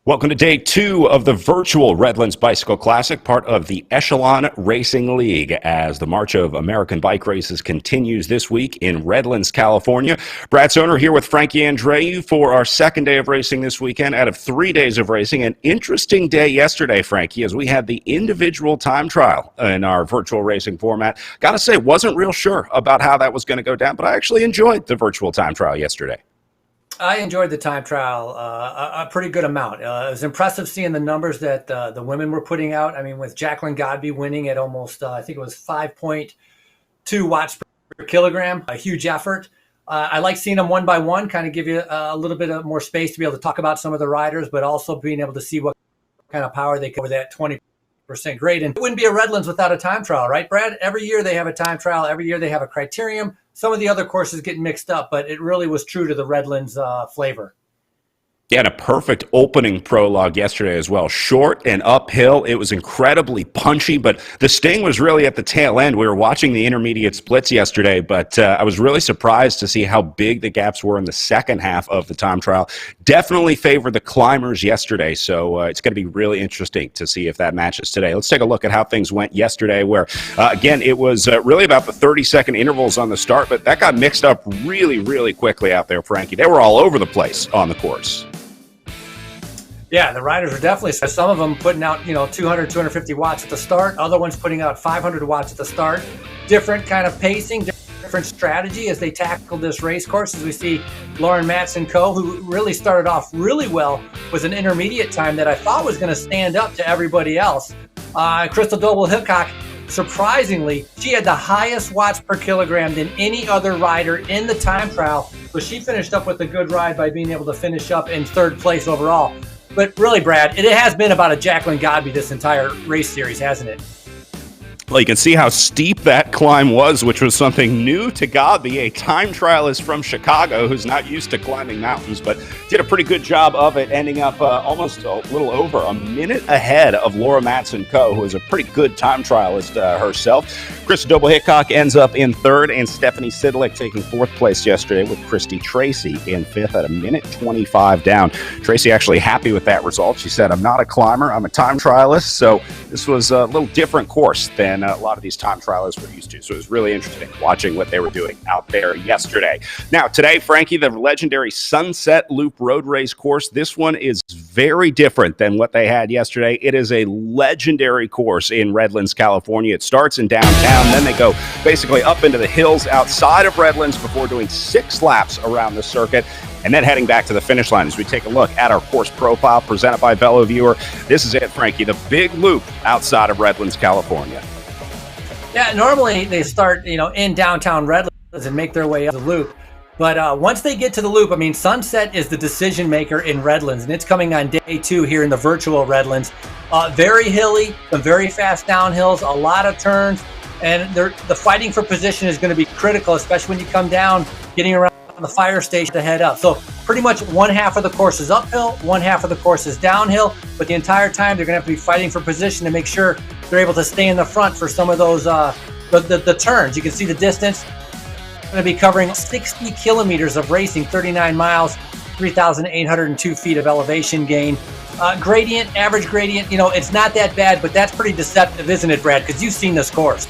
Welcome to day 2 of the virtual Redlands Bicycle Classic, part of the Echelon Racing League, as the March of American Bike Races continues this week in Redlands, California. Brad Soner here with Frankie Andreu for our second day of racing this weekend out of 3 days of racing. An interesting day yesterday, Frankie, as we had the individual time trial in our virtual racing format. Gotta say, wasn't real sure about how that was going to go down, but I actually enjoyed the virtual time trial yesterday. I enjoyed the time trial a pretty good amount. It was impressive seeing the numbers that the women were putting out. I mean, with Jacqueline Godby winning at almost, I think it was 5.2 watts per kilogram, a huge effort. I like seeing them one by one, kind of give you a little bit of more space to be able to talk about some of the riders, but also being able to see what kind of power they could with that 20% grade. And it wouldn't be a Redlands without a time trial, right, Brad? Every year they have a time trial. Every year they have a criterium. Some of the other courses get mixed up, but it really was true to the Redlands flavor. Yeah, and a perfect opening prologue yesterday as well. Short and uphill. It was incredibly punchy, but the sting was really at the tail end. We were watching the intermediate splits yesterday, but I was really surprised to see how big the gaps were in the second half of the time trial. Definitely favored the climbers yesterday, so it's going to be really interesting to see if that matches today. Let's take a look at how things went yesterday, where, again, it was really about the 30-second intervals on the start, but that got mixed up really, really quickly out there, Frankie. They were all over the place on the course. Yeah, the riders are definitely, some of them putting out, 200, 250 watts at the start. Other ones putting out 500 watts at the start. Different kind of pacing, different strategy as they tackle this race course. As we see Lauren Matson-Co, who really started off really well with an intermediate time that I thought was going to stand up to everybody else. Crystal Doble-Hickok, surprisingly, she had the highest watts per kilogram than any other rider in the time trial. So she finished up with a good ride by being able to finish up in third place overall. But really, Brad, it has been about a Jacqueline Godby this entire race series, hasn't it? Well, you can see how steep that climb was, which was something new to Godby, a time trialist from Chicago who's not used to climbing mountains, but did a pretty good job of it, ending up almost a little over a minute ahead of Laura Matson-Co, who is a pretty good time trialist herself. Krista Doble-Hickok ends up in third, and Stephanie Sidlick taking fourth place yesterday with Christy Tracy in fifth at a minute 25 down. Tracy actually happy with that result. She said, "I'm not a climber, I'm a time trialist," so this was a little different course than a lot of these time trialists were used to. So it was really interesting watching what they were doing out there yesterday. Now, today, Frankie, the legendary Sunset Loop Road Race course, this one is very different than what they had yesterday. It is a legendary course in Redlands, California. It starts in downtown, then they go basically up into the hills outside of Redlands before doing 6 laps around the circuit, and then heading back to the finish line as we take a look at our course profile presented by Bello Viewer. This is it, Frankie, the big loop outside of Redlands, California. Yeah, normally they start, in downtown Redlands and make their way up the loop. But once they get to the loop, I mean, Sunset is the decision maker in Redlands, and it's coming on day 2 here in the virtual Redlands. Very hilly, some very fast downhills, a lot of turns, and the fighting for position is going to be critical, especially when you come down, getting around the fire station to head up. So pretty much one half of the course is uphill, one half of the course is downhill, but the entire time they're going to have to be fighting for position to make sure they're able to stay in the front for some of those the turns. You can see the distance. Going to be covering 60 kilometers of racing, 39 miles, 3,802 feet of elevation gain. Gradient, average gradient, it's not that bad, but that's pretty deceptive, isn't it, Brad? Because you've seen this course.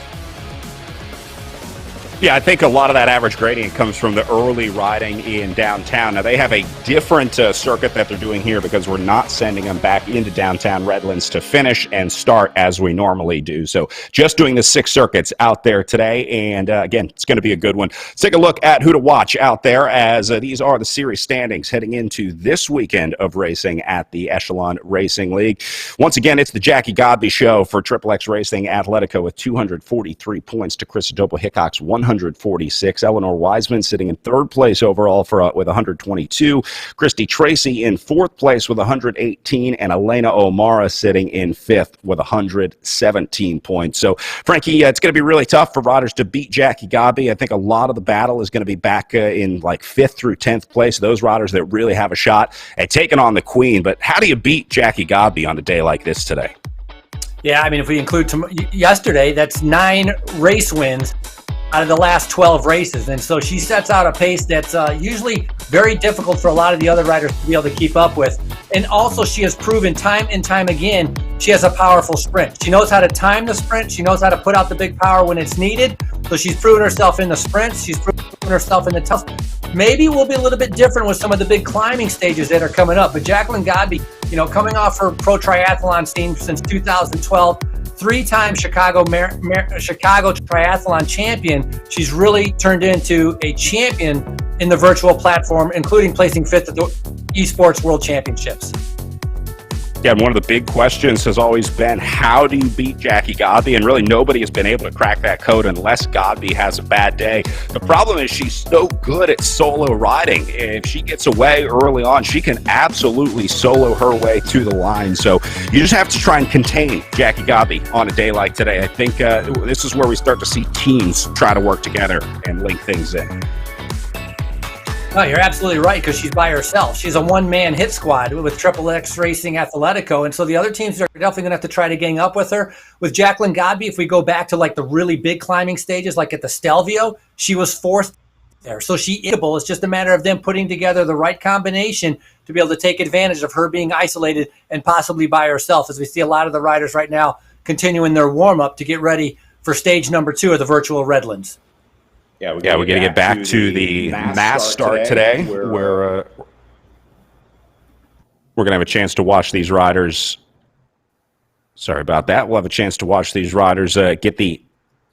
Yeah, I think a lot of that average gradient comes from the early riding in downtown. Now, they have a different circuit that they're doing here because we're not sending them back into downtown Redlands to finish and start as we normally do. So just doing the 6 circuits out there today, and again, it's going to be a good one. Let's take a look at who to watch out there, as these are the series standings heading into this weekend of racing at the Echelon Racing League. Once again, it's the Jackie Godby show for Triple X Racing Atletico with 243 points to Krista Doble-Hickok's 146. Eleanor Wiseman sitting in third place overall with 122. Christy Tracy in fourth place with 118, and Elena O'Mara sitting in fifth with 117 points. So, Frankie, it's going to be really tough for riders to beat Jackie Godby. I think a lot of the battle is going to be back in like 5th through 10th place, those riders that really have a shot at taking on the Queen. But how do you beat Jackie Godby on a day like this today? Yeah, I mean, if we include yesterday, that's 9 race wins out of the last 12 races. And so she sets out a pace that's usually very difficult for a lot of the other riders to be able to keep up with. And also she has proven time and time again, she has a powerful sprint. She knows how to time the sprint. She knows how to put out the big power when it's needed. So she's proven herself in the sprints. She's proven herself in the tough. Maybe we'll be a little bit different with some of the big climbing stages that are coming up. But Jacqueline Godby, coming off her pro triathlon team since 2012, three-time Chicago triathlon champion. She's really turned into a champion in the virtual platform, including placing fifth at the Esports World Championships. Yeah, and one of the big questions has always been, how do you beat Jackie Godby? And really nobody has been able to crack that code unless Godby has a bad day. The problem is she's so good at solo riding. If she gets away early on, she can absolutely solo her way to the line. So you just have to try and contain Jackie Godby on a day like today. I think this is where we start to see teams try to work together and link things in. No, you're absolutely right, because she's by herself. She's a one-man hit squad with XXX Racing Athletico, and so the other teams are definitely going to have to try to gang up with her. With Jacqueline Godby, if we go back to like the really big climbing stages, like at the Stelvio, she was fourth there. So she is able. It's just a matter of them putting together the right combination to be able to take advantage of her being isolated and possibly by herself, as we see a lot of the riders right now continuing their warm-up to get ready for stage number 2 of the virtual Redlands. Yeah, we're going to get back to the mass start today, where we're going to have a chance to watch these riders. Sorry about that. We'll have a chance to watch these riders get the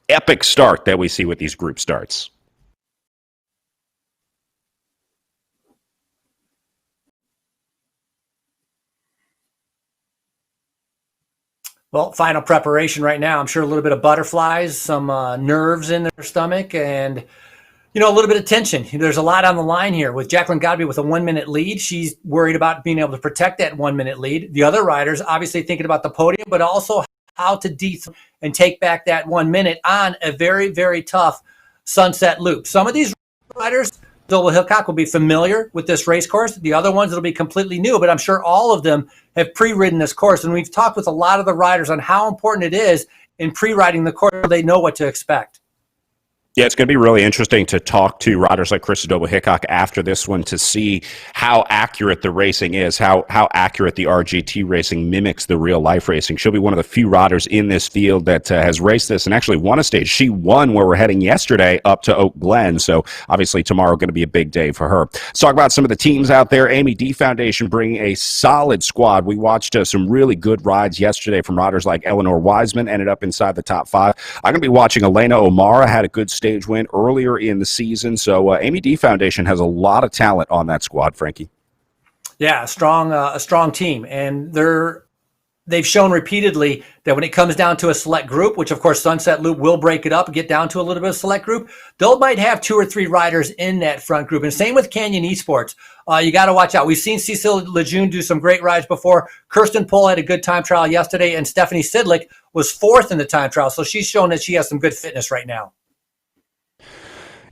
epic start that we see with these group starts. Well, final preparation right now. I'm sure a little bit of butterflies, some nerves in their stomach, and, a little bit of tension. There's a lot on the line here. With Jacqueline Godby with a 1-minute lead, she's worried about being able to protect that 1-minute lead. The other riders obviously thinking about the podium, but also how to and take back that 1 minute on a very, very tough sunset loop. Some of these riders, Double Hillcock, will be familiar with this race course. The other ones, it'll be completely new, but I'm sure all of them have pre-ridden this course. And we've talked with a lot of the riders on how important it is in pre-riding the course so they know what to expect. Yeah, it's going to be really interesting to talk to riders like Krista Doble-Hickok after this one to see how accurate the racing is, how accurate the RGT racing mimics the real-life racing. She'll be one of the few riders in this field that has raced this and actually won a stage. She won where we're heading yesterday up to Oak Glen, so obviously tomorrow going to be a big day for her. Let's talk about some of the teams out there. Amy D Foundation bringing a solid squad. We watched some really good rides yesterday from riders like Eleanor Wiseman, ended up inside the top 5. I'm going to be watching Elena O'Mara, had a good stage win earlier in the season. So Amy D Foundation has a lot of talent on that squad, Frankie. Yeah, a strong team, and they've shown repeatedly that when it comes down to a select group, which of course Sunset Loop will break it up and get down to a little bit of select group, they might have 2 or 3 riders in that front group. And same with Canyon Esports. You got to watch out. We've seen Cecile Lejeune do some great rides before. Kirsten Pohl had a good time trial yesterday, and Stephanie Sidlick was 4th in the time trial. So she's shown that she has some good fitness right now.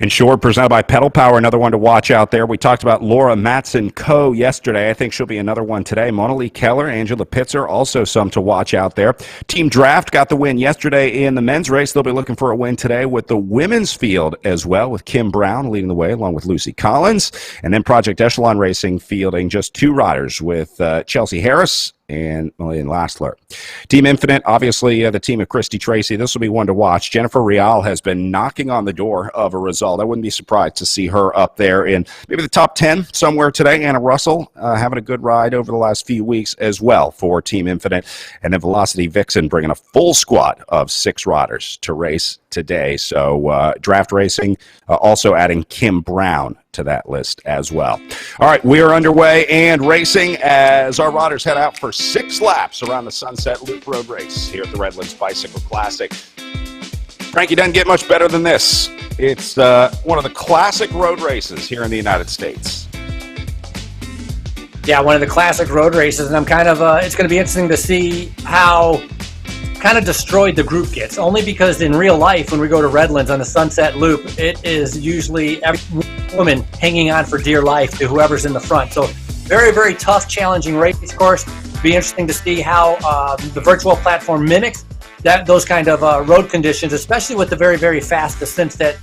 Insured, presented by Pedal Power, another one to watch out there. We talked about Laura Matson-Coe yesterday. I think she'll be another one today. Mona Lee Keller, Angela Pitzer, also some to watch out there. Team Draft got the win yesterday in the men's race. They'll be looking for a win today with the women's field as well, with Kim Brown leading the way along with Lucy Collins. And then Project Echelon Racing fielding just 2 riders with Chelsea Harris and Lillian Lastler. Team Infinite, obviously the team of Christy Tracy. This will be one to watch. Jennifer Rial has been knocking on the door of a result. I wouldn't be surprised to see her up there in maybe the top 10 somewhere today. Anna Russell having a good ride over the last few weeks as well for Team Infinite. And then Velocity Vixen bringing a full squad of 6 riders to race today. So Draft Racing also adding Kim Brown to that list as well. All right, we are underway and racing as our riders head out for 6 laps around the Sunset Loop Road Race here at the Redlands Bicycle Classic. Frankie, doesn't get much better than this. It's one of the classic road races here in the United States. Yeah, one of the classic road races, and I'm kind of, it's going to be interesting to see how kind of destroyed the group gets, only because in real life, when we go to Redlands on the Sunset Loop, it is usually every woman hanging on for dear life to whoever's in the front. So very, very tough, challenging race course. Be interesting to see how the virtual platform mimics those kind of road conditions, especially with the very, very fast descents that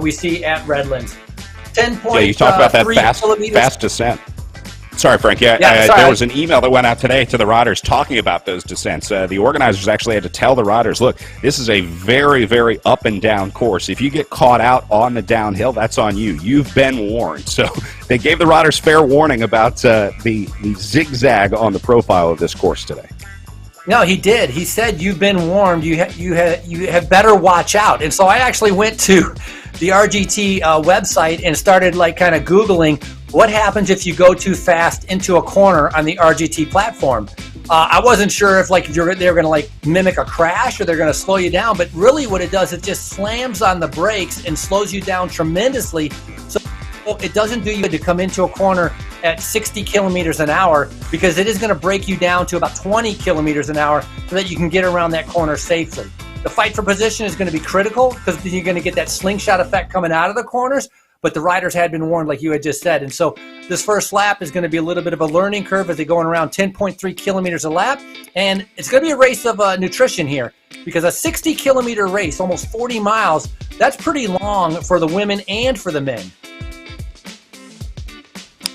we see at Redlands. 10 Yeah, you talk about that fast descent. Sorry, Frank. Yeah, there was an email that went out today to the riders talking about those descents. The organizers actually had to tell the riders, look, this is a very, very up and down course. If you get caught out on the downhill, that's on you. You've been warned. So they gave the riders fair warning about the zigzag on the profile of this course today. No, he did. He said, you've been warned. You have better watch out. And so I actually went to the RGT website and started kind of Googling what happens if you go too fast into a corner on the RGT platform. I wasn't sure if they were going to mimic a crash or they're going to slow you down, but really what it does, it just slams on the brakes and slows you down tremendously. So it doesn't do you good to come into a corner at 60 kilometers an hour, because it is going to break you down to about 20 kilometers an hour so that you can get around that corner safely. The fight for position is going to be critical because you're going to get that slingshot effect coming out of the corners, but the riders had been warned, like you had just said. And so this first lap is going to be a little bit of a learning curve as they're going around 10.3 kilometers a lap. And it's going to be a race of nutrition here, because a 60-kilometer race, almost 40 miles, that's pretty long for the women and for the men.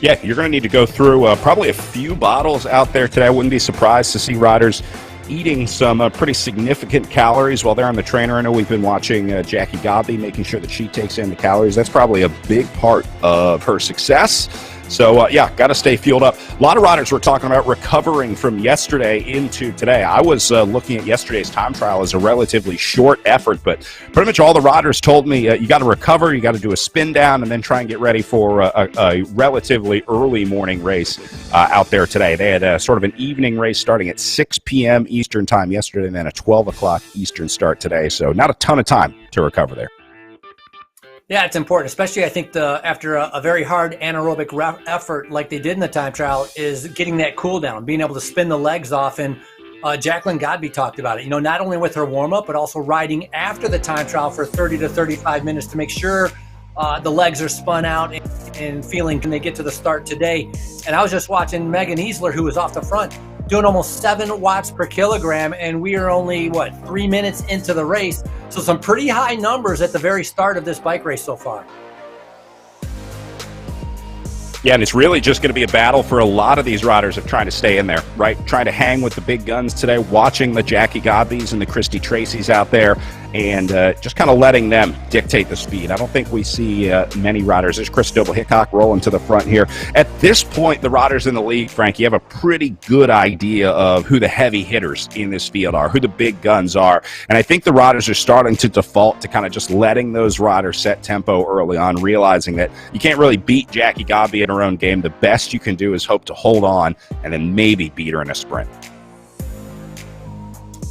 Yeah, you're going to need to go through probably a few bottles out there today. I wouldn't be surprised to see riders eating some pretty significant calories while they're on the trainer. I know we've been watching Jackie Godby, making sure that she takes in the calories. That's probably a big part of her success. So, got to stay fueled up. A lot of riders were talking about recovering from yesterday into today. I was looking at yesterday's time trial as a relatively short effort, but pretty much all the riders told me you got to recover, you got to do a spin down, and then try and get ready for a relatively early morning race out there today. They had sort of an evening race starting at 6 p.m. Eastern time yesterday, and then a 12 o'clock Eastern start today. So not a ton of time to recover there. Yeah, it's important, especially I think after a very hard anaerobic effort like they did in the time trial, is getting that cool down, being able to spin the legs off. And Jacqueline Godby talked about it, not only with her warm-up, but also riding after the time trial for 30 to 35 minutes to make sure the legs are spun out and feeling when they get to the start today. And I was just watching Megan Easler, who was off the front, doing almost 7 watts per kilogram, and we are only 3 minutes into the race. So some pretty high numbers at the very start of this bike race so far. Yeah, and it's really just going to be a battle for a lot of these riders of trying to stay in there, right? Trying to hang with the big guns today, watching the Jackie Godbys and the Christy Tracys out there, and just kind of letting them dictate the speed. I don't think we see many riders. There's Chris Doble-Hickok rolling to the front here. At this point, the riders in the league, Frank, you have a pretty good idea of who the heavy hitters in this field are, who the big guns are. And I think the riders are starting to default to kind of just letting those riders set tempo early on, realizing that you can't really beat Jackie Godby in her own game. The best you can do is hope to hold on and then maybe beat her in a sprint.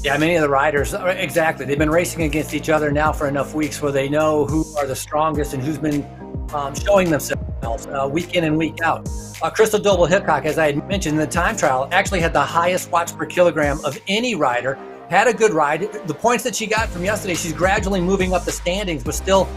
Yeah, many of the riders, exactly. They've been racing against each other now for enough weeks where they know who are the strongest and who's been showing themselves week in and week out. Crystal Doble-Hickok, as I had mentioned in the time trial, actually had the highest watts per kilogram of any rider. Had a good ride. The points that she got from yesterday, she's gradually moving up the standings, but still,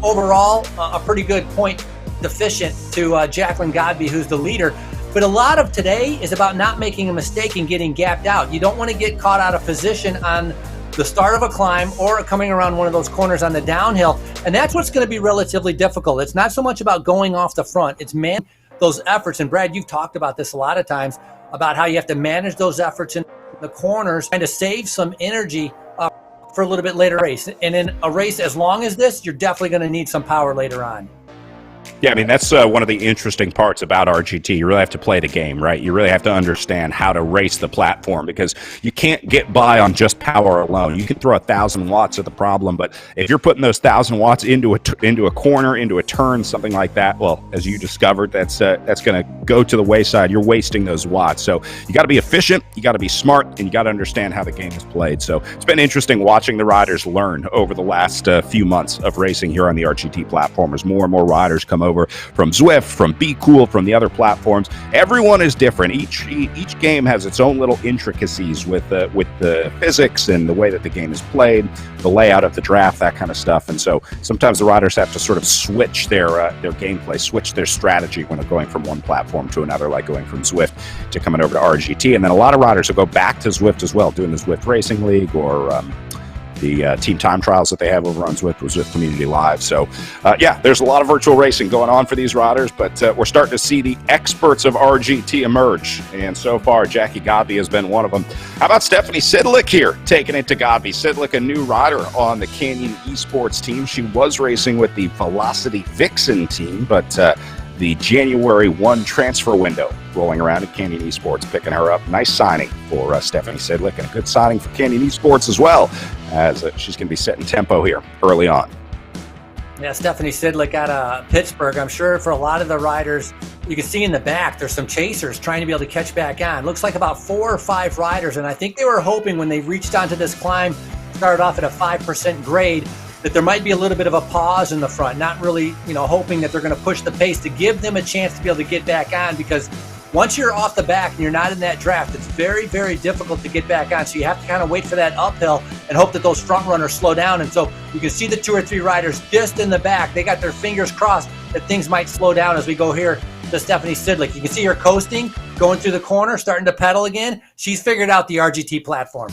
overall, a pretty good point deficient to Jacqueline Godby, who's the leader. But a lot of today is about not making a mistake and getting gapped out. You don't want to get caught out of position on the start of a climb or coming around one of those corners on the downhill. And that's what's going to be relatively difficult. It's not so much about going off the front. It's managing those efforts. And Brad, you've talked about this a lot of times, about how you have to manage those efforts in the corners and to save some energy for a little bit later race. And in a race as long as this, you're definitely going to need some power later on. Yeah, I mean, that's one of the interesting parts about RGT. You really have to play the game, right? You really have to understand how to race the platform, because you can't get by on just power alone. You can throw 1,000 watts at the problem, but if you're putting those 1,000 watts into a corner, into a turn, something like that, well, as you discovered, that's going to go to the wayside. You're wasting those watts. So you got to be efficient, you got to be smart, and you got to understand how the game is played. So it's been interesting watching the riders learn over the last few months of racing here on the RGT platform, as more and more riders come over from Zwift, from Be Cool, from the other platforms. Everyone is different. Each game has its own little intricacies with the physics and the way that the game is played, the layout of the draft, that kind of stuff. And so sometimes the riders have to sort of switch their gameplay, switch their strategy when they're going from one platform to another, like going from Zwift to coming over to RGT. And then a lot of riders will go back to Zwift as well, doing the Zwift Racing League or the team time trials that they have over on Zwift was with Community Live. So, yeah, there's a lot of virtual racing going on for these riders, but we're starting to see the experts of RGT emerge. And so far, Jackie Godby has been one of them. How about Stephanie Sidlick here, taking it to Godby? Sidlick, a new rider on the Canyon Esports team. She was racing with the Velocity Vixen team, but the January 1 transfer window rolling around at Canyon Esports, picking her up. Nice signing for Stephanie Sidlick, and a good signing for Canyon Esports as well, as she's going to be setting tempo here early on. Yeah, Stephanie Sidlick out of Pittsburgh. I'm sure for a lot of the riders, you can see in the back, there's some chasers trying to be able to catch back on. Looks like about 4 or 5 riders, and I think they were hoping when they reached onto this climb, started off at a 5% grade, that there might be a little bit of a pause in the front, not really, hoping that they're going to push the pace to give them a chance to be able to get back on, because once you're off the back and you're not in that draft, it's very, very difficult to get back on. So you have to kind of wait for that uphill and hope that those front runners slow down. And so you can see the 2 or 3 riders just in the back. They got their fingers crossed that things might slow down as we go here to Stephanie Sidlick. You can see her coasting, going through the corner, starting to pedal again. She's figured out the RGT platform.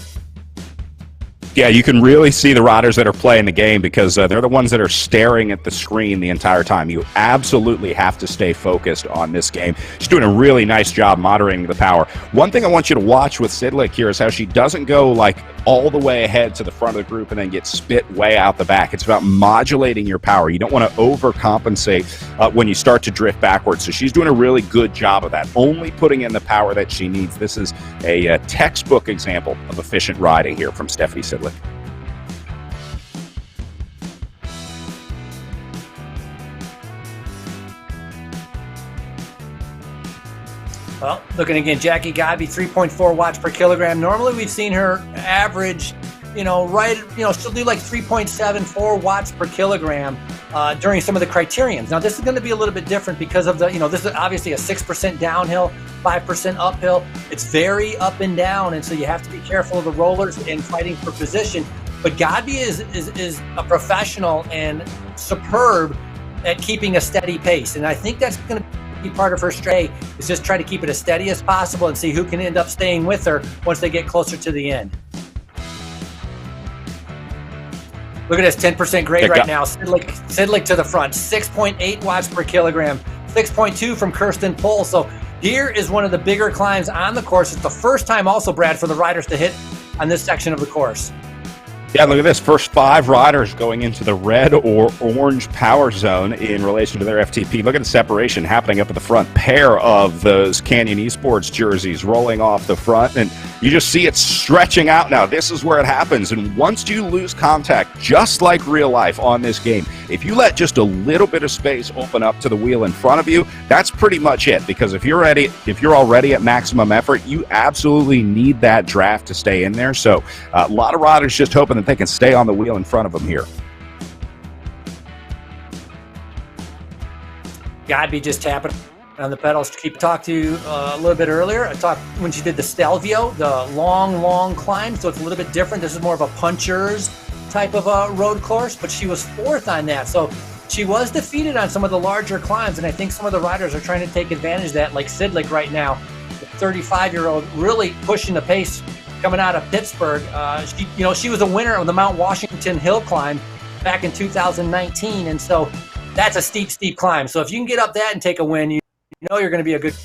Yeah, you can really see the riders that are playing the game, because they're the ones that are staring at the screen the entire time. You absolutely have to stay focused on this game. She's doing a really nice job moderating the power. One thing I want you to watch with Sidlick here is how she doesn't go like all the way ahead to the front of the group and then get spit way out the back. It's about modulating your power. You don't want to overcompensate when you start to drift backwards. So she's doing a really good job of that, only putting in the power that she needs. This is a textbook example of efficient riding here from Stephanie Sidlick. Well, looking again, Jackie Godby, 3.4 watts per kilogram. Normally we've seen her average, she'll do like 3.74 watts per kilogram during some of the criterions. Now, this is going to be a little bit different because of the, this is obviously a 6% downhill, 5% uphill. It's very up and down, and so you have to be careful of the rollers and fighting for position. But Godby is a professional and superb at keeping a steady pace, and I think that's going to be part of her strategy, is just try to keep it as steady as possible and see who can end up staying with her once they get closer to the end. Look at this 10% grade right now. Sidlick to the front, 6.8 watts per kilogram, 6.2 from Kirsten Pohl. So here is one of the bigger climbs on the course. It's the first time also, Brad, for the riders to hit on this section of the course. Yeah, look at this. First 5 riders going into the red or orange power zone in relation to their FTP. Look at the separation happening up at the front. Pair of those Canyon Esports jerseys rolling off the front, and you just see it stretching out now. This is where it happens, and once you lose contact, just like real life on this game, if you let just a little bit of space open up to the wheel in front of you, that's pretty much it, because if you're already at maximum effort, you absolutely need that draft to stay in there. So a lot of riders just hoping that they can stay on the wheel in front of them here. Godby just tapping on the pedals. Talked to you a little bit earlier. I talked when she did the Stelvio, the long climb, so it's a little bit different. This is more of a puncher's type of a road course, but she was 4th on that. So she was defeated on some of the larger climbs, and I think some of the riders are trying to take advantage of that, like Sidlick right now, the 35-year-old, really pushing the pace coming out of Pittsburgh. She was a winner of the Mount Washington Hill climb back in 2019, and so that's a steep climb. So if you can get up that and take a win, you know you're going to be a good.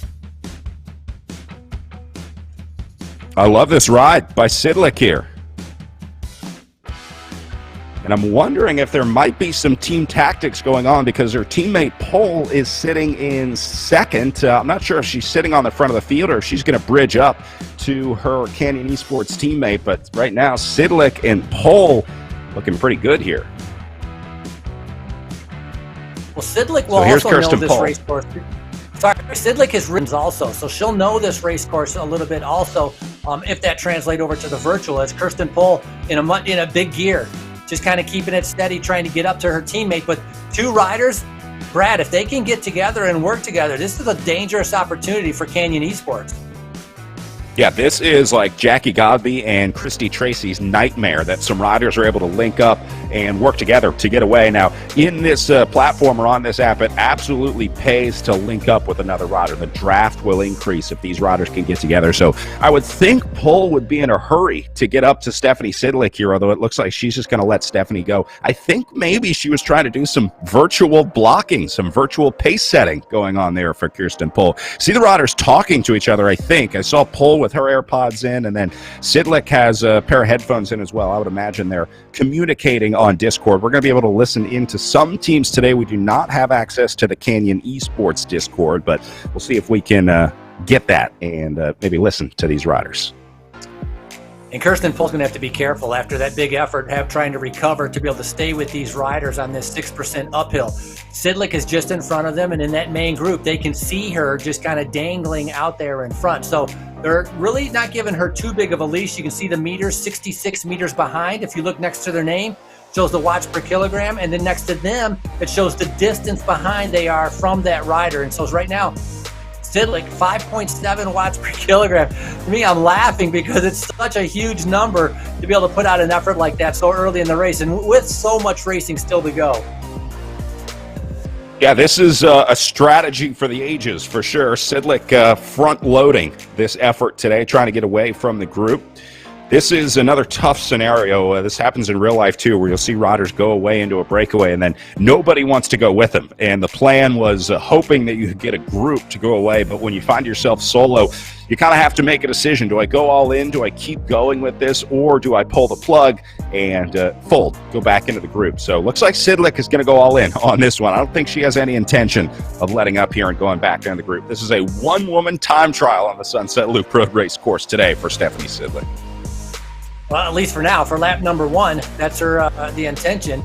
I love this ride by Sidlick here. And I'm wondering if there might be some team tactics going on, because her teammate Pohl is sitting in 2nd. I'm not sure if she's sitting on the front of the field or if she's going to bridge up to her Canyon Esports teammate. But right now, Sidlick and Pohl looking pretty good here. Well, Sidlick will also know this race course. Sorry, Sidlick has ridden also, so she'll know this race course a little bit also, if that translates over to the virtual, as Kirsten Pohl in a big gear, just kind of keeping it steady, trying to get up to her teammate. But 2 riders, Brad, if they can get together and work together, this is a dangerous opportunity for Canyon Esports. Yeah, this is like Jackie Godby and Christy Tracy's nightmare, that some riders are able to link up and work together to get away. Now, in this platform or on this app, it absolutely pays to link up with another rider. The draft will increase if these riders can get together. So I would think Pole would be in a hurry to get up to Stephanie Sidlick here, although it looks like she's just going to let Stephanie go. I think maybe she was trying to do some virtual blocking, some virtual pace setting going on there for Kirsten Pole. See the riders talking to each other, I think. I saw Pole with her AirPods in, and then Sidlick has a pair of headphones in as well. I would imagine they're communicating on Discord. We're going to be able to listen into some teams today. We do not have access to the Canyon Esports Discord, but we'll see if we can get that and maybe listen to these riders. And Kirsten Pole's going to have to be careful after that big effort, trying to recover to be able to stay with these riders on this 6% uphill. Sidlick is just in front of them, and in that main group, they can see her just kind of dangling out there in front. So they're really not giving her too big of a leash. You can see the meters, 66 meters behind. If you look next to their name, shows the watts per kilogram, and then next to them, it shows the distance behind they are from that rider. And so right now, Sidlick, 5.7 watts per kilogram. To me, I'm laughing because it's such a huge number to be able to put out an effort like that so early in the race and with so much racing still to go. Yeah, this is a strategy for the ages, for sure. Sidlick front-loading this effort today, trying to get away from the group. This is another tough scenario. This happens in real life, too, where you'll see riders go away into a breakaway, and then nobody wants to go with them. And the plan was hoping that you could get a group to go away, but when you find yourself solo, you kind of have to make a decision. Do I go all in? Do I keep going with this? Or do I pull the plug and fold, go back into the group? So looks like Sidlick is going to go all in on this one. I don't think she has any intention of letting up here and going back into the group. This is a one-woman time trial on the Sunset Loop Road Race course today for Stephanie Sidlick. Well, at least for now, for lap number one, that's her the intention.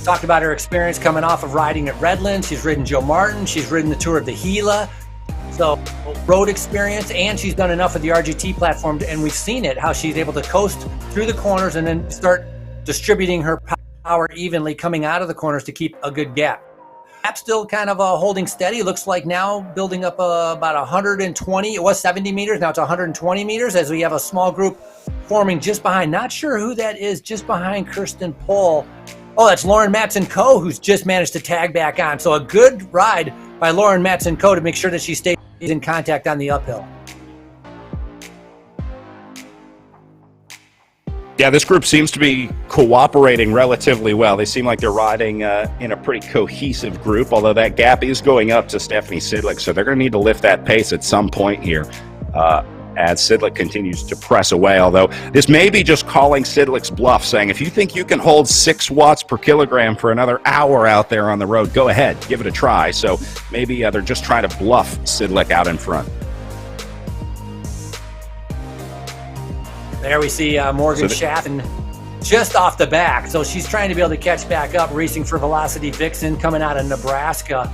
Talked about her experience coming off of riding at Redlands. She's ridden Joe Martin. She's ridden the Tour of the Gila. So road experience, and she's done enough of the RGT platform, and we've seen it, how she's able to coast through the corners and then start distributing her power evenly coming out of the corners to keep a good gap. Gap still kind of holding steady. Looks like now building up about 120. It was 70 meters. Now it's 120 meters as we have a small group forming just behind. Not sure who that is just behind Kirsten Pole. Oh, that's Lauren Matson-Coe, who's just managed to tag back on. So a good ride by Lauren Matson-Coe to make sure that she stays in contact on the uphill. Yeah, this group seems to be cooperating relatively well. They seem like they're riding in a pretty cohesive group, although that gap is going up to Stephanie Sidlick, so they're going to need to lift that pace at some point here as Sidlick continues to press away, although this may be just calling Sidlick's bluff, saying if you think you can hold 6 watts per kilogram for another hour out there on the road, go ahead, give it a try. So maybe they're just trying to bluff Sidlick out in front. There we see Morgan Chaffin just off the back. So she's trying to be able to catch back up, racing for Velocity Vixen coming out of Nebraska.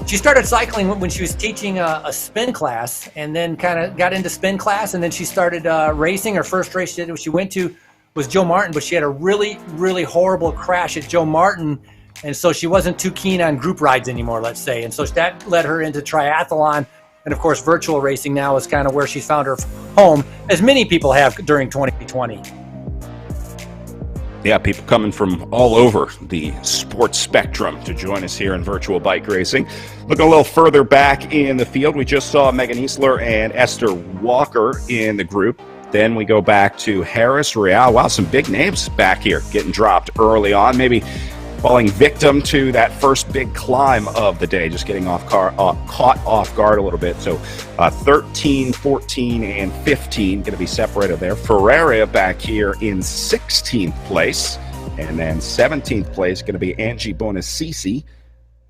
She started cycling when she was teaching a spin class and then kind of got into spin class, and then she started racing. Her first race she went to was Joe Martin, but she had a really, really horrible crash at Joe Martin, and so she wasn't too keen on group rides anymore, let's say. And so that led her into triathlon. And of course, virtual racing now is kind of where she found her home, as many people have during 2020. Yeah, people coming from all over the sports spectrum to join us here in virtual bike racing. Looking a little further back in the field, we just saw Megan Easler and Esther Walker in the group. Then we go back to Harris, Real. Wow, some big names back here getting dropped early on. Maybe falling victim to that first big climb of the day, just getting caught off guard a little bit. So 13, 14, and 15 going to be separated there. Ferreira back here in 16th place. And then 17th place going to be Angie Bonacisi,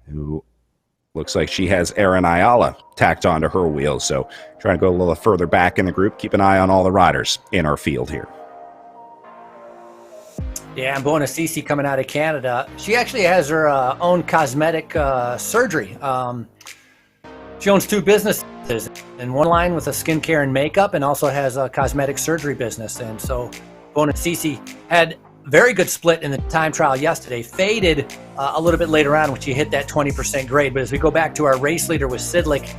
who looks like she has Erin Ayala tacked onto her wheels. So trying to go a little further back in the group. Keep an eye on all the riders in our field here. Yeah, and Bonacisi coming out of Canada. She actually has her own cosmetic surgery. She owns 2 businesses, and one line with a skincare and makeup, and also has a cosmetic surgery business. And so Bonacisi had very good split in the time trial yesterday, faded a little bit later on when she hit that 20% grade. But as we go back to our race leader with Sidlick,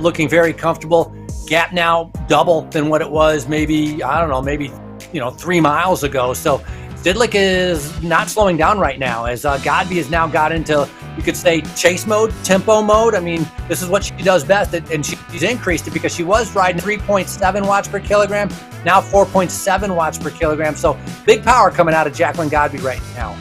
looking very comfortable. Gap now double than what it was maybe 3 miles ago. So Sidlick is not slowing down right now, as Godby has now got into, you could say, chase mode, tempo mode. I mean, this is what she does best, and she's increased it because she was riding 3.7 watts per kilogram, now 4.7 watts per kilogram. So big power coming out of Jacqueline Godby right now.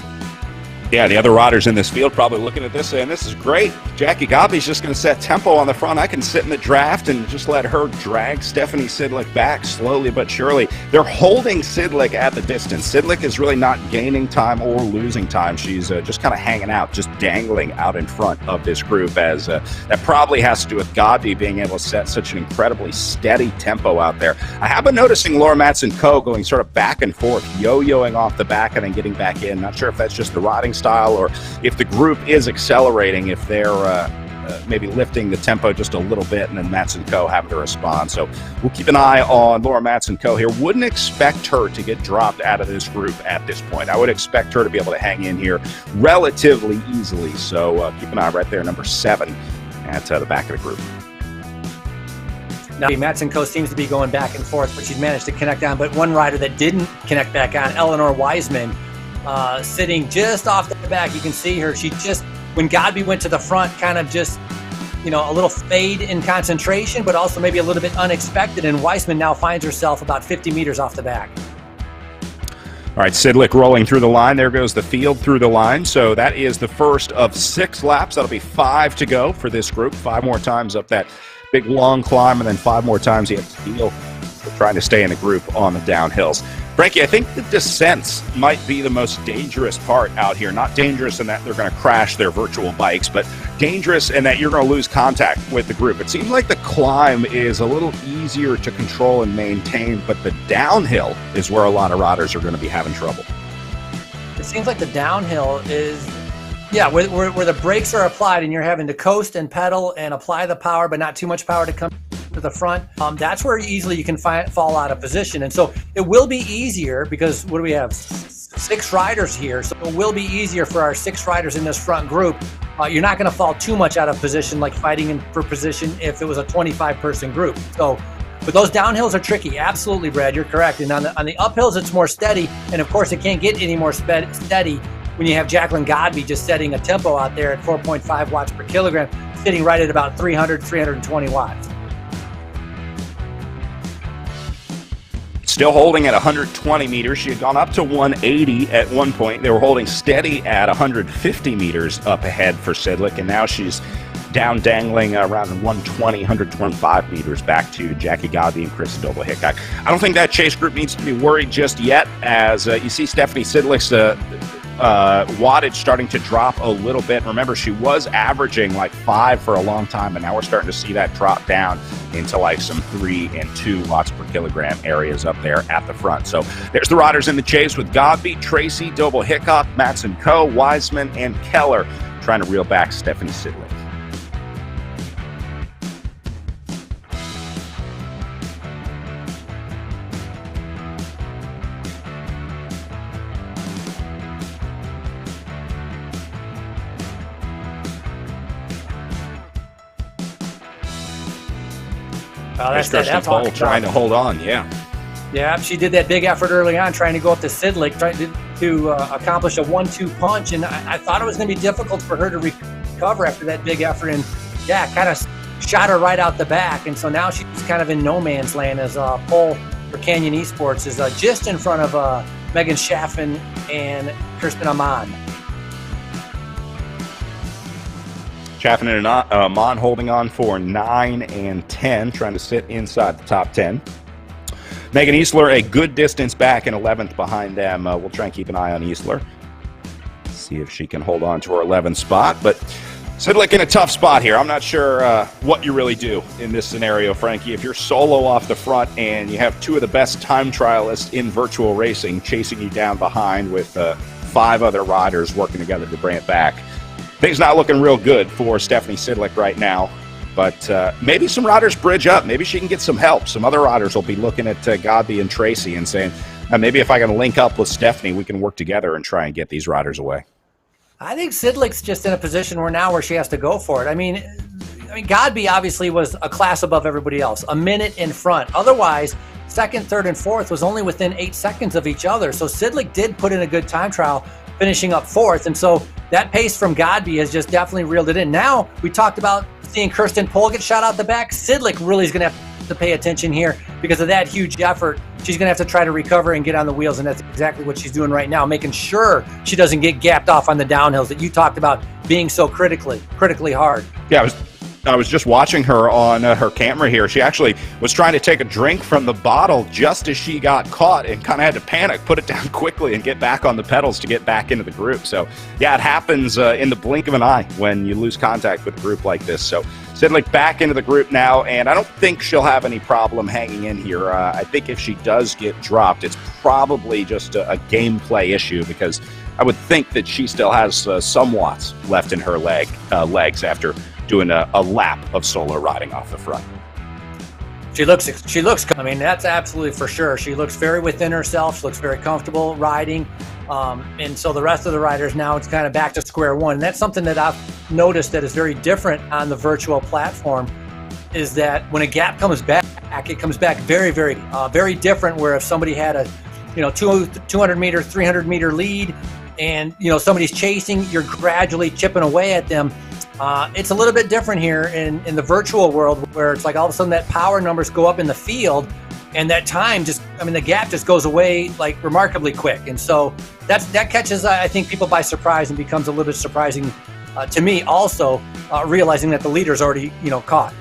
Yeah, the other riders in this field probably looking at this saying, this is great. Jackie Godby's just going to set tempo on the front. I can sit in the draft and just let her drag Stephanie Sidlick back slowly but surely. They're holding Sidlick at the distance. Sidlick is really not gaining time or losing time. She's just kind of hanging out, just dangling out in front of this group, as that probably has to do with Godby being able to set such an incredibly steady tempo out there. I have been noticing Laura Matson-Coe going sort of back and forth, yo-yoing off the back and then getting back in. Not sure if that's just the riding style or if the group is accelerating, if they're maybe lifting the tempo just a little bit and then Matson-Coe having to respond. So we'll keep an eye on Laura Matson-Coe here. Wouldn't expect her to get dropped out of this group at this point. I would expect her to be able to hang in here relatively easily. So keep an eye right there, number 7 at the back of the group. Now, Matson-Coe seems to be going back and forth, but she's managed to connect on. But one rider that didn't connect back on, Eleanor Wiseman, sitting just off the back. You can see her. She just, when Godby went to the front, kind of just, a little fade in concentration, but also maybe a little bit unexpected. And Wiseman now finds herself about 50 meters off the back. All right, Sidlick rolling through the line. There goes the field through the line. So that is the first of 6 laps. That'll be 5 to go for this group. 5 more times up that big long climb, and then 5 more times you have to feel trying to stay in the group on the downhills. Frankie, I think the descents might be the most dangerous part out here. Not dangerous in that they're going to crash their virtual bikes, but dangerous in that you're going to lose contact with the group. It seems like the climb is a little easier to control and maintain, but the downhill is where a lot of riders are going to be having trouble. It seems like the downhill is, where the brakes are applied and you're having to coast and pedal and apply the power, but not too much power to come to the front. That's where easily you can fall out of position. And so it will be easier because what do we have? 6 riders here. So it will be easier for our 6 riders in this front group. You're not going to fall too much out of position like fighting for position if it was a 25-person group. So, but those downhills are tricky. Absolutely, Brad, you're correct. And on the uphills, it's more steady. And of course, it can't get any more steady when you have Jacqueline Godby just setting a tempo out there at 4.5 watts per kilogram, sitting right at about 320 watts. Still holding at 120 meters. She had gone up to 180 at one point. They were holding steady at 150 meters up ahead for Sidlick, and now she's down dangling around 120, 125 meters back to Jackie Godby and Chris Doble-Hickok. I don't think that chase group needs to be worried just yet, as you see Stephanie Sidlick's wattage starting to drop a little bit. Remember, she was averaging like 5 for a long time, and now we're starting to see that drop down into like some 3 and 2 watts per kilogram areas up there at the front. So there's the riders in the chase with Godby, Tracy, Doble-Hickok, Matson-Coe, Wiseman, and Keller trying to reel back Stephanie Sidlick. That's Cole trying to hold on, Yeah, she did that big effort early on trying to go up to Sidlick, trying to accomplish a 1-2 punch, and I thought it was going to be difficult for her to recover after that big effort, and kind of shot her right out the back, and so now she's kind of in no man's land as Pole for Canyon Esports is just in front of Megan Schaffen and Kirsten Amon. Chaffin and Amon holding on for 9 and 10, trying to sit inside the top 10. Megan Easler a good distance back in 11th behind them. We'll try and keep an eye on Easler. See if she can hold on to her 11th spot. But Sidlick in a tough spot here. I'm not sure what you really do in this scenario, Frankie. If you're solo off the front and you have 2 of the best time trialists in virtual racing chasing you down behind with 5 other riders working together to bring it back, things not looking real good for Stephanie Sidlick right now, but maybe some riders bridge up. Maybe she can get some help. Some other riders will be looking at Godby and Tracy and saying, maybe if I can link up with Stephanie, we can work together and try and get these riders away. I think Sidlick's just in a position where she has to go for it. I mean, Godby obviously was a class above everybody else, a minute in front. Otherwise, second, third, and fourth was only within 8 seconds of each other. So Sidlick did put in a good time trial, finishing up fourth. And so that pace from Godby has just definitely reeled it in. Now, we talked about seeing Kirsten Pohl get shot out the back. Sidlick really is going to have to pay attention here because of that huge effort. She's going to have to try to recover and get on the wheels, and that's exactly what she's doing right now, making sure she doesn't get gapped off on the downhills that you talked about being so critically hard. Yeah, I was just watching her on her camera here. She actually was trying to take a drink from the bottle just as she got caught and kind of had to panic, put it down quickly, and get back on the pedals to get back into the group. So, yeah, it happens in the blink of an eye when you lose contact with a group like this. So, Sidlick back into the group now, and I don't think she'll have any problem hanging in here. I think if she does get dropped, it's probably just a gameplay issue because I would think that she still has some watts left in her legs after doing a lap of solo riding off the front. She looks, I mean, that's absolutely for sure. She looks very within herself. She looks very comfortable riding. And so the rest of the riders now, it's kind of back to square one. And that's something that I've noticed that is very different on the virtual platform is that when a gap comes back, it comes back very, very different. Where if somebody had a, 200 meter, 300 meter lead and, somebody's chasing, you're gradually chipping away at them. It's a little bit different here in the virtual world where it's like all of a sudden that power numbers go up in the field and that time the gap just goes away like remarkably quick. And so that catches, I think, people by surprise and becomes a little bit surprising to me also, realizing that the leader's already, caught.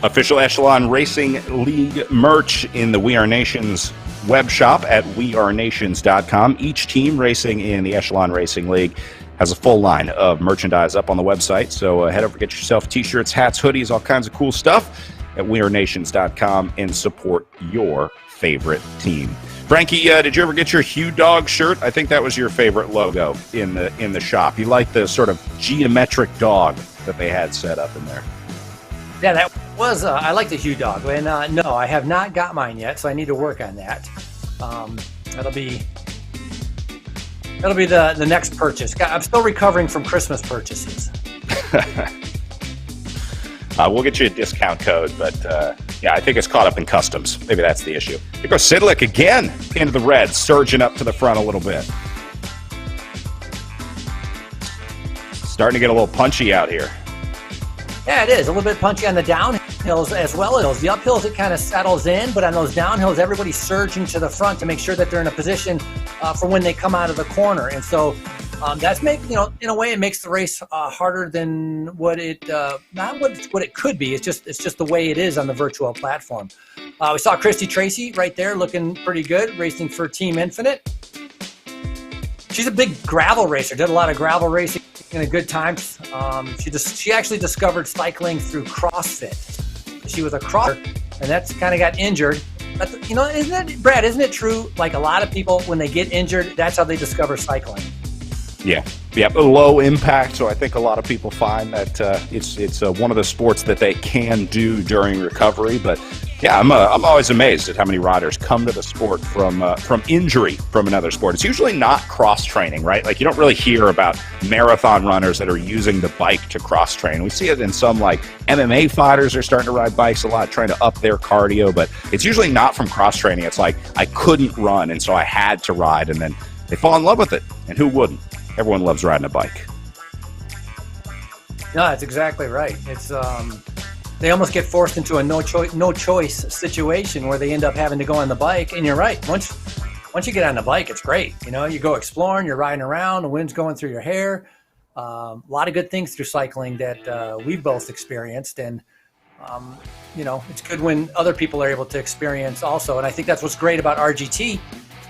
Official Echelon Racing League merch in the We Are Nations web shop at wearenations.com. Each team racing in the Echelon Racing League has a full line of merchandise up on the website. So head over, get yourself t-shirts, hats, hoodies, all kinds of cool stuff at wearenations.com and support your favorite team. Frankie, did you ever get your Hugh Dog shirt? I think that was your favorite logo in the shop. You like the sort of geometric dog that they had set up in there. Yeah, that was, I like the Hugh Dog. And no, I have not got mine yet, so I need to work on that. That'll be the next purchase. I'm still recovering from Christmas purchases. We'll get you a discount code, but yeah, I think it's caught up in customs. Maybe that's the issue. Here goes Sidlick again into the red, surging up to the front a little bit. Starting to get a little punchy out here. Yeah, it is. A little bit punchy on the downhills as well as the uphills. It kind of settles in, but on those downhills, everybody's surging to the front to make sure that they're in a position for when they come out of the corner. And so that's in a way, it makes the race harder than what it not what it could be. It's just the way it is on the virtual platform. We saw Christy Tracy right there, looking pretty good, racing for Team Infinite. She's a big gravel racer. Did a lot of gravel racing in a good time. She actually discovered cycling through CrossFit. She was a crosser, and that's kind of got injured. But, isn't it true? Like a lot of people, when they get injured, that's how they discover cycling. Yeah, low impact. So I think a lot of people find that it's one of the sports that they can do during recovery. But yeah, I'm always amazed at how many riders come to the sport from injury from another sport. It's usually not cross training, right? Like you don't really hear about marathon runners that are using the bike to cross train. We see it in some like MMA fighters are starting to ride bikes a lot, trying to up their cardio. But it's usually not from cross training. It's like I couldn't run, and so I had to ride, and then they fall in love with it. And who wouldn't? Everyone loves riding a bike. No, that's exactly right. It's they almost get forced into a no choice situation where they end up having to go on the bike. And you're right. Once you get on the bike, it's great. You go exploring, you're riding around, the wind's going through your hair. A lot of good things through cycling that we've both experienced, and it's good when other people are able to experience also. And I think that's what's great about RGT.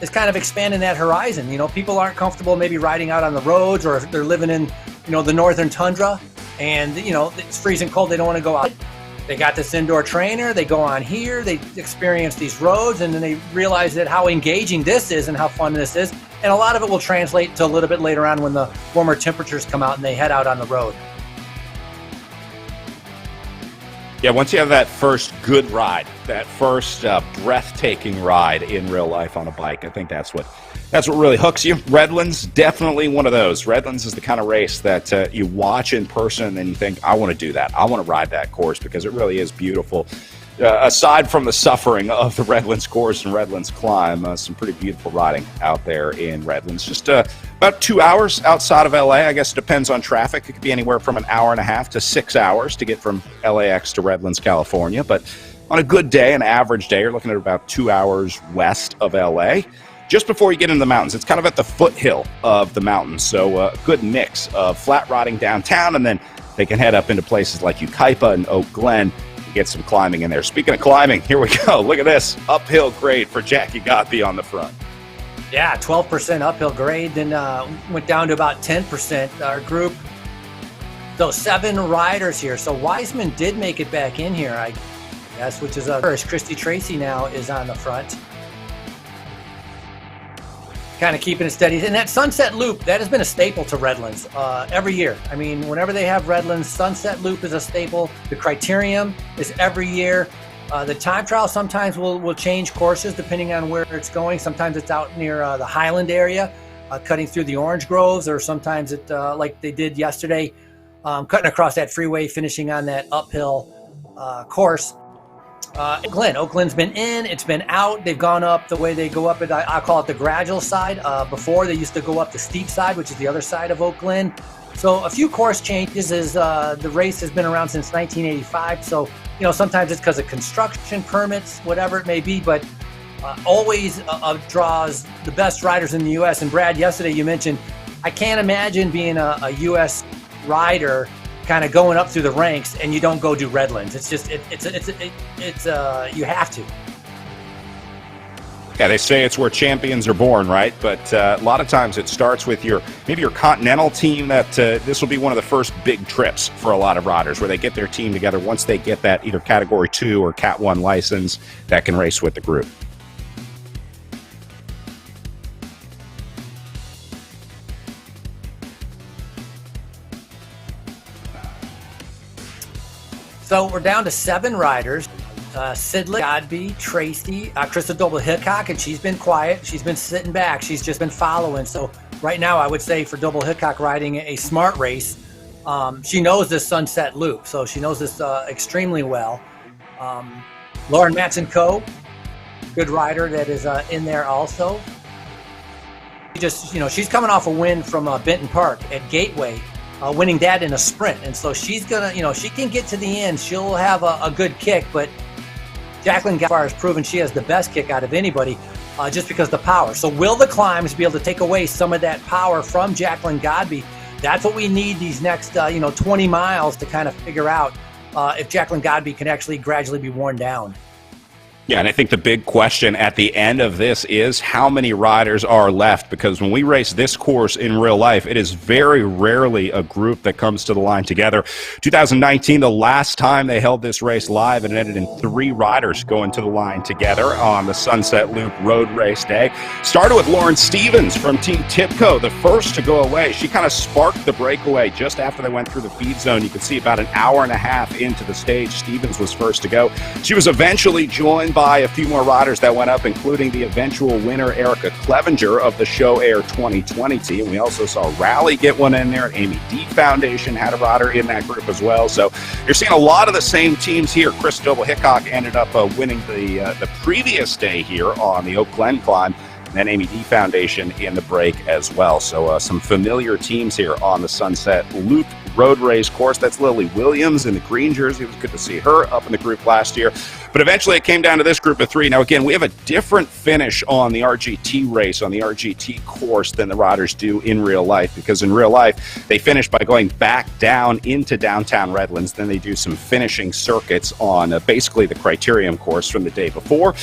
Is kind of expanding that horizon. People aren't comfortable maybe riding out on the roads, or if they're living in, the northern tundra and, it's freezing cold, they don't want to go out. They got this indoor trainer, they go on here, they experience these roads, and then they realize that how engaging this is and how fun this is. And a lot of it will translate to a little bit later on when the warmer temperatures come out and they head out on the road. Yeah, once you have that first good ride, that first breathtaking ride in real life on a bike, I think that's what really hooks you. Redlands, definitely one of those. Redlands is the kind of race that you watch in person and you think, I want to do that. I want to ride that course because it really is beautiful. aside from the suffering of the Redlands course and Redlands climb, some pretty beautiful riding out there in Redlands. Just about 2 hours outside of LA. I guess it depends on traffic. It could be anywhere from an hour and a half to 6 hours to get from LAX to Redlands, California. But on a good day, an average day, you're looking at about 2 hours west of LA. Just before you get into the mountains, it's kind of at the foothill of the mountains. So a good mix of flat riding downtown, and then they can head up into places like Yucaipa and Oak Glen and get some climbing in there. Speaking of climbing, here we go. Look at this uphill grade for Jackie Godby on the front. Yeah, 12% uphill grade, then went down to about 10%. Our group, so 7 riders here. So Wiseman did make it back in here, I guess, which is first. Christy Tracy now is on the front, kind of keeping it steady. And that Sunset Loop, that has been a staple to Redlands every year. I mean, whenever they have Redlands, Sunset Loop is a staple. The Criterium is every year. The time trial sometimes will change courses depending on where it's going. Sometimes it's out near the Highland area, cutting through the orange groves, or sometimes it, like they did yesterday, cutting across that freeway, finishing on that uphill course. Oak Glen's been in, it's been out. They've gone up the way they go up it. I call it the gradual side. Before they used to go up the steep side, which is the other side of Oak Glen. So a few course changes as the race has been around since 1985. So, sometimes it's because of construction permits, whatever it may be, but always draws the best riders in the U.S. And Brad, yesterday you mentioned, I can't imagine being a U.S. rider kind of going up through the ranks and you don't go do Redlands. It's just you have to. Yeah, they say it's where champions are born, right? But a lot of times it starts with maybe your continental team. That this will be one of the first big trips for a lot of riders, where they get their team together once they get that either Category 2 or Cat 1 license that can race with the group. So we're down to 7 riders. Sidley, Godby, Tracy, Krista Doble-Hickok, and she's been quiet. She's been sitting back. She's just been following. So right now, I would say for Doble-Hickok riding a smart race, she knows this Sunset Loop. So she knows this extremely well. Lauren Matson-Coe, good rider that is in there also. She's coming off a win from Benton Park at Gateway, winning that in a sprint. And so she's going to, she can get to the end. She'll have a good kick, but Jacqueline Godby has proven she has the best kick out of anybody just because of the power. So will the climbs be able to take away some of that power from Jacqueline Godby? That's what we need these next, 20 miles to kind of figure out if Jacqueline Godby can actually gradually be worn down. Yeah, and I think the big question at the end of this is how many riders are left, because when we race this course in real life, it is very rarely a group that comes to the line together. 2019, the last time they held this race live, it ended in 3 riders going to the line together on the Sunset Loop Road Race Day. Started with Lauren Stevens from Team Tipco, the first to go away. She kind of sparked the breakaway just after they went through the feed zone. You can see about an hour and a half into the stage, Stevens was first to go. She was eventually joined by a few more riders that went up, including the eventual winner, Erica Clevenger of the Show Air 2020 team. We also saw Rally get one in there, and Amy D Foundation had a rider in that group as well. So you're seeing a lot of the same teams here. Chris Doble-Hickok ended up winning the previous day here on the Oak Glen climb, and then Amy D Foundation in the break as well. So some familiar teams here on the Sunset Loop Road Race course. That's Lily Williams in the green jersey. It was good to see her up in the group last year. But eventually it came down to this group of 3. Now, again, we have a different finish on the RGT race, on the RGT course, than the riders do in real life, because in real life, they finish by going back down into downtown Redlands. Then they do some finishing circuits on basically the Criterium course from the day before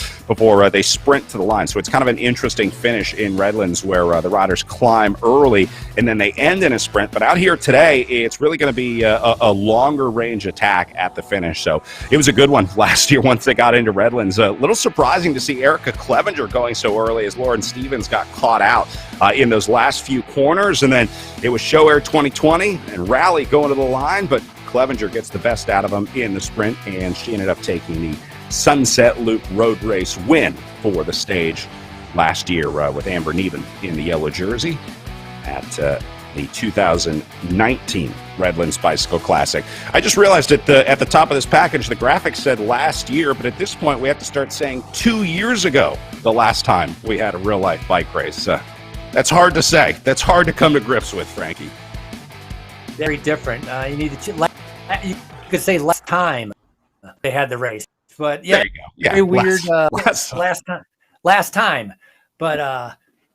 they sprint to the line. So it's kind of an interesting finish in Redlands where the riders climb early and then they end in a sprint. But out here today, it's really going to be a longer range attack at the finish. So it was a good one last year once they got into Redlands. A little surprising to see Erica Clevenger going so early as Lauren Stevens got caught out in those last few corners. And then it was Show Air 2020 and Rally going to the line, but Clevenger gets the best out of them in the sprint, and she ended up taking the Sunset Loop Road Race win for the stage last year with Amber Neven in the yellow jersey at the 2019 Redlands Bicycle Classic. I just realized at the top of this package, the graphic said last year, but at this point, we have to start saying 2 years ago, the last time we had a real-life bike race. That's hard to say. That's hard to come to grips with, Frankie. Very different. You need to. You could say last time they had the race, but yeah, very weird. Last time, but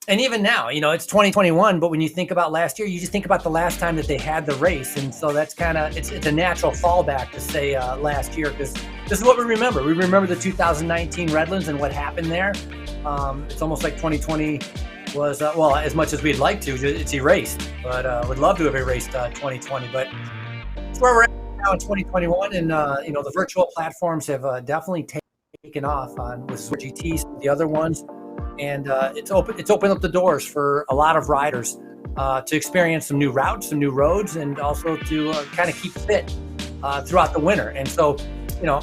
and even now, it's 2021. But when you think about last year, you just think about the last time that they had the race, and so that's kind of it's a natural fallback to say last year, because this is what we remember. We remember the 2019 Redlands and what happened there. It's almost like 2020 was well, as much as we'd like to, it's erased. But would love to have erased 2020, but it's where we're at now in 2021, and the virtual platforms have definitely taken off on with GTs, the other ones, and it's opened up the doors for a lot of riders to experience some new routes, some new roads, and also to kind of keep fit throughout the winter. And so,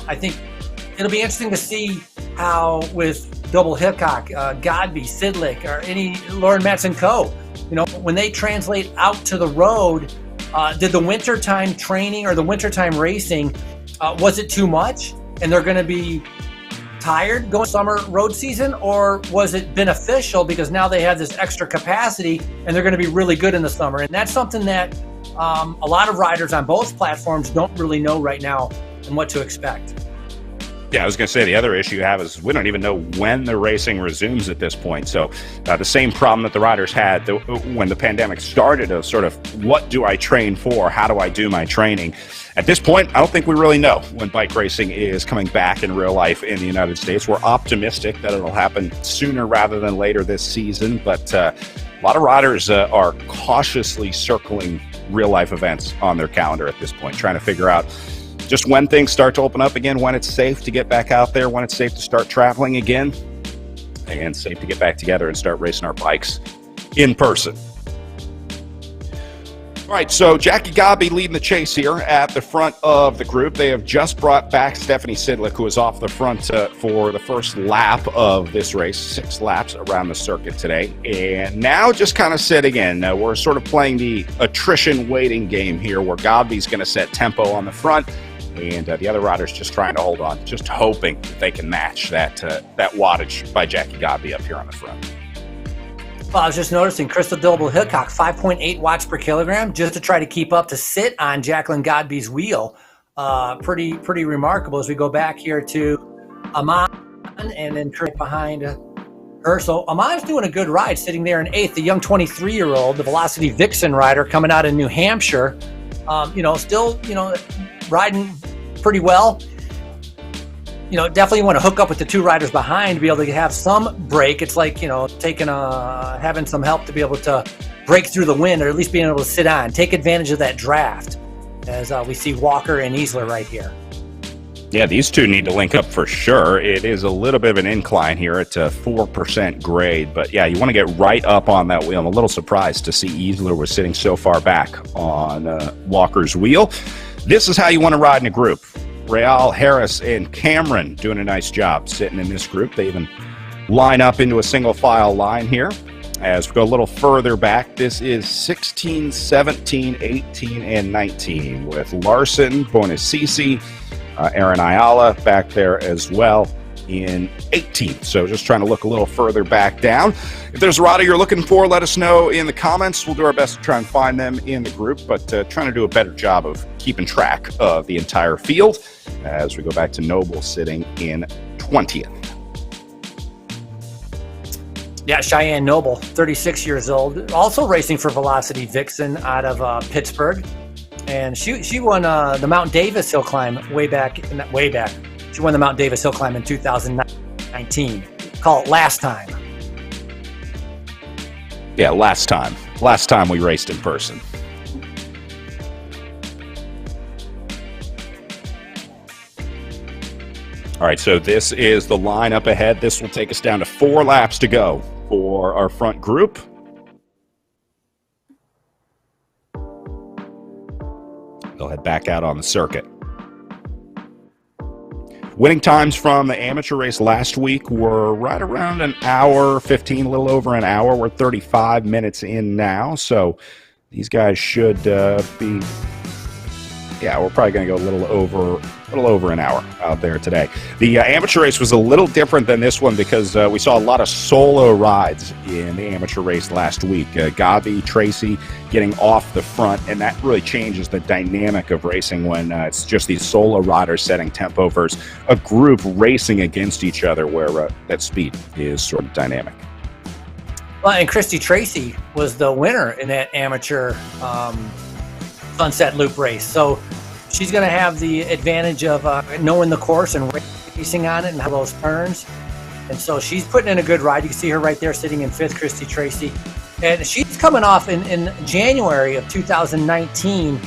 I think it'll be interesting to see how with Double Hickok, Godby, Sidlick, or any Lauren Matson Co. When they translate out to the road. Did the wintertime training or the wintertime racing, was it too much and they're going to be tired going summer road season, or was it beneficial because now they have this extra capacity and they're going to be really good in the summer? And that's something that a lot of riders on both platforms don't really know right now and what to expect. Yeah, I was going to say the other issue you have is we don't even know when the racing resumes at this point. So the same problem that the riders had when the pandemic started of sort of what do I train for? How do I do my training? At this point, I don't think we really know when bike racing is coming back in real life in the United States. We're optimistic that it'll happen sooner rather than later this season, but a lot of riders are cautiously circling real life events on their calendar at this point, trying to figure out just when things start to open up again, when it's safe to get back out there, when it's safe to start traveling again, and safe to get back together and start racing our bikes in person. All right, so Jackie Godby leading the chase here at the front of the group. They have just brought back Stephanie Sidlick, who was off the front for the first lap of this race, 6 laps around the circuit today. And now just kind of setting in. We're sort of playing the attrition waiting game here, where Godby's going to set tempo on the front, and the other riders just trying to hold on, just hoping that they can match that wattage by Jackie Godby up here on the front. Well, I was just noticing Crystal Double Hickok, 5.8 watts per kilogram, just to try to keep up to sit on Jacqueline Godby's wheel. Pretty remarkable as we go back here to Amon and then Kurt behind her. So Amon's doing a good ride, sitting there in 8th, the young 23-year-old, the Velocity Vixen rider coming out of New Hampshire. Still, riding pretty well. Definitely want to hook up with the 2 riders behind to be able to have some break. It's like, having some help to be able to break through the wind, or at least being able to sit on, take advantage of that draft, as we see Walker and Easler right here. Yeah, these two need to link up for sure. It is a little bit of an incline here at 4% grade, but yeah, you want to get right up on that wheel. I'm a little surprised to see Easler was sitting so far back on Walker's wheel. This is how you want to ride in a group. Real, Harris, and Cameron doing a nice job sitting in this group. They even line up into a single file line here. As we go a little further back, this is 16, 17, 18, and 19 with Larson, Bonacici, Aaron Ayala back there as well in 18. So just trying to look a little further back down. If there's a rider you're looking for, let us know in the comments. We'll do our best to try and find them in the group, but trying to do a better job of keeping track of the entire field as we go back to Noble sitting in 20th. Yeah, Cheyenne Noble, 36 years old, also racing for Velocity Vixen out of Pittsburgh. And she won the Mount Davis Hill Climb way back. She won the Mount Davis Hill Climb in 2019. Call it last time. Yeah, last time. Last time we raced in person. All right, so this is the line up ahead. This will take us down to 4 laps to go for our front group. They'll head back out on the circuit. Winning times from the amateur race last week were right around an hour 15, a little over an hour. We're 35 minutes in now, so these guys should be. Yeah, we're probably going to go a little over an hour out there today. The amateur race was a little different than this one because we saw a lot of solo rides in the amateur race last week. Gabi, Tracy getting off the front, and that really changes the dynamic of racing when it's just these solo riders setting tempo versus a group racing against each other where that speed is sort of dynamic. Well, and Christy Tracy was the winner in that amateur Sunset Loop race. So she's going to have the advantage of knowing the course and racing on it and how those turns. And so she's putting in a good ride. You can see her right there sitting in fifth, Christy Tracy. And she's coming off in January of 2019.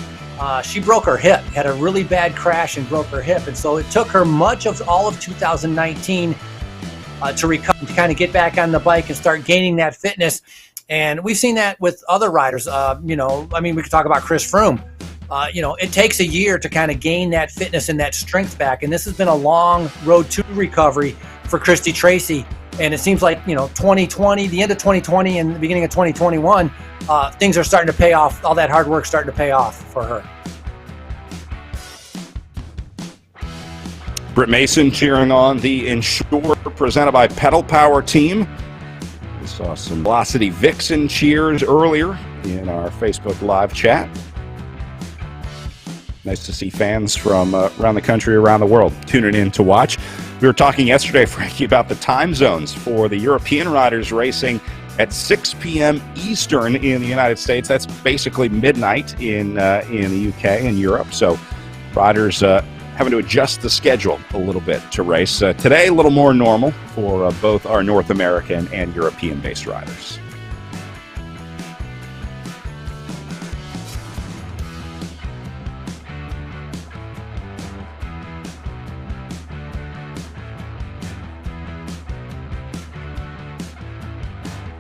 She broke her hip, had a really bad crash and broke her hip. And so it took her much of all of 2019 to recover, to kind of get back on the bike and start gaining that fitness. And we've seen that with other riders. We could talk about Chris Froome. It takes a year to kind of gain that fitness and that strength back. And this has been a long road to recovery for Christy Tracy. And it seems like, 2020, the end of 2020 and the beginning of 2021, things are starting to pay off. All that hard work starting to pay off for her. Britt Mason cheering on the Ensure presented by Pedal Power team. Saw some Velocity Vixen cheers earlier in our Facebook Live chat. Nice to see fans from around the country, around the world tuning in to watch. We were talking yesterday, Frankie, about the time zones for the European riders racing at 6 p.m. Eastern in the United States. That's basically midnight in the UK and Europe. So riders having to adjust the schedule a little bit to race. Today, a little more normal for both our North American and European-based riders.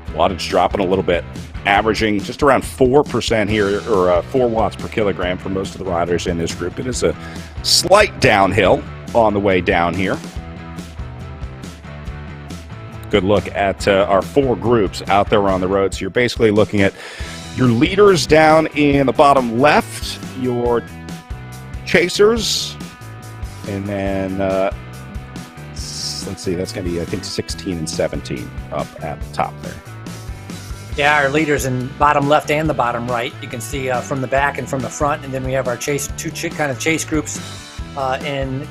Wattage dropping a little bit, averaging just around 4% here, or 4 watts per kilogram for most of the riders in this group. It is a slight downhill on the way down here. Good look at our 4 groups out there on the road. So you're basically looking at your leaders down in the bottom left, your chasers, and then let's see, that's going to be, I think, 16 and 17 up at the top there. Yeah, our leaders in bottom left and the bottom right. You can see from the back and from the front, and then we have our chase chase groups in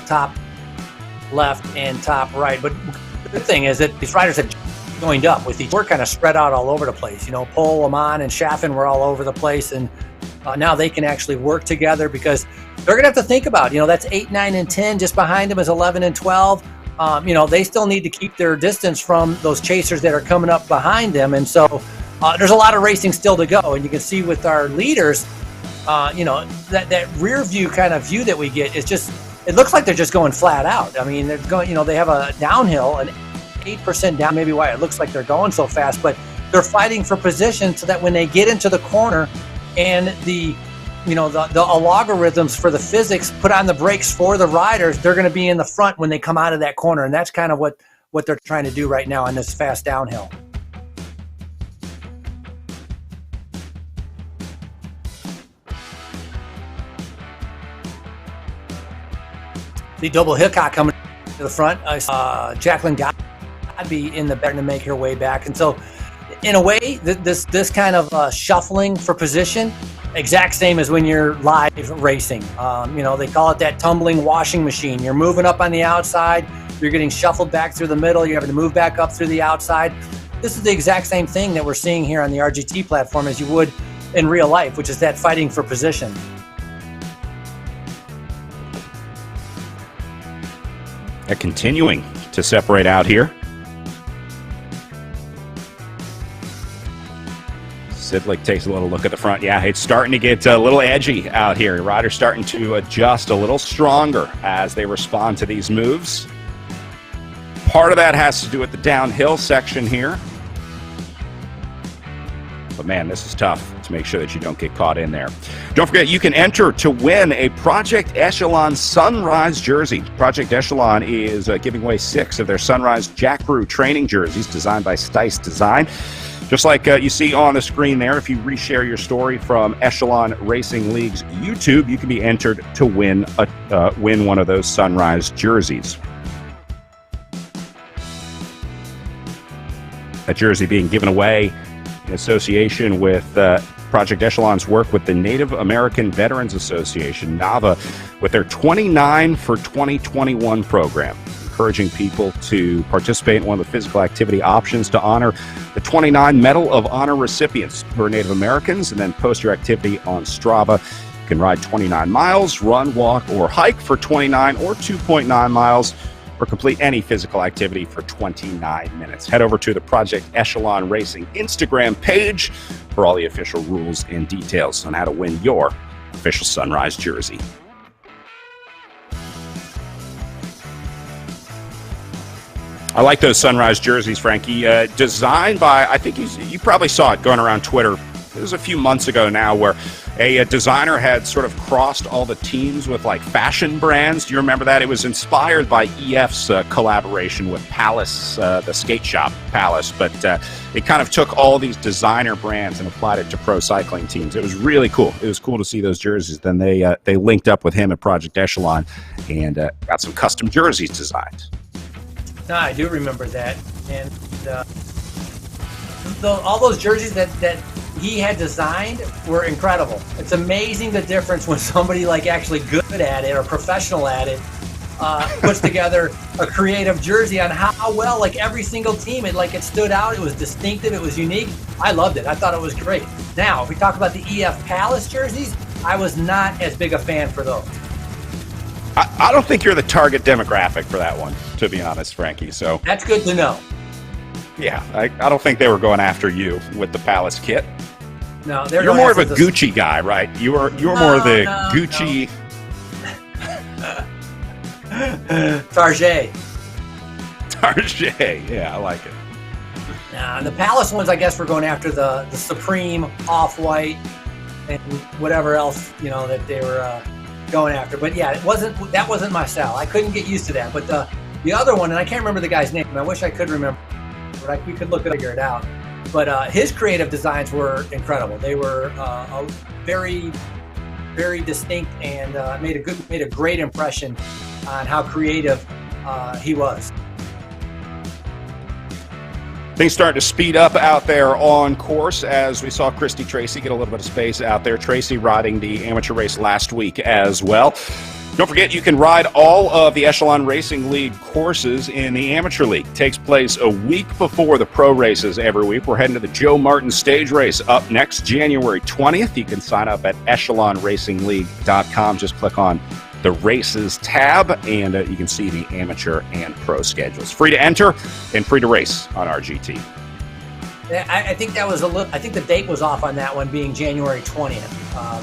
top left and top right. But the good thing is that these riders have joined up with each. We're kind of spread out all over the place. Pole, Lamont, and Chaffin were all over the place, and now they can actually work together because they're going to have to think about. That's 8, 9, and 10. Just behind them is 11 and 12. They still need to keep their distance from those chasers that are coming up behind them. And so there's a lot of racing still to go. And you can see with our leaders, that rear view kind of view that we get is just, it looks like they're just going flat out. I mean, they're going, they have a downhill, an 8% down, maybe why it looks like they're going so fast, but they're fighting for position so that when they get into the corner and the algorithms for the physics put on the brakes for the riders, they're going to be in the front when they come out of that corner. And that's kind of what they're trying to do right now on this fast downhill. The double Hickok coming to the front. Jacqueline Godby in the back to make her way back. And so in a way, this kind of shuffling for position, exact same as when you're live racing. They call it that tumbling washing machine. You're moving up on the outside, you're getting shuffled back through the middle, you're having to move back up through the outside. This is the exact same thing that we're seeing here on the RGT platform as you would in real life, which is that fighting for position. Continuing to separate out here. Sidlick takes a little look at the front. Yeah, it's starting to get a little edgy out here. Riders starting to adjust a little stronger as they respond to these moves. Part of that has to do with the downhill section here. But man, this is tough to make sure that you don't get caught in there. Don't forget, you can enter to win a Project Echelon Sunrise jersey. Project Echelon is giving away 6 of their Sunrise Jack Brew training jerseys designed by Stice Design. Just like you see on the screen there, if you reshare your story from Echelon Racing League's YouTube, you can be entered to win one of those Sunrise jerseys. That jersey being given away in association with Project Echelon's work with the Native American Veterans Association, NAVA, with their 29 for 2021 program, encouraging people to participate in one of the physical activity options to honor the 29 Medal of Honor recipients who are Native Americans, and then post your activity on Strava. You can ride 29 miles, run, walk, or hike for 29 or 2.9 miles, or complete any physical activity for 29 minutes. Head over to the Project Echelon Racing Instagram page for all the official rules and details on how to win your official Sunrise jersey. I like those Sunrise jerseys, Frankie. Designed by, I think you probably saw it going around Twitter. It was a few months ago now, where a designer had sort of crossed all the teams with like fashion brands. Do you remember that? It was inspired by EF's collaboration with Palace, the skate shop Palace, but it kind of took all these designer brands and applied it to pro cycling teams. It was really cool. It was cool to see those jerseys. Then they linked up with him at Project Echelon and got some custom jerseys designed. No, I do remember that, and all those jerseys that he had designed were incredible. It's amazing the difference when somebody like actually good at it or professional at it puts together a creative jersey on how well, like every single team, it stood out. It was distinctive. It was unique. I loved it. I thought it was great. Now, if we talk about the EF Palace jerseys, I was not as big a fan for those. I don't think you're the target demographic for that one, to be honest, Frankie. So that's good to know. Yeah, I don't think they were going after you with the Palace kit. No, you're more of a Gucci guy, right? You're more of the Gucci. Target. Yeah, I like it. The Palace ones, I guess, we're going after the Supreme Off-White and whatever else that they were going after. But yeah, that wasn't my style. I couldn't get used to that. But the other one, and I can't remember the guy's name, and I wish I could remember, but we could look and figure it out. But his creative designs were incredible. They were very, very distinct and made a great impression on how creative he was. Things starting to speed up out there on course as we saw Christy Tracy get a little bit of space out there. Tracy riding the amateur race last week as well. Don't forget, you can ride all of the Echelon Racing League courses in the Amateur League. It takes place a week before the pro races every week. We're heading to the Joe Martin Stage Race up next January 20th. You can sign up at echelonracingleague.com. Just click on the races tab, and you can see the amateur and pro schedules. Free to enter and free to race on RGT. I think that was I think the date was off on that one, being January 20th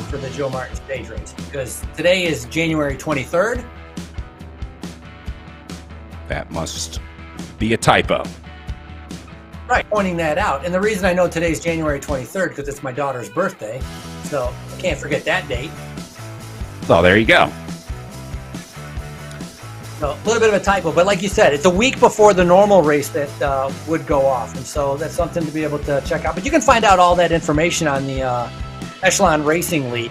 for the Joe Martin Stage Race, because today is January 23rd. That must be a typo. Right, pointing that out. And the reason I know today's January 23rd because it's my daughter's birthday, so I can't forget that date. Oh, there you go. So a little bit of a typo, but like you said, it's a week before the normal race that would go off, and so that's something to be able to check out. But you can find out all that information on the Echelon Racing League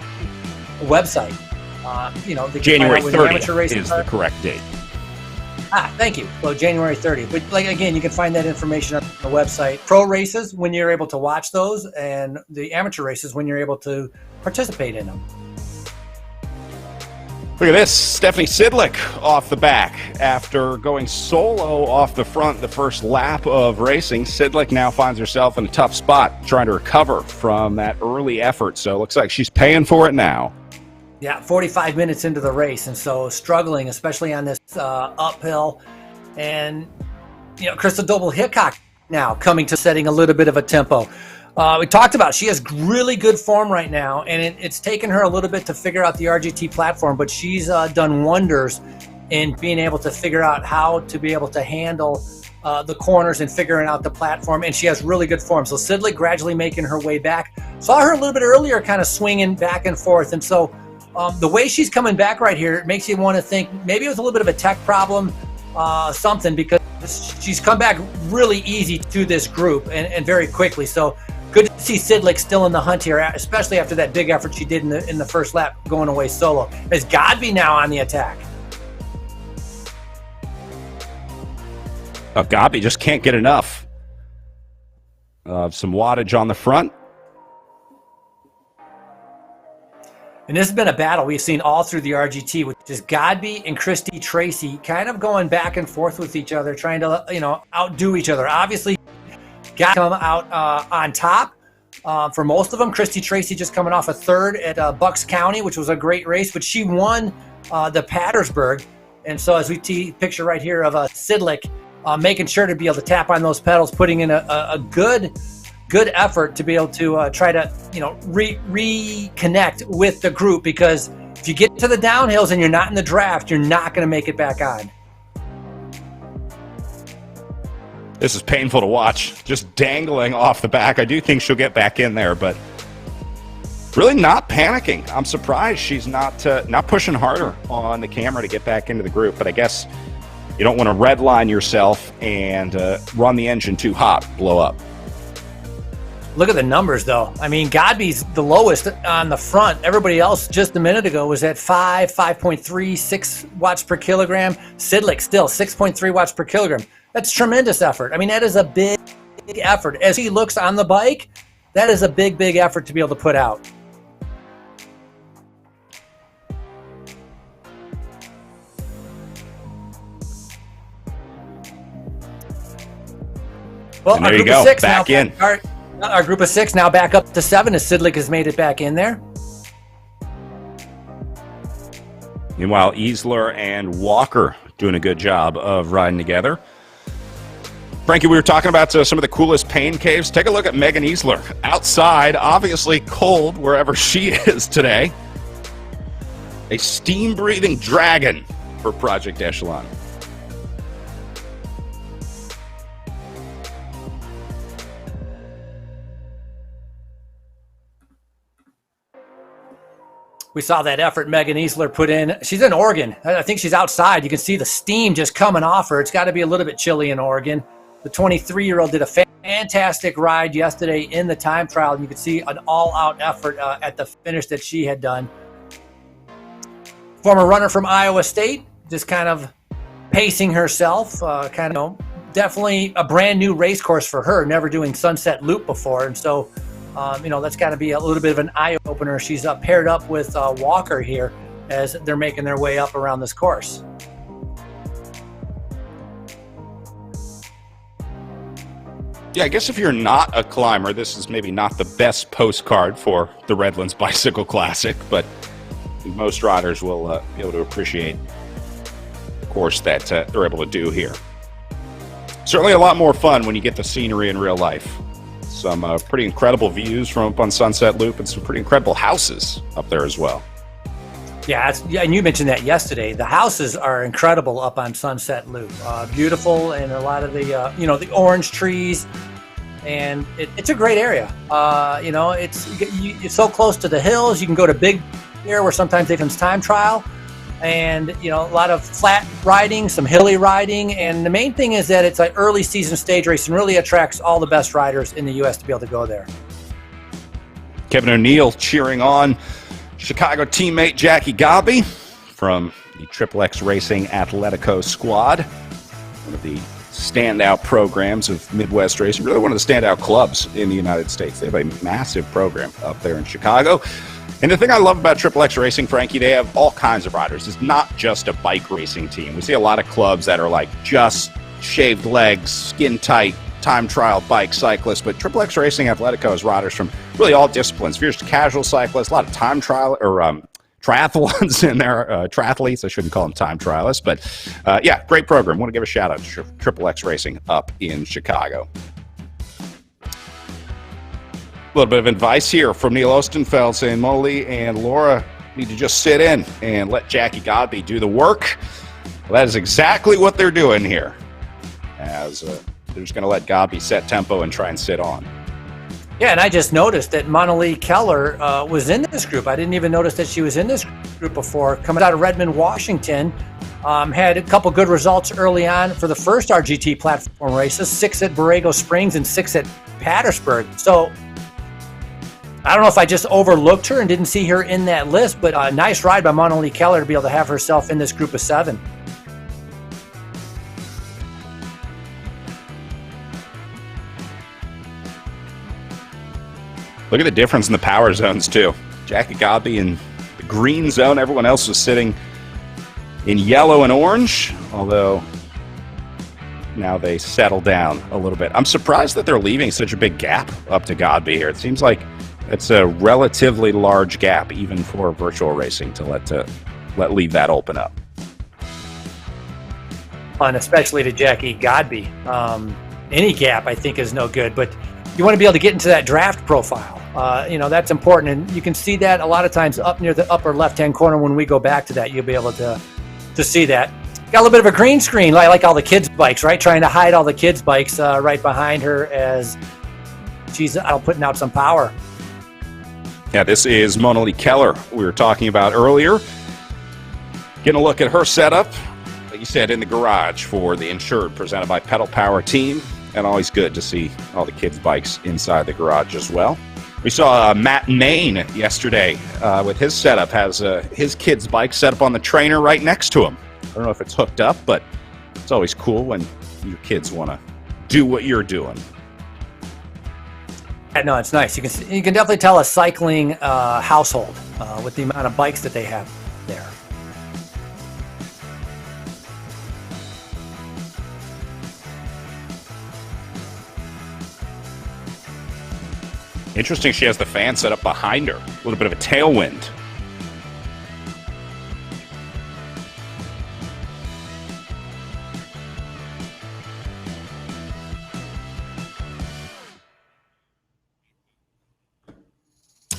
website. January 30th is the correct date. Thank you. So January 30th. But again, you can find that information on the website. Pro races, when you're able to watch those, and the amateur races, when you're able to participate in them. Look at this, Stephanie Sidlick off the back. After going solo off the front the first lap of racing, Sidlick now finds herself in a tough spot trying to recover from that early effort. So it looks like she's paying for it now. Yeah, 45 minutes into the race, and so struggling, especially on this uphill. And, Crystal Doble-Hickok now coming to setting a little bit of a tempo. We talked about she has really good form right now, and it's taken her a little bit to figure out the RGT platform, but she's done wonders in being able to figure out how to be able to handle the corners and figuring out the platform, and she has really good form. So Sidley gradually making her way back. Saw her a little bit earlier kind of swinging back and forth, and so the way she's coming back right here, it makes you want to think maybe it was a little bit of a tech problem, something, because she's come back really easy to this group and very quickly. So good to see Sidlick still in the hunt here, especially after that big effort she did in the first lap going away solo. Is Godby now on the attack? Oh, Godby just can't get enough. Some wattage on the front. And this has been a battle we've seen all through the RGT, which is Godby and Christy Tracy kind of going back and forth with each other, trying to, outdo each other. Obviously, got come out on top for most of them. Christy Tracy just coming off a third at Bucks County, which was a great race, but she won the Pattersburg. And so as we see picture right here of Sidlick making sure to be able to tap on those pedals, putting in a good effort to be able to try to, reconnect with the group, because if you get to the downhills and you're not in the draft, you're not going to make it back on. This is painful to watch, just dangling off the back. I do think she'll get back in there, but really not panicking. I'm surprised she's not pushing harder on the camera to get back into the group, but I guess you don't want to redline yourself and run the engine too hot, blow up. Look at the numbers, though. I mean, Godby's the lowest on the front. Everybody else just a minute ago was at 5.3, 6 watts per kilogram. Sidlick still 6.3 watts per kilogram. That's tremendous effort. I mean, that is a big effort. As he looks on the bike, that is a big effort to be able to put out. Well, and there you go, back in. Our group of 6 now back up to 7 as Sidlick has made it back in there. Meanwhile, Easler and Walker doing a good job of riding together. Frankie, we were talking about some of the coolest pain caves. Take a look at Megan Easler. Outside, obviously cold wherever she is today. A steam-breathing dragon for Project Echelon. We saw that effort Megan Easler put in. She's in Oregon. I think she's outside. You can see the steam just coming off her. It's got to be a little bit chilly in Oregon. The 23-year-old did a fantastic ride yesterday in the time trial, and you could see an all-out effort at the finish that she had done. Former runner from Iowa State, just kind of pacing herself. Definitely a brand new race course for her, never doing Sunset Loop before, and so that's got to be a little bit of an eye-opener. She's paired up with Walker here as they're making their way up around this course. Yeah, I guess if you're not a climber, this is maybe not the best postcard for the Redlands Bicycle Classic, but most riders will be able to appreciate the course that they're able to do here. Certainly a lot more fun when you get the scenery in real life. Some pretty incredible views from up on Sunset Loop, and some pretty incredible houses up there as well. Yeah, and you mentioned that yesterday. The houses are incredible up on Sunset Loop. Beautiful, and a lot of the the orange trees, and it's a great area. It's so close to the hills. You can go to Big Bear, where sometimes they comes time trial, and a lot of flat riding, some hilly riding, and the main thing is that it's an early season stage race and really attracts all the best riders in the U.S. to be able to go there. Kevin O'Neill cheering on Chicago teammate Jackie Godby from the XXX Racing Atletico squad, one of the standout programs of Midwest racing, really one of the standout clubs in the United States. They have a massive program up there in Chicago. And the thing I love about XXX Racing, Frankie, they have all kinds of riders. It's not just a bike racing team. We see a lot of clubs that are like just shaved legs, skin tight, time trial bike cyclists, but XXX Racing Atletico has riders from really all disciplines. If you're just a casual cyclist, a lot of time trial or triathlons in there, triathletes. I shouldn't call them time trialists, but yeah, great program. Want to give a shout out to XXX Racing up in Chicago. A little bit of advice here from Neil Ostenfeld saying Molly and Laura need to just sit in and let Jackie Godby do the work. Well, that is exactly what they're doing here, as they're just going to let Godby set tempo and try and sit on. Yeah, and I just noticed that Monalee Keller was in this group. I didn't even notice that she was in this group before. Coming out of Redmond, Washington, Had a couple good results early on for the first RGT platform races, 6 at Borrego Springs and 6 at Pattersburg. So I don't know if I just overlooked her and didn't see her in that list, but a nice ride by Monali Keller to be able to have herself in this group of 7. Look at the difference in the power zones, too. Jackie Godby in the green zone. Everyone else was sitting in yellow and orange, although now they settle down a little bit. I'm surprised that they're leaving such a big gap up to Godby here. It seems like it's a relatively large gap, even for virtual racing, to let leave that open up. And especially to Jackie Godby. Any gap, I think, is no good, but you want to be able to get into that draft profile. That's important, and you can see that a lot of times up near the upper left-hand corner. When we go back to that, you'll be able to see that. Got a little bit of a green screen, like all the kids' bikes, right? Trying to hide all the kids' bikes right behind her as she's out putting out some power. Yeah, this is Monali Keller we were talking about earlier. Getting a look at her setup, like you said, in the garage for the Insured, presented by Pedal Power Team. And always good to see all the kids' bikes inside the garage as well. We saw Matt Main yesterday with his setup, has his kid's bike set up on the trainer right next to him. I don't know if it's hooked up, but it's always cool when your kids want to do what you're doing. Yeah, no, it's nice. You can definitely tell a cycling household with the amount of bikes that they have there. Interesting, she has the fan set up behind her. A little bit of a tailwind.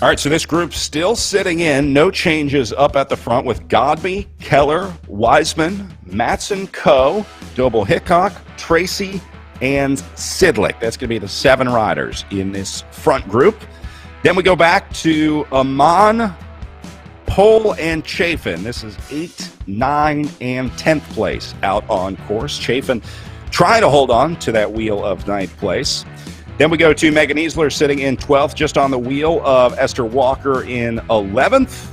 All right, so this group's still sitting in. No changes up at the front with Godby, Keller, Wiseman, Matson, Coe, Doble Hickok, Tracy, and Sidlick. That's going to be the 7 riders in this front group. Then we go back to Amon, Pole, and Chafin. This is 8, 9, and 10th place out on course. Chafin trying to hold on to that wheel of 9th place. Then we go to Megan Easler sitting in 12th, just on the wheel of Esther Walker in 11th.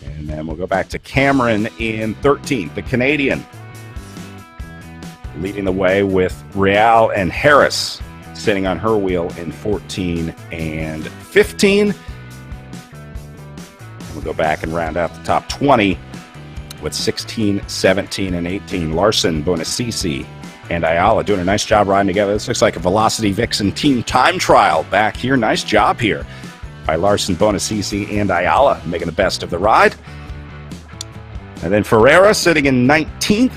And then we'll go back to Cameron in 13th, the Canadian, leading the way with Real and Harris sitting on her wheel in 14 and 15. And we'll go back and round out the top 20 with 16, 17, and 18. Larson, Bonacici, and Ayala doing a nice job riding together. This looks like a Velocity Vixen team time trial back here. Nice job here by Larson, Bonacici, and Ayala, making the best of the ride. And then Ferreira sitting in 19th,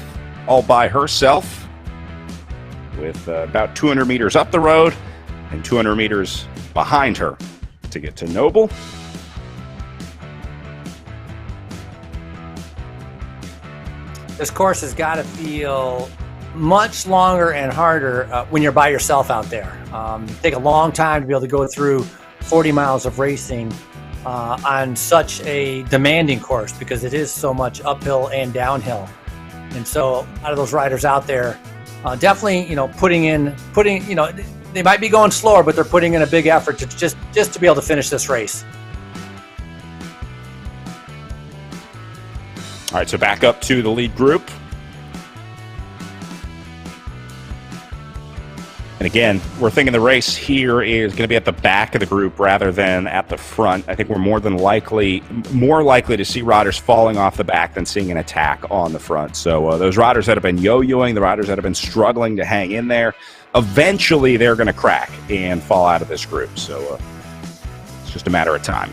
all by herself, with about 200 meters up the road and 200 meters behind her to get to Noble. This course has got to feel much longer and harder when you're by yourself out there. Take a long time to be able to go through 40 miles of racing on such a demanding course, because it is so much uphill and downhill. And so a lot of those riders out there definitely, putting, they might be going slower, but they're putting in a big effort to just to be able to finish this race. All right, so back up to the lead group. And again, we're thinking the race here is going to be at the back of the group rather than at the front. I think we're more likely to see riders falling off the back than seeing an attack on the front. So those riders that have been yo-yoing, the riders that have been struggling to hang in there, eventually they're going to crack and fall out of this group. So it's just a matter of time.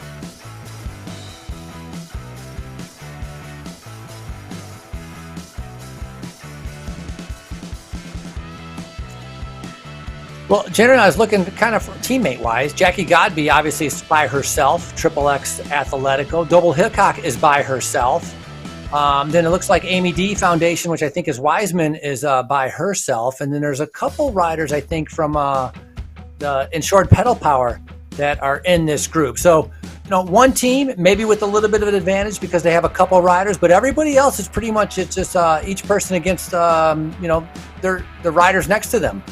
Well, generally, I was looking kind of teammate-wise. Jackie Godby, obviously, is by herself. Triple X Athletico. Doble Hickok is by herself. Then it looks like Amy D Foundation, which I think is Wiseman, is by herself. And then there's a couple riders, I think, from the Insured Pedal Power that are in this group. So one team maybe with a little bit of an advantage because they have a couple riders, but everybody else is pretty much, it's just each person against the riders next to them.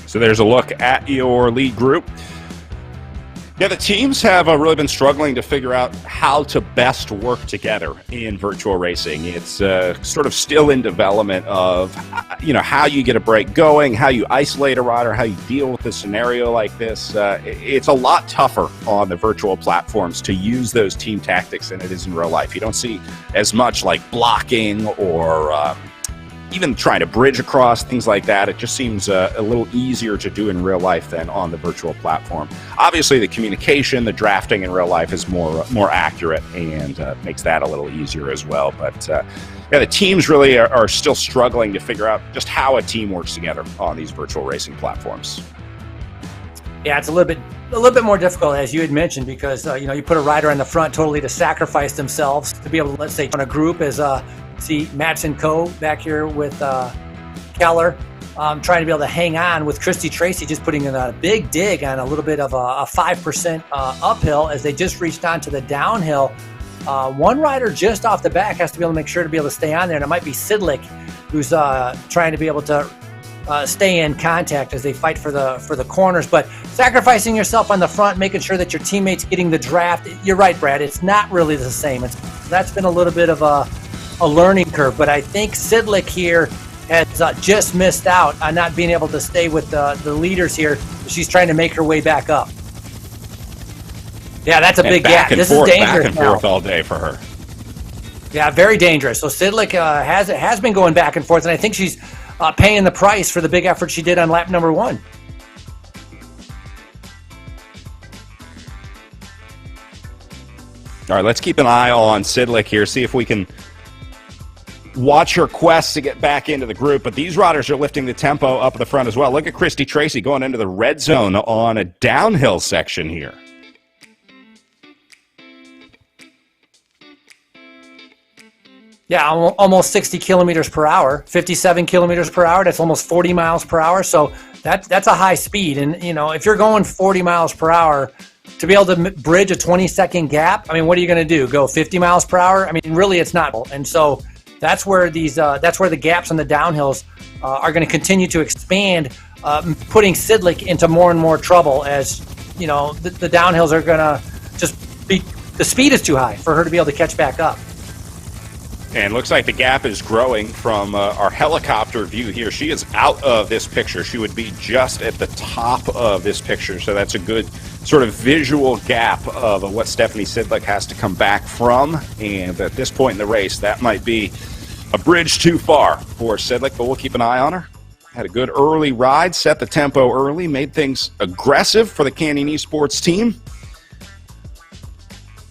So there's a look at your lead group. Yeah, the teams have really been struggling to figure out how to best work together in virtual racing. It's sort of still in development of, how you get a break going, how you isolate a rider, how you deal with a scenario like this. It's a lot tougher on the virtual platforms to use those team tactics than it is in real life. You don't see as much like blocking or even trying to bridge across, things like that. It just seems a little easier to do in real life than on the virtual platform. Obviously, the communication, the drafting in real life is more accurate and makes that a little easier as well. But the teams really are still struggling to figure out just how a team works together on these virtual racing platforms. Yeah, it's a little bit more difficult, as you had mentioned, because you put a rider on the front totally to sacrifice themselves to be able to, let's say, on a group as see Madsen Co. back here with Keller trying to be able to hang on with Christy Tracy, just putting in a big dig on a little bit of a 5% uphill as they just reached onto the downhill. One rider just off the back has to be able to make sure to be able to stay on there, and it might be Sidlick who's trying to be able to stay in contact as they fight for the corners. But sacrificing yourself on the front, making sure that your teammates getting the draft, you're right, Brad, it's not really the same. That's been a little bit of a learning curve, but I think Sidlick here has just missed out on not being able to stay with the leaders here. She's trying to make her way back up. Yeah, that's a big gap. This is dangerous. Back and forth all day for her. Yeah, very dangerous. So Sidlick has been going back and forth, and I think she's paying the price for the big effort she did on lap number 1. All right, let's keep an eye on Sidlick here, see if we can watch her quest to get back into the group. But these riders are lifting the tempo up at the front as well. Look at Christy Tracy going into the red zone on a downhill section here. Yeah, almost 60 kilometers per hour, 57 kilometers per hour. That's almost 40 miles per hour. So that's a high speed. And, if you're going 40 miles per hour, to be able to bridge a 20-second gap, I mean, what are you going to do? Go 50 miles per hour? I mean, really, it's not. And so that's where the gaps on the downhills are going to continue to expand, putting Sidlick into more and more trouble as, the downhills are going to just be, the speed is too high for her to be able to catch back up. And looks like the gap is growing from our helicopter view here. She is out of this picture. She would be just at the top of this picture. So that's a good sort of visual gap of what Stephanie Sidlick has to come back from. And at this point in the race, that might be a bridge too far for Sidlick, but we'll keep an eye on her. Had a good early ride, set the tempo early, made things aggressive for the Canyon Esports team.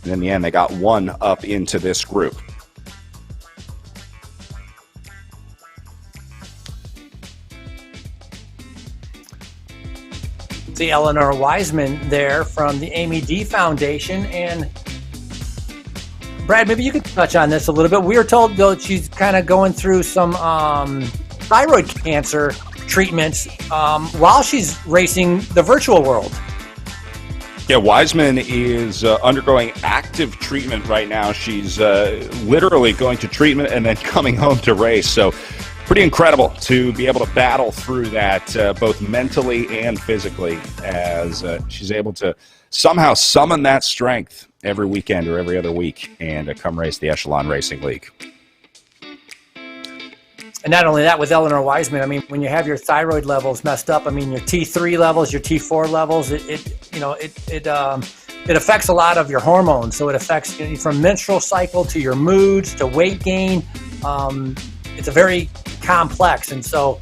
And in the end, they got one up into this group. See Eleanor Wiseman there from the Amy D Foundation. And Brad, maybe you could touch on this a little bit. We were told, though, she's kind of going through some thyroid cancer treatments while she's racing the virtual world. Yeah, Wiseman is undergoing active treatment right now. She's literally going to treatment and then coming home to race. So pretty incredible to be able to battle through that both mentally and physically as she's able to somehow summon that strength every weekend or every other week and come race the Echelon Racing League. And not only that, with Eleanor Wiseman, I mean, when you have your thyroid levels messed up, I mean, your T3 levels, your T4 levels, it affects a lot of your hormones. So it affects from menstrual cycle to your moods to weight gain. It's a very complex, and so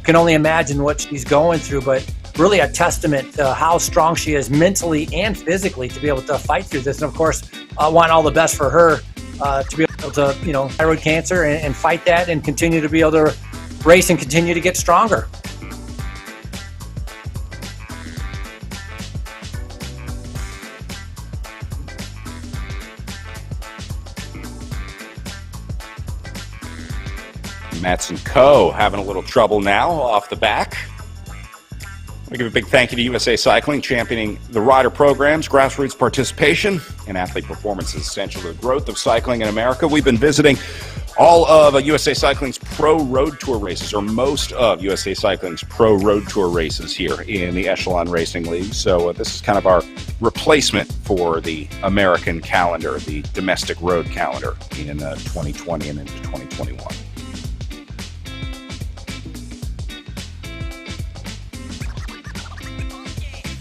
can only imagine what she's going through, but really a testament to how strong she is mentally and physically to be able to fight through this. And of course, I want all the best for her to be able to, thyroid cancer and fight that and continue to be able to race and continue to get stronger. Matson Co. having a little trouble now off the back. I give a big thank you to USA Cycling, championing the rider programs, grassroots participation, and athlete performance is essential to the growth of cycling in America. We've been visiting all of USA Cycling's pro road tour races, or most of USA Cycling's pro road tour races here in the Echelon Racing League. So this is kind of our replacement for the American calendar, the domestic road calendar in 2020 and into 2021.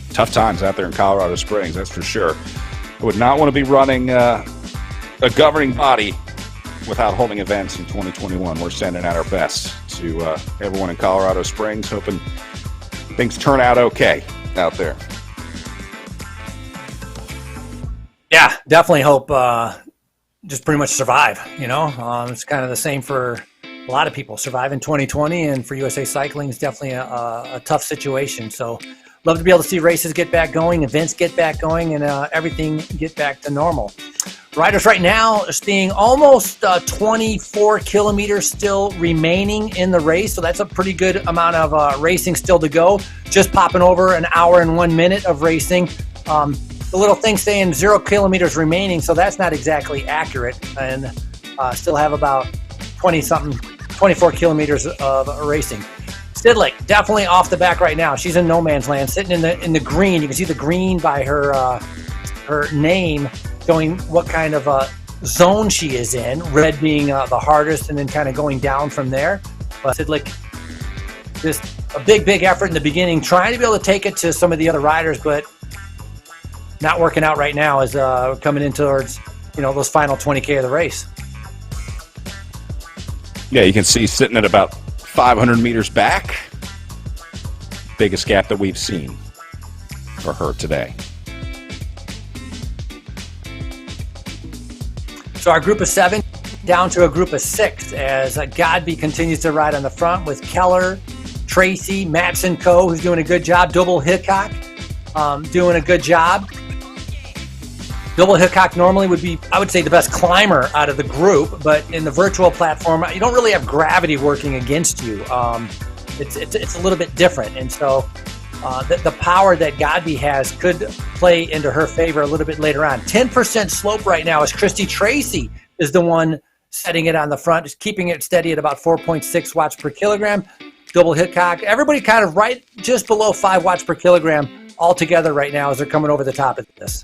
Tough times out there in Colorado Springs, that's for sure. I would not want to be running a governing body without holding events in 2021. We're sending out our best to everyone in Colorado Springs, hoping things turn out okay out there. Yeah, definitely hope just pretty much survive, It's kind of the same for a lot of people. Survive in 2020, and for USA Cycling, it's definitely a tough situation. So love to be able to see races get back going, events get back going, and everything get back to normal. Riders right now are seeing almost 24 kilometers still remaining in the race, so that's a pretty good amount of racing still to go. Just popping over an hour and 1 minute of racing. The little thing saying 0 kilometers remaining, so that's not exactly accurate, and still have about 24 kilometers of racing. Sidlick, definitely off the back right now. She's in no man's land, sitting in the green. You can see the green by her name, showing what kind of zone she is in. Red being the hardest, and then kind of going down from there. But Sidlick, just a big effort in the beginning, trying to be able to take it to some of the other riders, but not working out right now as we're coming in towards those final 20K of the race. Yeah, you can see sitting at about 500 meters back. Biggest gap that we've seen for her today. So our group of 7 down to a group of 6 as Godby continues to ride on the front with Keller, Tracy, Matson Co., who's doing a good job. Double Hickok doing a good job. Double Hickok normally would be, I would say, the best climber out of the group, but in the virtual platform, you don't really have gravity working against you. It's a little bit different, and so the power that Godby has could play into her favor a little bit later on. 10% slope right now as Christy Tracy is the one setting it on the front, just keeping it steady at about 4.6 watts per kilogram. Double Hickok, everybody kind of right just below 5 watts per kilogram all together right now as they're coming over the top of this.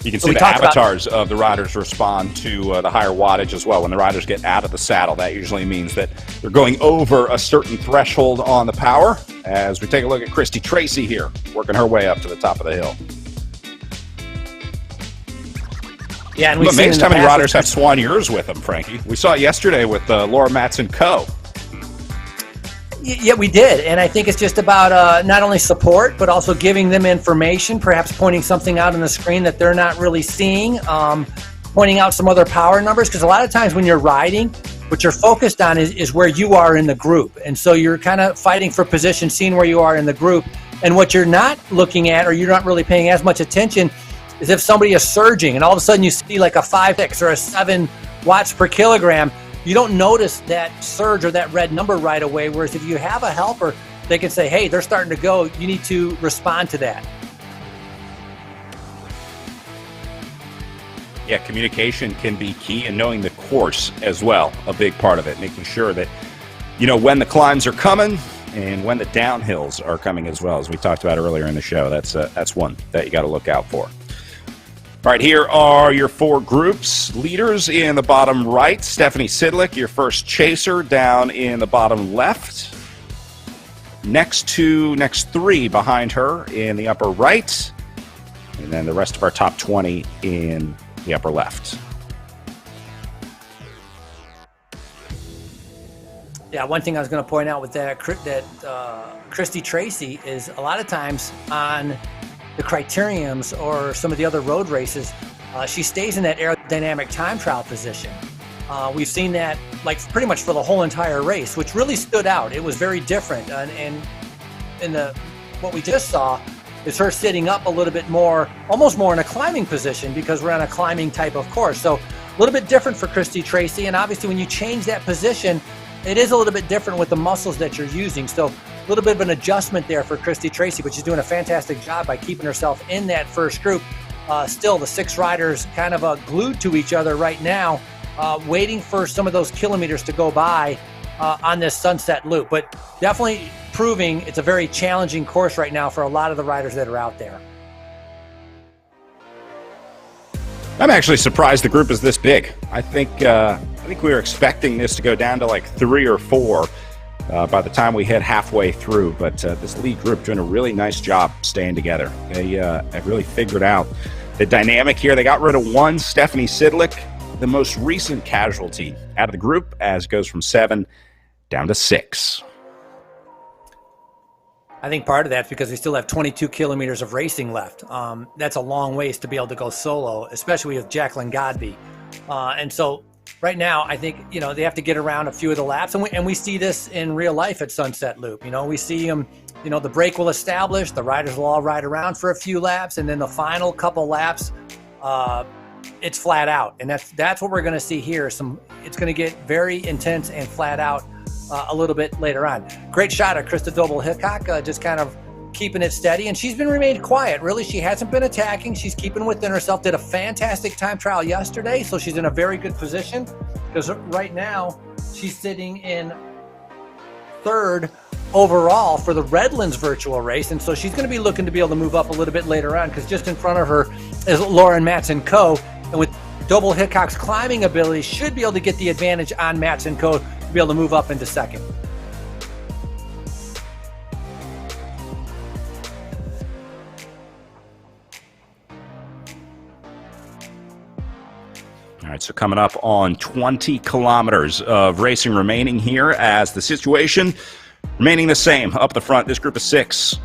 You can see the avatars of the riders respond to the higher wattage as well. When the riders get out of the saddle, that usually means that they're going over a certain threshold on the power. As we take a look at Christy Tracy here, working her way up to the top of the hill. Yeah, and I'm amazed how many riders have swan years with them, Frankie. We saw it yesterday with Laura Matson Co. Yeah, we did, and I think it's just about not only support, but also giving them information, perhaps pointing something out on the screen that they're not really seeing, pointing out some other power numbers, because a lot of times when you're riding, what you're focused on is where you are in the group, and so you're kind of fighting for position, seeing where you are in the group, and what you're not looking at, or you're not really paying as much attention, is if somebody is surging, and all of a sudden you see like a 5, 6, or a 7 watts per kilogram, you don't notice that surge or that red number right away, whereas if you have a helper, they can say, hey, they're starting to go, you need to respond to that. Yeah, communication can be key, and knowing the course as well, a big part of it, making sure that when the climbs are coming and when the downhills are coming as well, as we talked about earlier in the show. That's one that you got to look out for. All right, here are your 4 groups. Leaders in the bottom right, Stephanie Sidlick, your first chaser, down in the bottom left. Next 3 behind her in the upper right. And then the rest of our top 20 in the upper left. Yeah, one thing I was going to point out with that Christy Tracy is a lot of times on the criteriums or some of the other road races, she stays in that aerodynamic time trial position. We've seen that like pretty much for the whole entire race, which really stood out. It was very different. And in what we just saw, is her sitting up a little bit more, almost more in a climbing position because we're on a climbing type of course. So a little bit different for Christy Tracy. And obviously when you change that position, it is a little bit different with the muscles that you're using. So a little bit of an adjustment there for Christy Tracy, but she's doing a fantastic job by keeping herself in that first group. Still, the 6 riders kind of glued to each other right now, waiting for some of those kilometers to go by on this Sunset Loop. But definitely proving it's a very challenging course right now for a lot of the riders that are out there. I'm actually surprised the group is this big. I think we were expecting this to go down to like 3 or 4 by the time we hit halfway through. But this lead group doing a really nice job staying together. They have really figured out the dynamic here. They got rid of one, Stephanie Sidlick, the most recent casualty out of the group, as it goes from 7 down to 6. I think part of that's because we still have 22 kilometers of racing left. That's a long ways to be able to go solo, especially with Jacqueline Godby. And so right now, I think, they have to get around a few of the laps. And we see this in real life at Sunset Loop. We see them, the break will establish, the riders will all ride around for a few laps, and then the final couple laps, it's flat out. And that's what we're going to see here. It's going to get very intense and flat out a little bit later on. Great shot of Krista Doble-Hickok, just kind of keeping it steady. And she's been remained quiet. Really, she hasn't been attacking. She's keeping within herself. Did a fantastic time trial yesterday, so she's in a very good position because right now she's sitting in 3rd overall for the Redlands virtual race. And so she's going to be looking to be able to move up a little bit later on because just in front of her is Lauren Matson-Coe. And with Doble-Hickok's climbing ability, should be able to get the advantage on Matson-Coe to be able to move up into 2nd. All right, so coming up on 20 kilometers of racing remaining here as the situation remaining the same. Up the front, this group of 6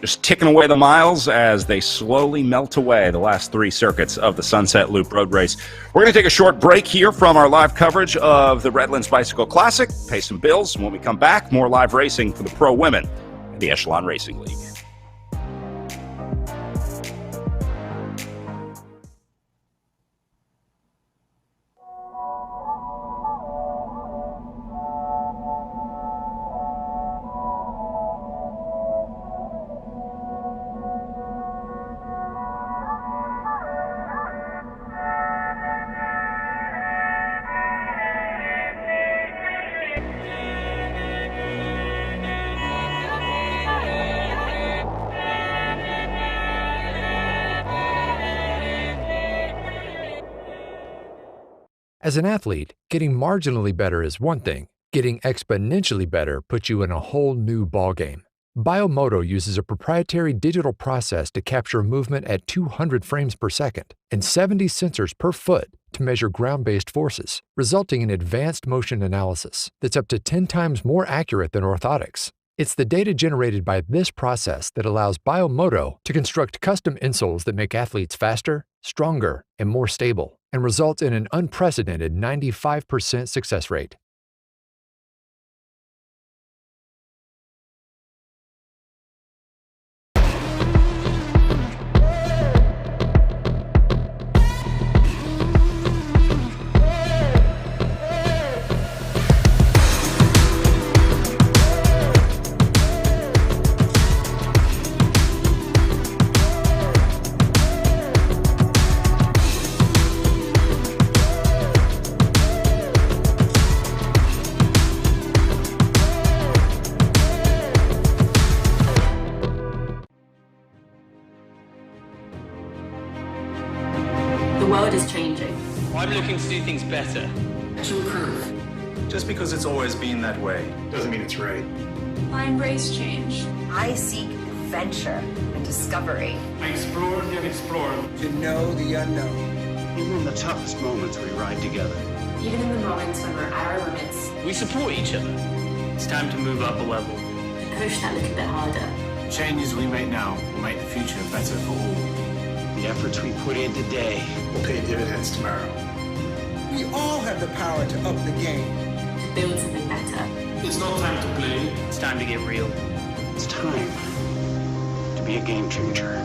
just ticking away the miles as they slowly melt away the last 3 circuits of the Sunset Loop Road Race. We're going to take a short break here from our live coverage of the Redlands Bicycle Classic, pay some bills, and when we come back, more live racing for the pro women in the Echelon Racing League. As an athlete, getting marginally better is one thing. Getting exponentially better puts you in a whole new ballgame. Biomoto uses a proprietary digital process to capture movement at 200 frames per second and 70 sensors per foot to measure ground-based forces, resulting in advanced motion analysis that's up to 10 times more accurate than orthotics. It's the data generated by this process that allows Biomoto to construct custom insoles that make athletes faster, stronger, and more stable, and results in an unprecedented 95% success rate. I'm looking to do things better. To improve. Just because it's always been that way doesn't mean it's right. I embrace change. I seek adventure and discovery. I explore and explore. To know the unknown. Even in the toughest moments, we ride together. Even in the moments when we're at our limits. We support each other. It's time to move up a level. To push that little bit harder. The changes we make now will make the future better for all. The efforts we put in today will pay dividends tomorrow. We all have the power to up the game. To build something better. It's not time to play. It's time to get real. It's time to be be a game changer.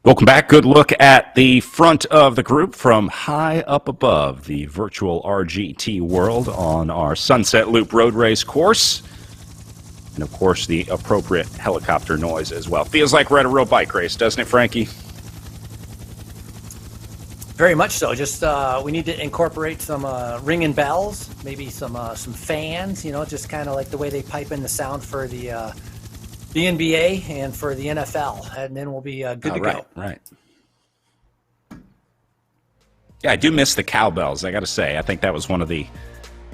Welcome back. Good look at the front of the group from high up above the virtual RGT world on our Sunset Loop road race course. And, of course, the appropriate helicopter noise as well. Feels like we're at a real bike race, doesn't it, Frankie? Very much so. Just we need to incorporate some ringing bells, maybe some fans, just kind of like the way they pipe in the sound for the NBA and for the NFL, and then we'll be good to go. Right. Yeah, I do miss the cowbells, I got to say. I think that was one of the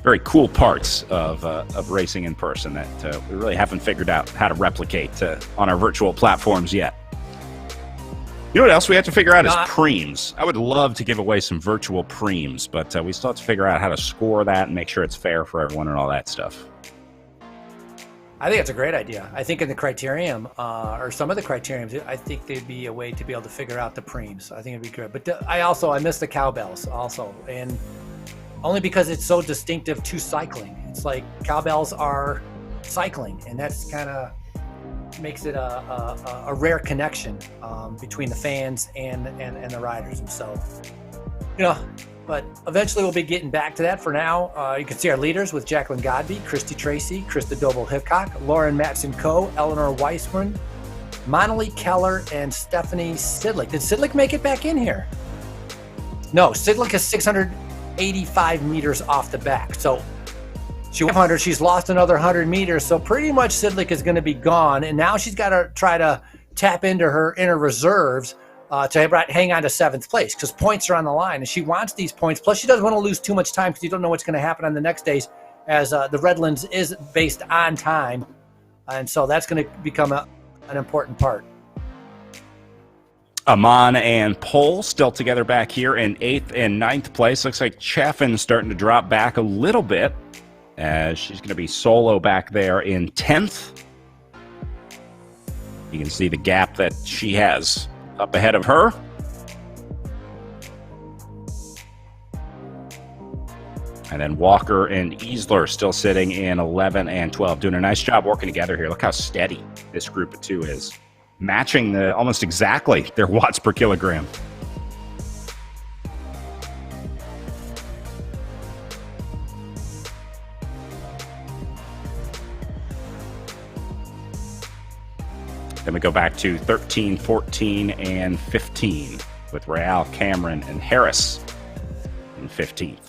very cool parts of racing in person that we really haven't figured out how to replicate on our virtual platforms yet. You know what else we have to figure out is preems. I would love to give away some virtual preems, but we still have to figure out how to score that and make sure it's fair for everyone and all that stuff. I think it's a great idea. I think in the criterium, or some of the criteriums, I think there'd be a way to be able to figure out the preems. I think it'd be good. But I miss the cowbells also, and only because it's so distinctive to cycling. It's like cowbells are cycling, and that's kind of makes it a rare connection between the fans and the riders. And so, but eventually we'll be getting back to that. For now, you can see our leaders with Jacqueline Godby, Christy Tracy, Krista Doble-Hickok, Lauren Matson-Coe, Eleanor Weissman, Monali Keller, and Stephanie Sidlick. Did Sidlick make it back in here? No, Sidlick is 685 meters off the back. So she went 100, she's lost another 100 meters. So pretty much Sidlick is going to be gone. And now she's got to try to tap into her inner reserves to hang on to 7th place, because points are on the line and she wants these points. Plus she doesn't want to lose too much time because you don't know what's going to happen on the next days, as the Redlands is based on time. And so that's going to become an important part. Amon and Pole still together back here in 8th and 9th place. Looks like Chaffin's starting to drop back a little bit, as she's going to be solo back there in 10th. You can see the gap that she has up ahead of her. And then Walker and Easler still sitting in 11 and 12, doing a nice job working together here. Look how steady this group of two is, matching almost exactly their watts per kilogram. Then we go back to 13, 14, and 15 with Real, Cameron, and Harris in 15th.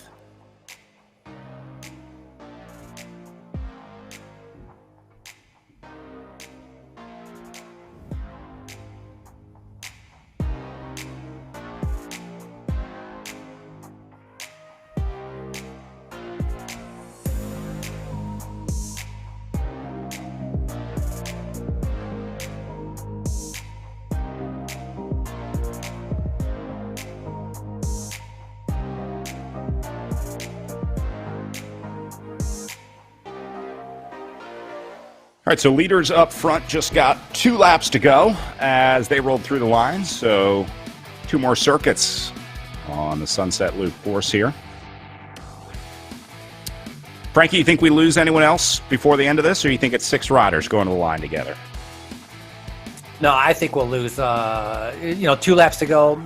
All right, so leaders up front just got 2 laps to go as they rolled through the lines. So 2 more circuits on the Sunset Loop course here. Frankie, you think we lose anyone else before the end of this, or you think it's 6 riders going to the line together? No, I think we'll lose. 2 laps to go.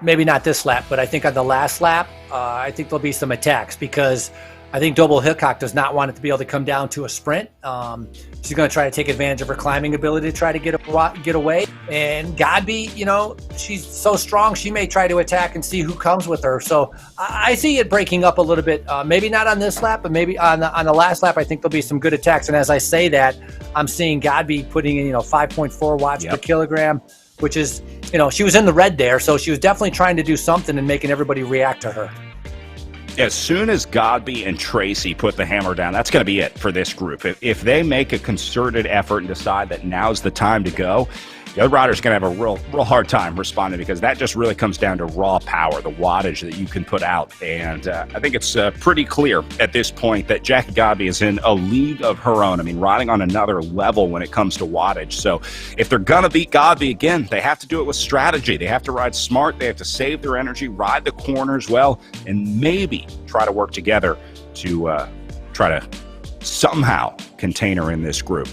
Maybe not this lap, but I think on the last lap, I think there'll be some attacks, because I think Doble-Hickok does not want it to be able to come down to a sprint. She's going to try to take advantage of her climbing ability to try to get away. And Godby, she's so strong, she may try to attack and see who comes with her. So I see it breaking up a little bit. Maybe not on this lap, but maybe on the last lap, I think there'll be some good attacks. And as I say that, I'm seeing Godby putting in 5.4 watts per kilogram, which is, she was in the red there. So she was definitely trying to do something and making everybody react to her. As soon as Godby and Tracy put the hammer down, that's going to be it for this group. If they make a concerted effort and decide that now's the time to go, the other rider's going to have a real hard time responding, because that just really comes down to raw power, the wattage that you can put out. And I think it's pretty clear at this point that Jackie Godby is in a league of her own. I mean, riding on another level when it comes to wattage. So if they're going to beat Godby again, they have to do it with strategy. They have to ride smart. They have to save their energy, ride the corners well, and maybe try to work together to try to somehow contain her in this group.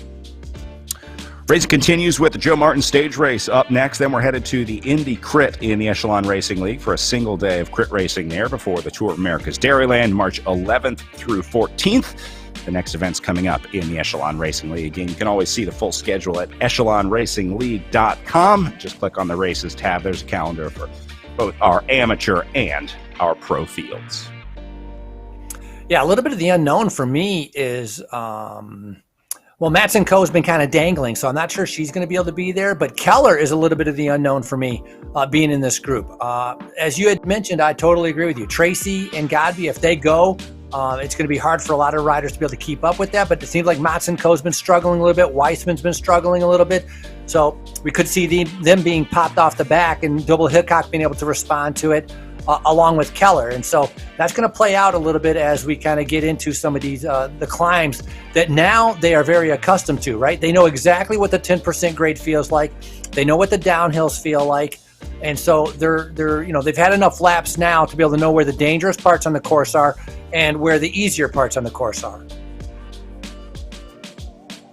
Racing continues with the Joe Martin stage race up next. Then we're headed to the Indy Crit in the Echelon Racing League for a single day of crit racing there before the Tour of America's Dairyland, March 11th through 14th. The next event's coming up in the Echelon Racing League. Again, you can always see the full schedule at echelonracingleague.com. Just click on the races tab. There's a calendar for both our amateur and our pro fields. Yeah, a little bit of the unknown for me is... Well, Matson Coe's been kind of dangling, so I'm not sure she's going to be able to be there. But Keller is a little bit of the unknown for me being in this group. As you had mentioned, I totally agree with you. Tracy and Godby, if they go, it's going to be hard for a lot of riders to be able to keep up with that. But it seems like Matson Coe's been struggling a little bit. Weissman's been struggling a little bit. So we could see them being popped off the back and Double Hickok being able to respond to it. Along with Keller. And so that's going to play out a little bit as we kind of get into some of these, the climbs that now they are very accustomed to, right? They know exactly what the 10% grade feels like. They know what the downhills feel like. And so they're they've had enough laps now to be able to know where the dangerous parts on the course are and where the easier parts on the course are.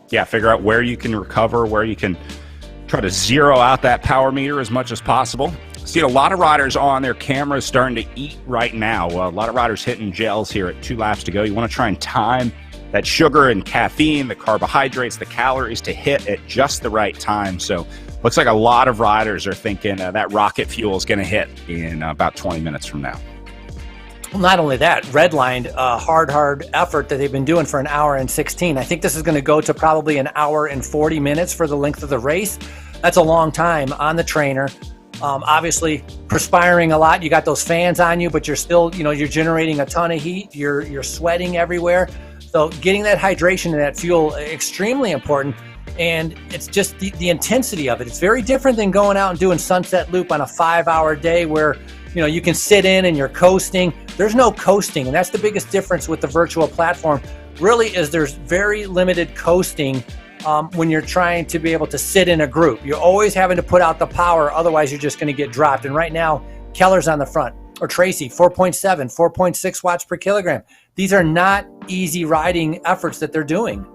Yeah, figure out where you can recover, where you can try to zero out that power meter as much as possible. See a lot of riders on their cameras starting to eat right now. A lot of riders hitting gels here at 2 laps to go. You want to try and time that sugar and caffeine, the carbohydrates, the calories to hit at just the right time. So looks like a lot of riders are thinking that rocket fuel is going to hit in about 20 minutes from now. Well, not only that, Redline, hard effort that they've been doing for an hour and 16. I think this is going to go to probably an hour and 40 minutes for the length of the race. That's a long time on the trainer. Obviously perspiring a lot. You got those fans on you, but you're still, you're generating a ton of heat. You're sweating everywhere. So getting that hydration and that fuel, extremely important. And it's just the intensity of it. It's very different than going out and doing Sunset Loop on a 5-hour day where, you can sit in and you're coasting. There's no coasting. And that's the biggest difference with the virtual platform really is there's very limited coasting when you're trying to be able to sit in a group. You're always having to put out the power, otherwise you're just going to get dropped. And right now, Keller's on the front, or Tracy, 4.7, 4.6 watts per kilogram. These are not easy riding efforts that they're doing.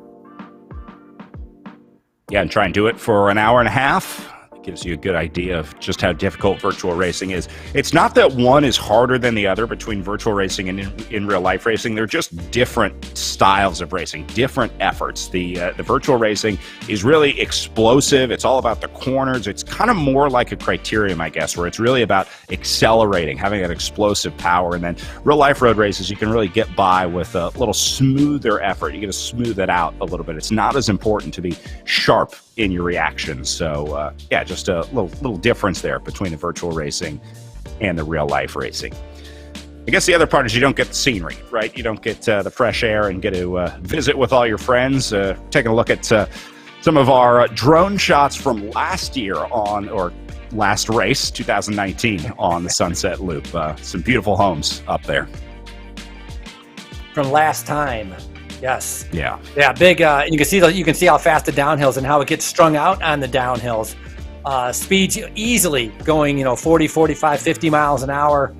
Yeah, and try and do it for an hour and a half. Gives you a good idea of just how difficult virtual racing is. It's not that one is harder than the other between virtual racing and in real life racing. They're just different styles of racing, different efforts. The virtual racing is really explosive. It's all about the corners. It's kind of more like a criterium, I guess, where it's really about accelerating, having that explosive power. And then real life road races, you can really get by with a little smoother effort. You get to smooth it out a little bit. It's not as important to be sharp in your reactions. So yeah, just a little difference there between the virtual racing and the real life racing. I guess the other part is you don't get the scenery, right? You don't get the fresh air and get to visit with all your friends. Taking a look at some of our drone shots from last year or last race, 2019, on the Sunset Loop. Some beautiful homes up there. From last time. Yes. Yeah. Yeah. Big. You can see how fast the downhills and how it gets strung out on the downhills. Speeds easily going, 40, 45, 50 miles an hour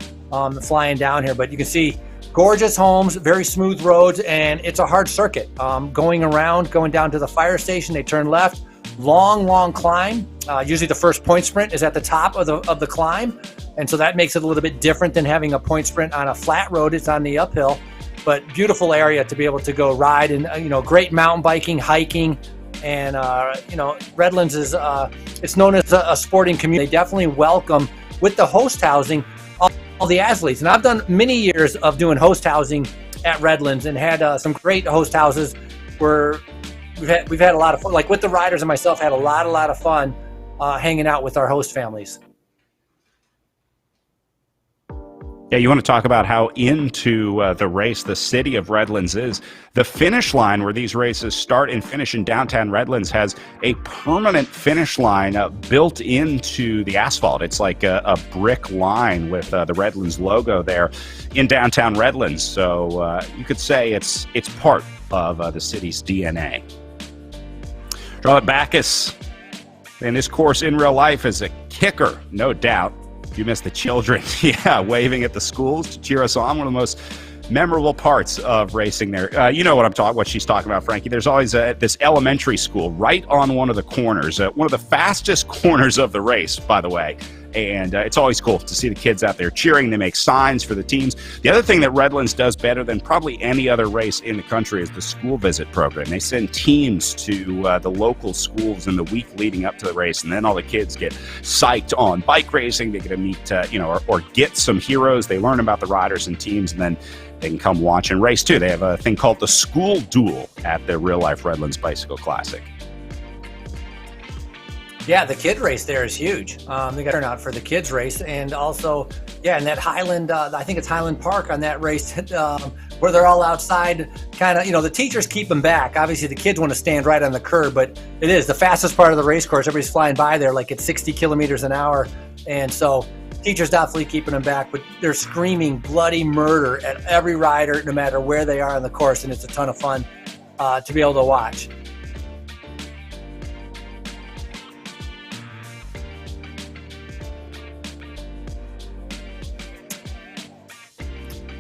flying down here. But you can see gorgeous homes, very smooth roads, and it's a hard circuit. Going down to the fire station, they turn left. Long climb. Usually the first point sprint is at the top of the climb, and so that makes it a little bit different than having a point sprint on a flat road. It's on the uphill. But beautiful area to be able to go ride and, great mountain biking, hiking. And, Redlands is, it's known as a sporting community. They definitely welcome, with the host housing, all the athletes. And I've done many years of doing host housing at Redlands and had some great host houses where we've had a lot of fun. Like with the riders and myself, had a lot of fun hanging out with our host families. Yeah, you want to talk about how into the race the city of Redlands is. The finish line where these races start and finish in downtown Redlands has a permanent finish line built into the asphalt. It's like a brick line with the Redlands logo there in downtown Redlands. So you could say it's part of the city's DNA. Charlotte Backus in this course in real life is a kicker, no doubt. You missed the children, yeah, waving at the schools to cheer us on. One of the most memorable parts of racing there. You know what she's talking about, Frankie. There's always this elementary school right on one of the corners, one of the fastest corners of the race, by the way. And it's always cool to see the kids out there cheering. They make signs for the teams. The other thing that Redlands does better than probably any other race in the country is the school visit program. They send teams to the local schools in the week leading up to the race, and then all the kids get psyched on bike racing. They get to meet, or get some heroes. They learn about the riders and teams, and then they can come watch and race too. They have a thing called the School Duel at the Real Life Redlands Bicycle Classic. Yeah, the kid race there is huge. They got turnout for the kids race, and also, yeah, in that Highland, I think it's Highland Park on that race, where they're all outside, kind of, the teachers keep them back. Obviously, the kids want to stand right on the curb, but it is the fastest part of the race course. Everybody's flying by there like it's 60 kilometers an hour, and so teachers definitely keeping them back, but they're screaming bloody murder at every rider, no matter where they are on the course, and it's a ton of fun to be able to watch.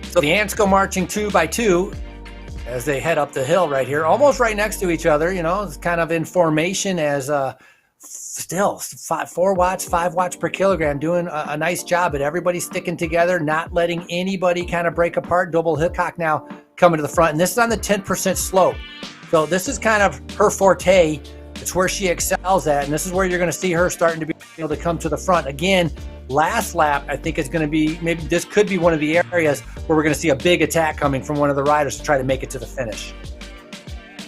So the ants go marching 2 by 2 as they head up the hill right here, almost right next to each other. It's kind of in formation as still 4 watts, 5 watts per kilogram, doing a nice job. But everybody's sticking together, not letting anybody kind of break apart. Double Hickok now coming to the front, and this is on the 10% slope. So this is kind of her forte. It's where she excels at, and this is where you're going to see her starting to be able to come to the front. Again, last lap, I think is going to be, maybe this could be one of the areas where we're going to see a big attack coming from one of the riders to try to make it to the finish.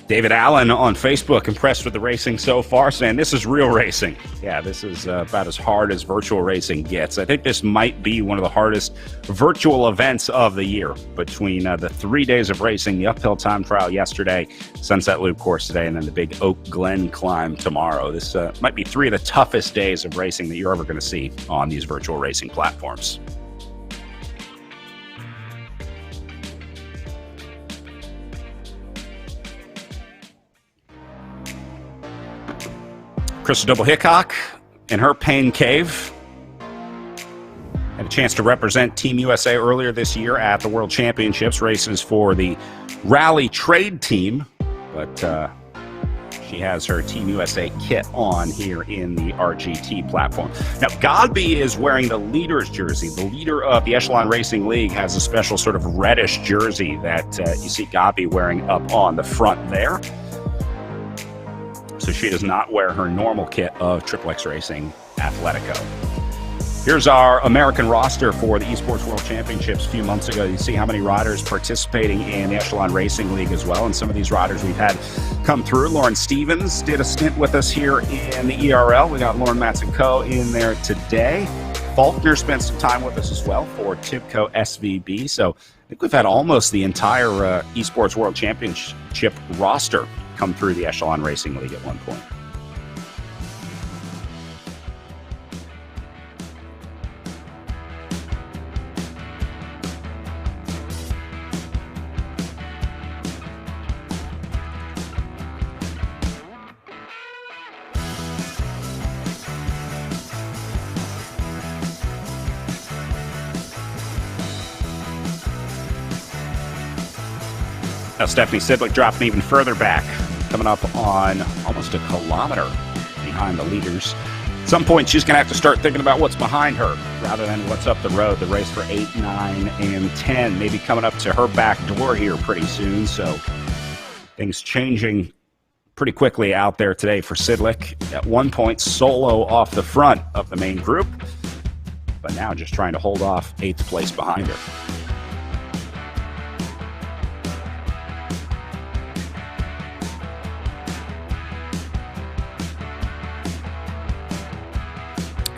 David Allen on Facebook, impressed with the racing so far, saying this is real racing. Yeah, this is about as hard as virtual racing gets. I think this might be one of the hardest virtual events of the year, between the 3 days of racing, the uphill time trial yesterday, Sunset Loop course today, and then the big Oak Glen climb tomorrow. This might be 3 of the toughest days of racing that you're ever going to see on these virtual racing platforms. Crystal Double Hickok in her pain cave had a chance to represent Team USA earlier this year at the World Championships races for the Rally Trade Team, but she has her Team USA kit on here in the RGT platform. Now, Godby is wearing the leader's jersey. The leader of the Echelon Racing League has a special sort of reddish jersey that you see Godby wearing up on the front there. So she does not wear her normal kit of XXX Racing Athletico. Here's our American roster for the Esports World Championships a few months ago. You see how many riders participating in the Echelon Racing League as well, and some of these riders we've had come through. Lauren Stevens did a stint with us here in the ERL. We got Lauren Matson-Co in there today. Faulkner spent some time with us as well for Tibco SVB. So I think we've had almost the entire Esports World Championship roster come through the Echelon Racing League at one point. Now Stephanie Sidlick dropping even further back, coming up on almost a kilometer behind the leaders. At some point, she's going to have to start thinking about what's behind her rather than what's up the road. The race for 8, 9, and 10 maybe coming up to her back door here pretty soon. So things changing pretty quickly out there today for Sidlick. At one point, solo off the front of the main group, but now just trying to hold off 8th place behind her.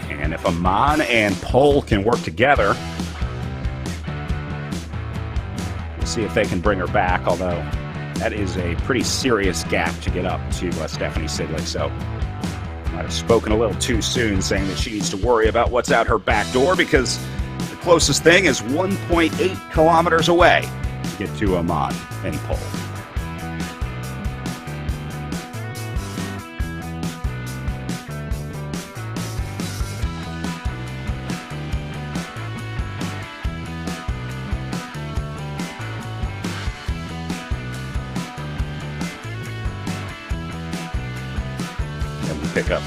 And if Amon and Pole can work together, see if they can bring her back, although that is a pretty serious gap to get up to Stephanie Sidley. So might have spoken a little too soon, saying that she needs to worry about what's out her back door, because the closest thing is 1.8 kilometers away to get to Amman and pole. Pick up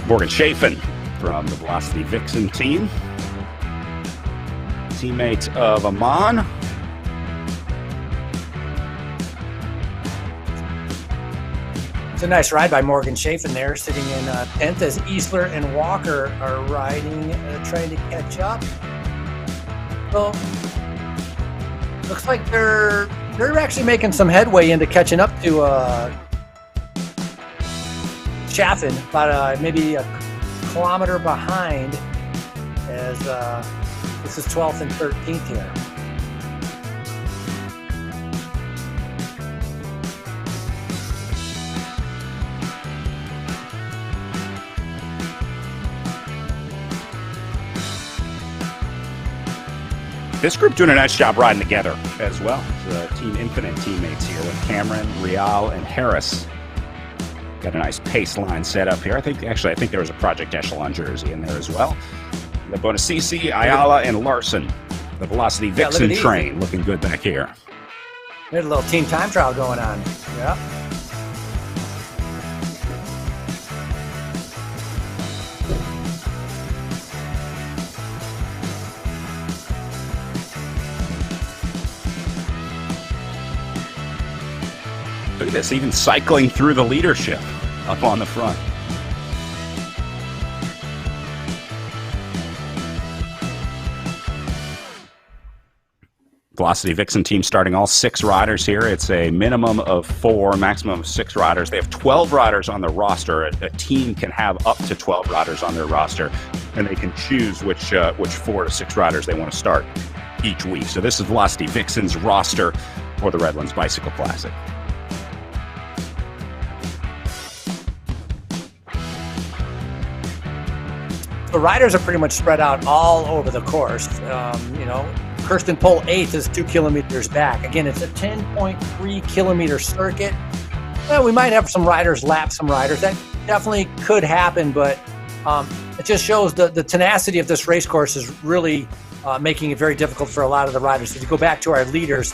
Morgan Chafin from the Velocity Vixen team. Teammate of Amman. It's a nice ride by Morgan Chafin there, sitting in 10th as Easler and Walker are riding, trying to catch up. Well, looks like they're actually making some headway into catching up to Chaffin, about maybe a kilometer behind, as this is 12th and 13th here. This group doing a nice job riding together as well. The Team Infinite teammates here with Cameron, Rial, and Harris. Got a nice pace line set up here. I think there was a Project Echelon jersey in there as well. The Bonacisi, Ayala, and Larson. The Velocity Vixen train looking good back here. There's a little team time trial going on. Yeah. Look at this, even cycling through the leadership up on the front. Velocity Vixen team starting all 6 riders here. It's a minimum of 4, maximum of 6 riders. They have 12 riders on the roster. A team can have up to 12 riders on their roster, and they can choose which 4 to 6 riders they want to start each week. So this is Velocity Vixen's roster for the Redlands Bicycle Classic. The riders are pretty much spread out all over the course. Kirsten Pole 8th is 2 kilometers back. Again, it's a 10.3 kilometer circuit. Well, we might have some riders lap some riders. That definitely could happen, but it just shows the tenacity of this race course is really making it very difficult for a lot of the riders. So to go back to our leaders,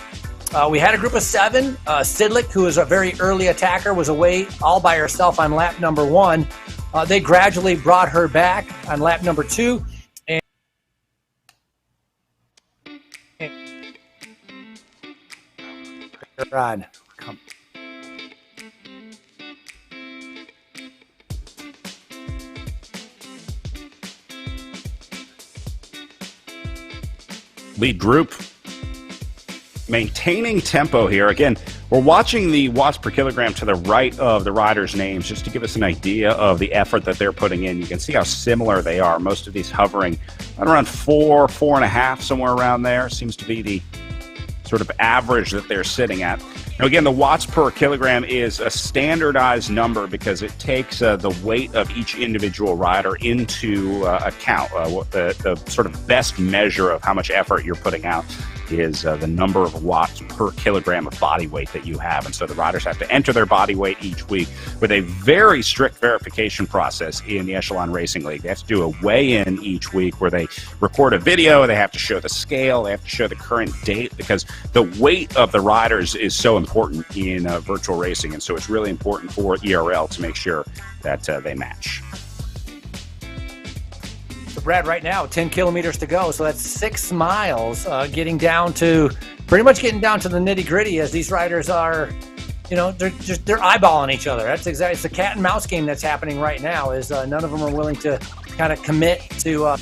we had a group of 7. Sidlick, who is a very early attacker, was away all by herself on lap number 1. They gradually brought her back on lap number 2. Rod, come. Lead group maintaining tempo here. Again, we're watching the watts per kilogram to the right of the riders' names just to give us an idea of the effort that they're putting in. You can see how similar they are. Most of these hovering around 4, 4.5, somewhere around there. Seems to be the sort of average that they're sitting at. Now, again, the watts per kilogram is a standardized number because it takes the weight of each individual rider into account. The sort of best measure of how much effort you're putting out is the number of watts per kilogram of body weight that you have. And so the riders have to enter their body weight each week with a very strict verification process in the Echelon Racing League. They have to do a weigh-in each week where they record a video, they have to show the scale, they have to show the current date, because the weight of the riders is so important in virtual racing. And so it's really important for ERL to make sure that they match. So Brad, right now, 10 kilometers to go. So that's 6 miles, getting down to the nitty gritty as these riders are, they're eyeballing each other. That's exactly, it's the cat and mouse game that's happening right now, is none of them are willing to kind of commit to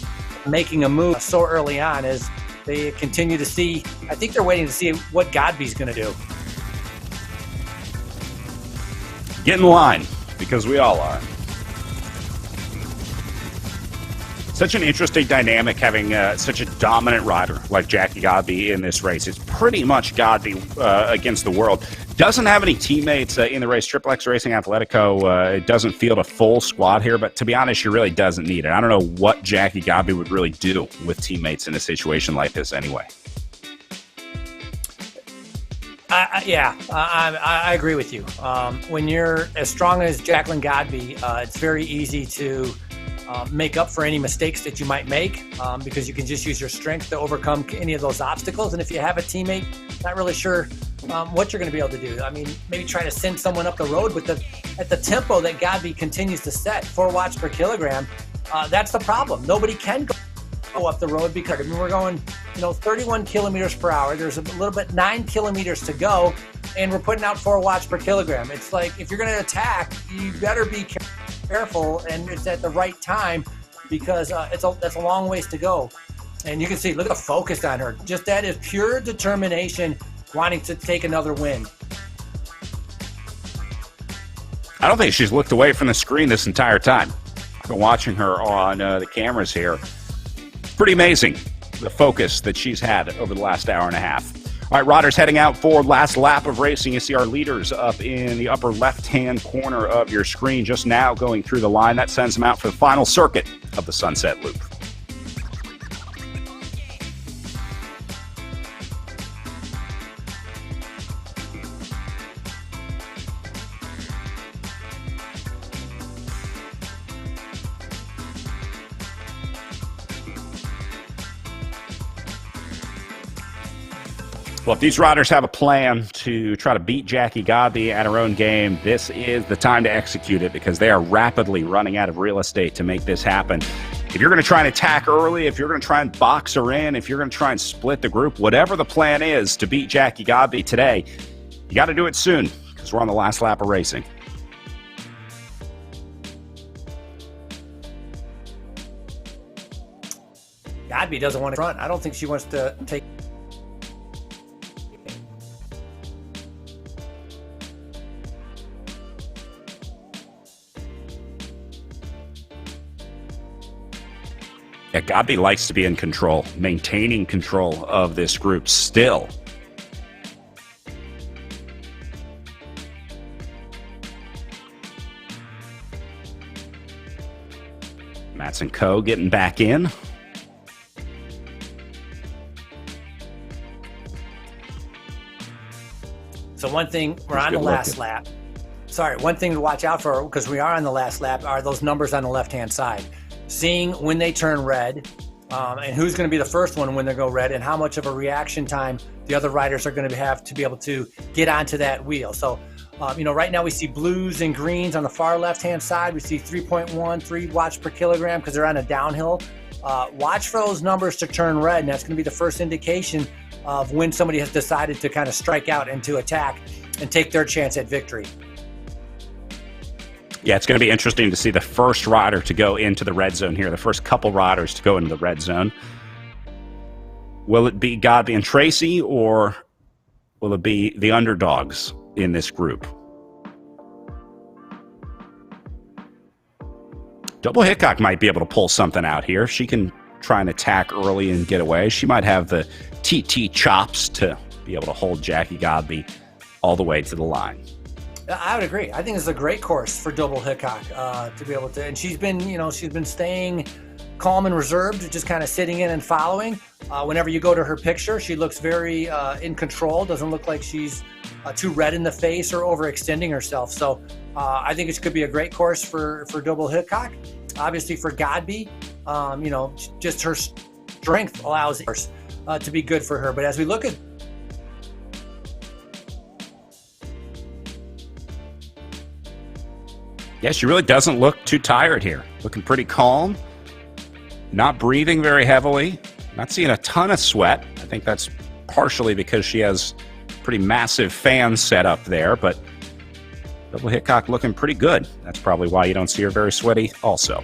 making a move so early on as they continue to see. I think they're waiting to see what Godby's going to do. Get in line, because we all are. Such an interesting dynamic having such a dominant rider like Jackie Godby in this race. It's pretty much Godby against the world. Doesn't have any teammates in the race. Triple X Racing Atletico doesn't field a full squad here, but to be honest, she really doesn't need it. I don't know what Jackie Godby would really do with teammates in a situation like this anyway. I agree with you. When you're as strong as Jacqueline Godby, it's very easy to make up for any mistakes that you might make because you can just use your strength to overcome any of those obstacles. And if you have a teammate, not really sure what you're going to be able to do. I mean, maybe try to send someone up the road with at the tempo that Godby continues to set, 4 watts per kilogram. That's the problem. Nobody can go up the road because we're going, 31 kilometers per hour. There's a little bit 9 kilometers to go, and we're putting out 4 watts per kilogram. It's like if you're going to attack, you better be careful, and it's at the right time because that's a long ways to go. And you can see, look at the focus on her. Just that is pure determination, wanting to take another win. I don't think she's looked away from the screen this entire time. I've been watching her on the cameras here. Pretty amazing, the focus that she's had over the last hour and a half. All right, Rodders, heading out for last lap of racing. You see our leaders up in the upper left-hand corner of your screen just now going through the line. That sends them out for the final circuit of the Sunset Loop. Well, if these riders have a plan to try to beat Jackie Godby at her own game, this is the time to execute it because they are rapidly running out of real estate to make this happen. If you're going to try and attack early, if you're going to try and box her in, if you're going to try and split the group, whatever the plan is to beat Jackie Godby today, you got to do it soon because we're on the last lap of racing. Godby doesn't want to run. I don't think she wants to take. Yeah, Godby likes to be in control, maintaining control of this group still. Matts and Co. getting back in. So one thing, we're on the last lap. Sorry, one thing to watch out for, because we are on the last lap, are those numbers on the left-hand side. Seeing when they turn red and who's going to be the first one when they go red and how much of a reaction time the other riders are going to have to be able to get onto that wheel. So, right now we see blues and greens on the far left-hand side. We see 3 watts per kilogram because they're on a downhill. Watch for those numbers to turn red, and that's going to be the first indication of when somebody has decided to kind of strike out and to attack and take their chance at victory. Yeah, it's going to be interesting to see the first rider to go into the red zone here, the first couple riders to go into the red zone. Will it be Godby and Tracy, or will it be the underdogs in this group? Double Hickok might be able to pull something out here. She can try and attack early and get away. She might have the TT chops to be able to hold Jackie Godby all the way to the line. I would agree. I think it's a great course for Double Hickok to be able to, and she's been staying calm and reserved, just kind of sitting in and following. Whenever you go to her picture, she looks very in control. Doesn't look like she's too red in the face or overextending herself. So I think it could be a great course for Double Hickok. Obviously for Godby, just her strength allows it to be good for her. But as we look at yeah, she really doesn't look too tired here. Looking pretty calm, not breathing very heavily, not seeing a ton of sweat. I think that's partially because she has pretty massive fans set up there, but Double Hickok looking pretty good. That's probably why you don't see her very sweaty also.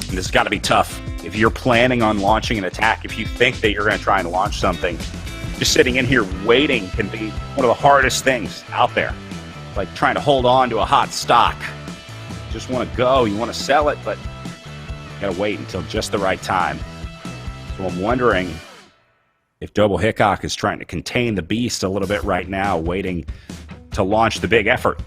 And this has got to be tough. If you're planning on launching an attack, if you think that you're going to try and launch something, just sitting in here waiting can be one of the hardest things out there. It's like trying to hold on to a hot stock. You just want to go, you want to sell it, but you got to wait until just the right time. So I'm wondering if Double Hickok is trying to contain the beast a little bit right now, waiting to launch the big effort.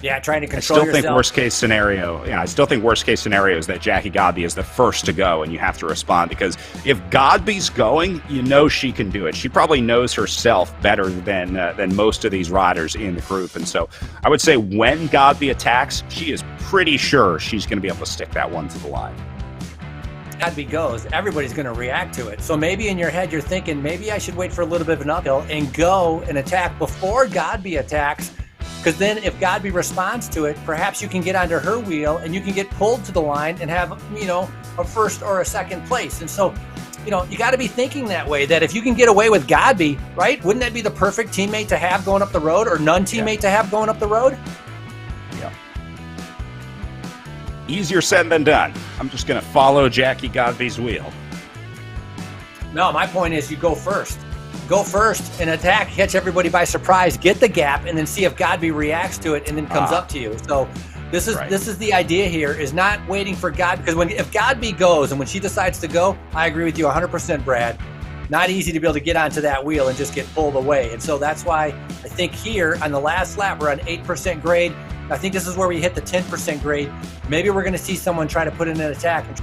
Yeah, trying to control yourself. I still think worst case scenario is that Jackie Godby is the first to go and you have to respond, because if Godby's going, you know she can do it. She probably knows herself better than most of these riders in the group. And so I would say when Godby attacks, she is pretty sure she's going to be able to stick that one to the line. Godby goes, everybody's going to react to it. So maybe in your head you're thinking, maybe I should wait for a little bit of an uphill and go and attack before Godby attacks. Because then if Godby responds to it, perhaps you can get onto her wheel and you can get pulled to the line and have, a first or a second place. And so, you got to be thinking that way, that if you can get away with Godby, right? Wouldn't that be the perfect teammate to have going up the road, or non-teammate to have going up the road? Yeah. Easier said than done. I'm just going to follow Jackie Godby's wheel. No, my point is you go first. Go first and attack, catch everybody by surprise, get the gap, and then see if Godby reacts to it and then comes up to you. So this is the idea here, is not waiting for God, because if Godby goes and when she decides to go, I agree with you 100%, Brad. Not easy to be able to get onto that wheel and just get pulled away. And so that's why I think here on the last lap, we're on 8% grade. I think this is where we hit the 10% grade. Maybe we're going to see someone try to put in an attack and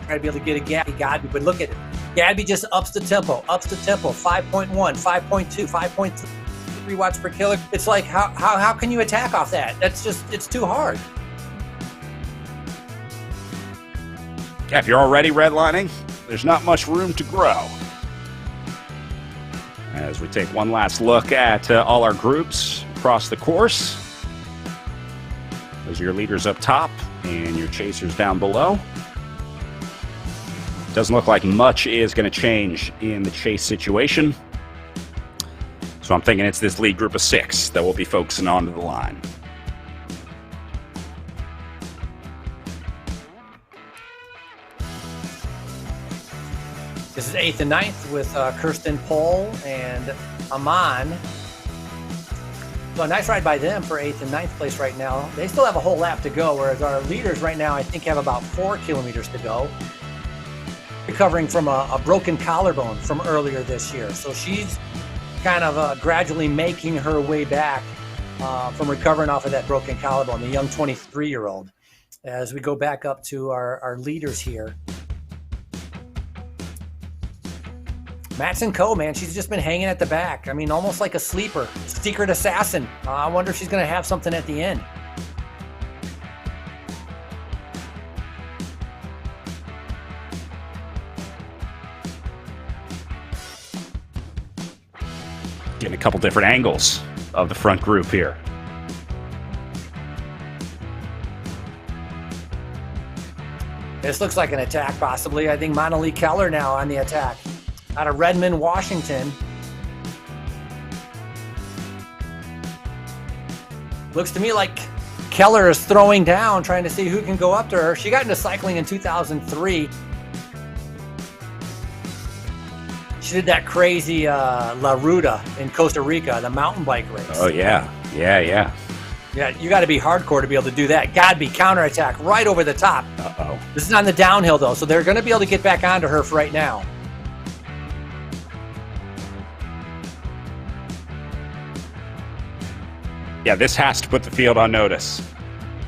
try to be able to get a gap. Godby, but look at it. Godby just ups the tempo, 5.1, 5.2, 5.3 watts per kilo. It's like, how can you attack off that? It's too hard. Yeah, if you're already redlining, there's not much room to grow. As we take one last look at all our groups across the course. Those are your leaders up top and your chasers down below. Doesn't look like much is going to change in the chase situation. So I'm thinking it's this lead group of 6 that will be focusing onto the line. This is 8th and 9th with Kirsten Pohl and Aman. So a nice ride by them for 8th and 9th place right now. They still have a whole lap to go, whereas our leaders right now, I think, have about 4 kilometers to go. Recovering from a broken collarbone from earlier this year. So she's kind of gradually making her way back from recovering off of that broken collarbone, the young 23-year-old. As we go back up to our leaders here. Matson Co, man, she's just been hanging at the back. I mean, almost like a sleeper, secret assassin. I wonder if she's going to have something at the end. Getting a couple different angles of the front group here. This looks like an attack, possibly. I think Monali Keller now on the attack. Out of Redmond, Washington. Looks to me like Keller is throwing down, trying to see who can go up to her. She got into cycling in 2003. She did that crazy La Ruta in Costa Rica, the mountain bike race. Oh, yeah. Yeah, you got to be hardcore to be able to do that. Godby, counterattack right over the top. Uh-oh. This is on the downhill, though, so they're going to be able to get back onto her for right now. Yeah, this has to put the field on notice.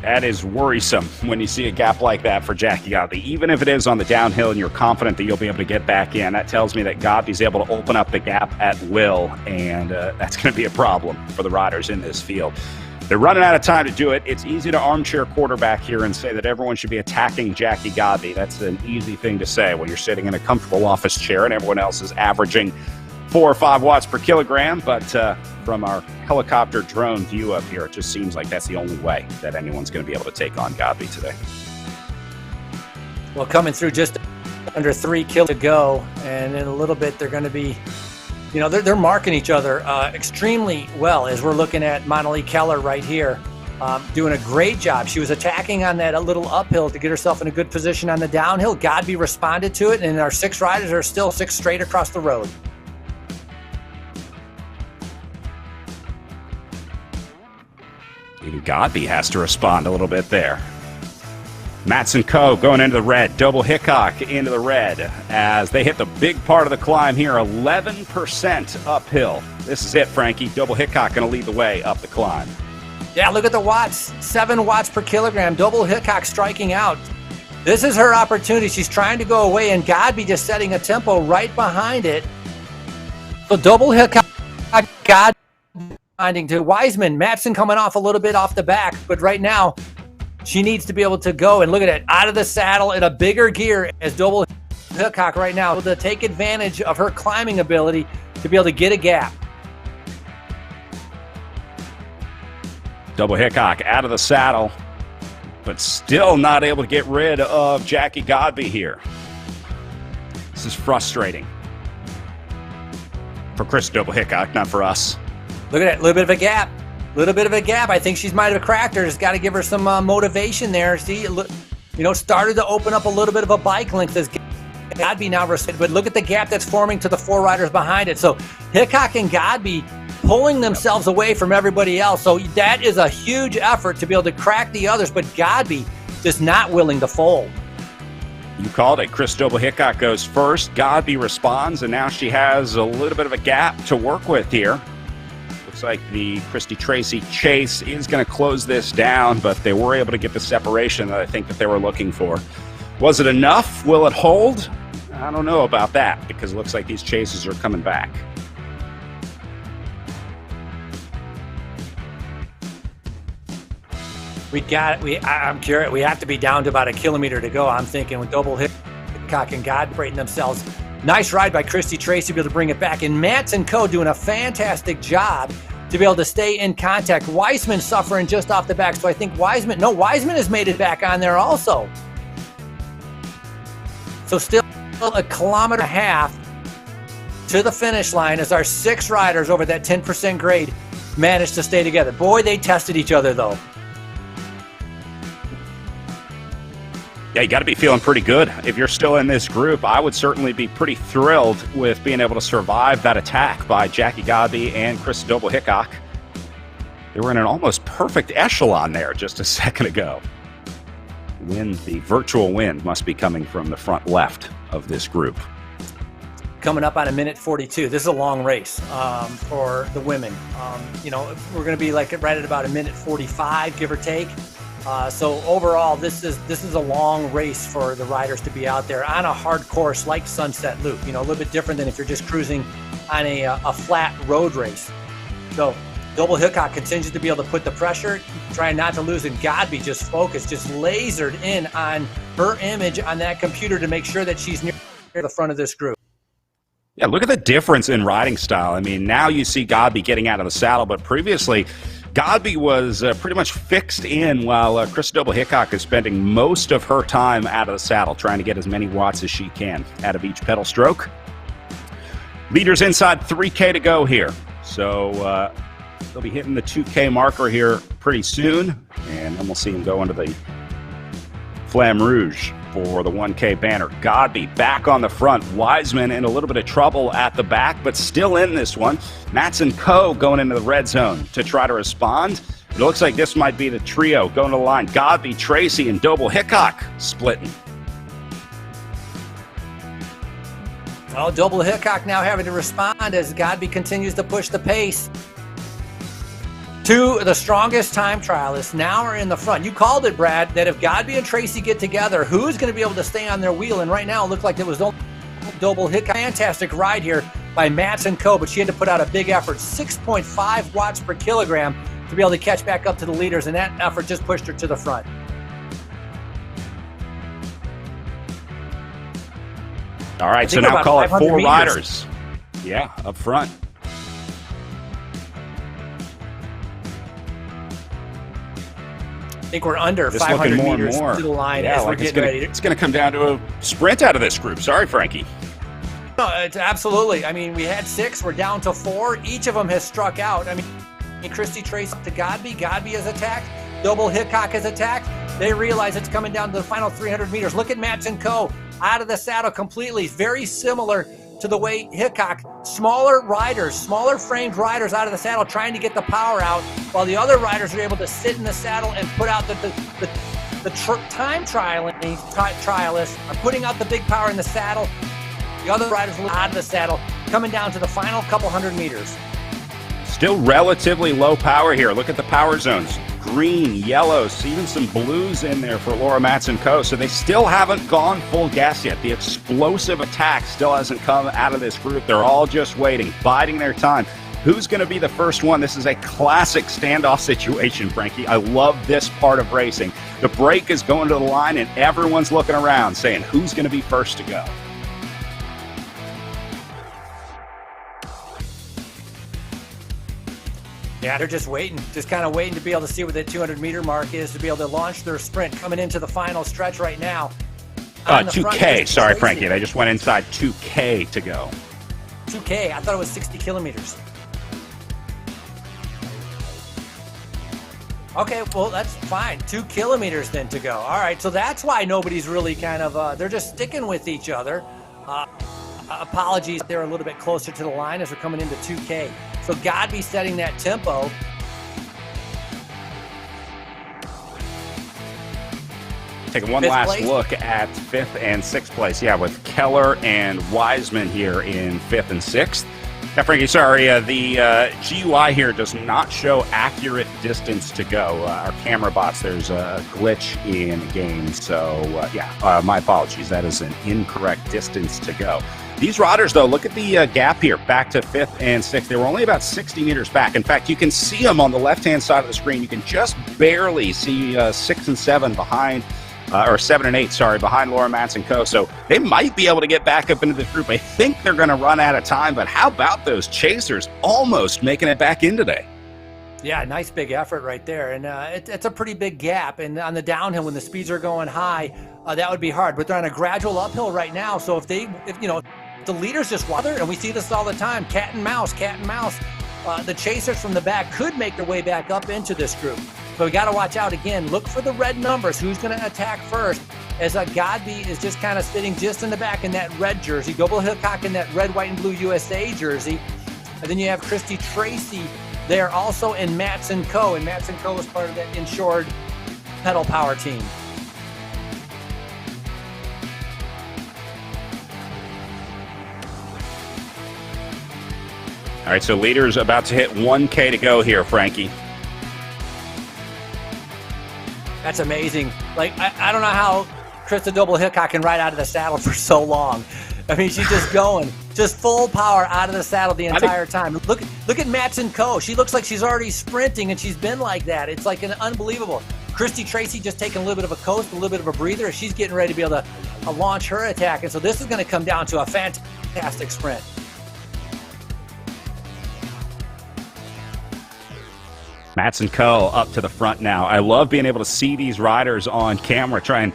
That is worrisome when you see a gap like that for Jackie Godby. Even if it is on the downhill and you're confident that you'll be able to get back in, that tells me that Godby's able to open up the gap at will, and that's going to be a problem for the riders in this field. They're running out of time to do it. It's easy to armchair quarterback here and say that everyone should be attacking Jackie Godby. That's an easy thing to say when you're sitting in a comfortable office chair and everyone else is averaging 4 or 5 watts per kilogram, but from our helicopter drone view up here, it just seems like that's the only way that anyone's going to be able to take on Godby today. Well, coming through just under 3 kilos to go, and in a little bit they're going to be, they're marking each other extremely well as we're looking at Monali Keller right here. doing a great job. She was attacking on that little uphill to get herself in a good position on the downhill. Godby responded to it, and our 6 riders are still 6 straight across the road. Even Godby has to respond a little bit there. Matson Co. going into the red. Double Hickok into the red as they hit the big part of the climb here, 11% uphill. This is it, Frankie. Double Hickok going to lead the way up the climb. Yeah, look at the watts. 7 watts per kilogram. Double Hickok striking out. This is her opportunity. She's trying to go away, and Godby just setting a tempo right behind it. So Double Hickok, God finding to Wiseman. Matson coming off a little bit off the back, but right now she needs to be able to go, and look at it, out of the saddle in a bigger gear as Double Hickok right now able to take advantage of her climbing ability to be able to get a gap. Double Hickok out of the saddle, but still not able to get rid of Jackie Godby here. This is frustrating for Chris Double Hickok, not for us. Look at that, a little bit of a gap. Little bit of a gap. I think she's might have cracked her. Just got to give her some motivation there. See, started to open up a little bit of a bike length as Godby now rested. But look at the gap that's forming to the 4 riders behind it. So Hickok and Godby pulling themselves away from everybody else. So that is a huge effort to be able to crack the others. But Godby just not willing to fold. You called it. Chris Double Hickok goes first. Godby responds, and now she has a little bit of a gap to work with here. Looks like the Christy Tracy chase is going to close this down, but they were able to get the separation that I think that they were looking for. Was it enough? Will it hold? I don't know about that, because it looks like these chases are coming back. I'm curious. We have to be down to about a kilometer to go. I'm thinking with Double Hickok and God separating themselves. Nice ride by Christy Tracy to be able to bring it back. And Matson Co. doing a fantastic job to be able to stay in contact. Weissman suffering just off the back. So I think Weissman has made it back on there also. So still a kilometer and a half to the finish line as our 6 riders over that 10% grade managed to stay together. Boy, they tested each other though. Yeah, you got to be feeling pretty good. If you're still in this group, I would certainly be pretty thrilled with being able to survive that attack by Jackie Godby and Chris Double Hickok. They were in an almost perfect echelon there just a second ago. The virtual win must be coming from the front left of this group. Coming up on a minute 42. This is a long race for the women. We're going to be like right at about a minute 45, give or take. So overall, this is a long race for the riders to be out there on a hard course like Sunset Loop. A little bit different than if you're just cruising on a flat road race. So Double Hickok continues to be able to put the pressure, trying not to lose, and Godby just focused, just lasered in on her image on that computer to make sure that she's near the front of this group. Yeah, look at the difference in riding style. I mean, now you see Godby getting out of the saddle, but previously Godby was pretty much fixed in while Chris Double Hickok is spending most of her time out of the saddle, trying to get as many watts as she can out of each pedal stroke. Leaders inside 3K to go here. So they'll be hitting the 2K marker here pretty soon, and then we'll see them go into the Flamme Rouge for the 1K banner. Godby back on the front. Wiseman in a little bit of trouble at the back, but still in this one. Matson Co. going into the red zone to try to respond. It looks like this might be the trio going to the line. Godby, Tracy, and Double Hickok splitting. Oh, Double Hickok now having to respond as Godby continues to push the pace. 2 of the strongest time trialists now are in the front. You called it, Brad, that if Godby and Tracy get together, who's going to be able to stay on their wheel? And right now it looked like it was Double Hickok. Fantastic ride here by Matson Co., but she had to put out a big effort, 6.5 watts per kilogram to be able to catch back up to the leaders, and that effort just pushed her to the front. All right, so now call it 4 riders. Yeah, up front. I think we're under 500 meters to the line as we're getting ready. It's going to come down to a sprint out of this group. Sorry, Frankie. No, it's absolutely. I mean, we had 6. We're down to 4. Each of them has struck out. I mean, Christy Tracy to Godby. Godby has attacked. Double Hickok has attacked. They realize it's coming down to the final 300 meters. Look at Matson Coe out of the saddle completely. Very similar to the way Hickok, smaller riders, smaller framed riders out of the saddle trying to get the power out, while the other riders are able to sit in the saddle and put out time trialists are putting out the big power in the saddle. The other riders out of the saddle, coming down to the final couple hundred meters. Still relatively low power here. Look at the power zones. Green, yellows, even some blues in there for Laura Matson Coe. So they still haven't gone full gas yet. The explosive attack still hasn't come out of this group. They're all just waiting, biding their time. Who's going to be the first one? This is a classic standoff situation, Frankie. I love this part of racing. The break is going to the line, and everyone's looking around saying, who's going to be first to go? Yeah, they're just waiting, just kind of waiting to be able to see what that 200-meter mark is to be able to launch their sprint coming into the final stretch right now. 2K, sorry, Frankie. They just went inside 2K to go. 2K, I thought it was 60 kilometers. Okay, well, that's fine. 2 kilometers then to go. All right, so that's why nobody's really kind of, they're just sticking with each other. Apologies, they're a little bit closer to the line as we're coming into 2K. So Godby setting that tempo. Taking one last look at 5th and 6th place. Yeah, with Keller and Wiseman here in 5th and 6th. Yeah, Frankie, sorry, the GUI here does not show accurate distance to go. Our camera bots, there's a glitch in game. So, my apologies. That is an incorrect distance to go. These riders, though, look at the gap here, back to 5th and 6th. They were only about 60 meters back. In fact, you can see them on the left-hand side of the screen. You can just barely see 6 and 7 behind, or 7 and 8, sorry, behind Laura Matson Coe. So they might be able to get back up into the group. I think they're going to run out of time, but how about those chasers almost making it back in today? Yeah, nice big effort right there. And it's a pretty big gap. And on the downhill, when the speeds are going high, that would be hard. But they're on a gradual uphill right now. So if the leaders just water, and we see this all the time, cat and mouse. The chasers from the back could make their way back up into this group. So we got to watch out again. Look for the red numbers. Who's going to attack first? As Godby is just kind of sitting just in the back in that red jersey. Double Hickok in that red, white, and blue USA jersey. And then you have Christy Tracy there also in Matson Coe. And Matson Coe is part of that insured pedal power team. All right, so leaders about to hit 1K to go here, Frankie. That's amazing. Like, I don't know how Krista Double Hickok can ride out of the saddle for so long. I mean, she's just going, just full power out of the saddle the entire time. Look at Matson Coe. She looks like she's already sprinting, and she's been like that. It's like an unbelievable. Christy Tracy just taking a little bit of a coast, a little bit of a breather, as she's getting ready to be able to launch her attack. And so this is going to come down to a fantastic sprint. Matson Coe up to the front now. I love being able to see these riders on camera, try and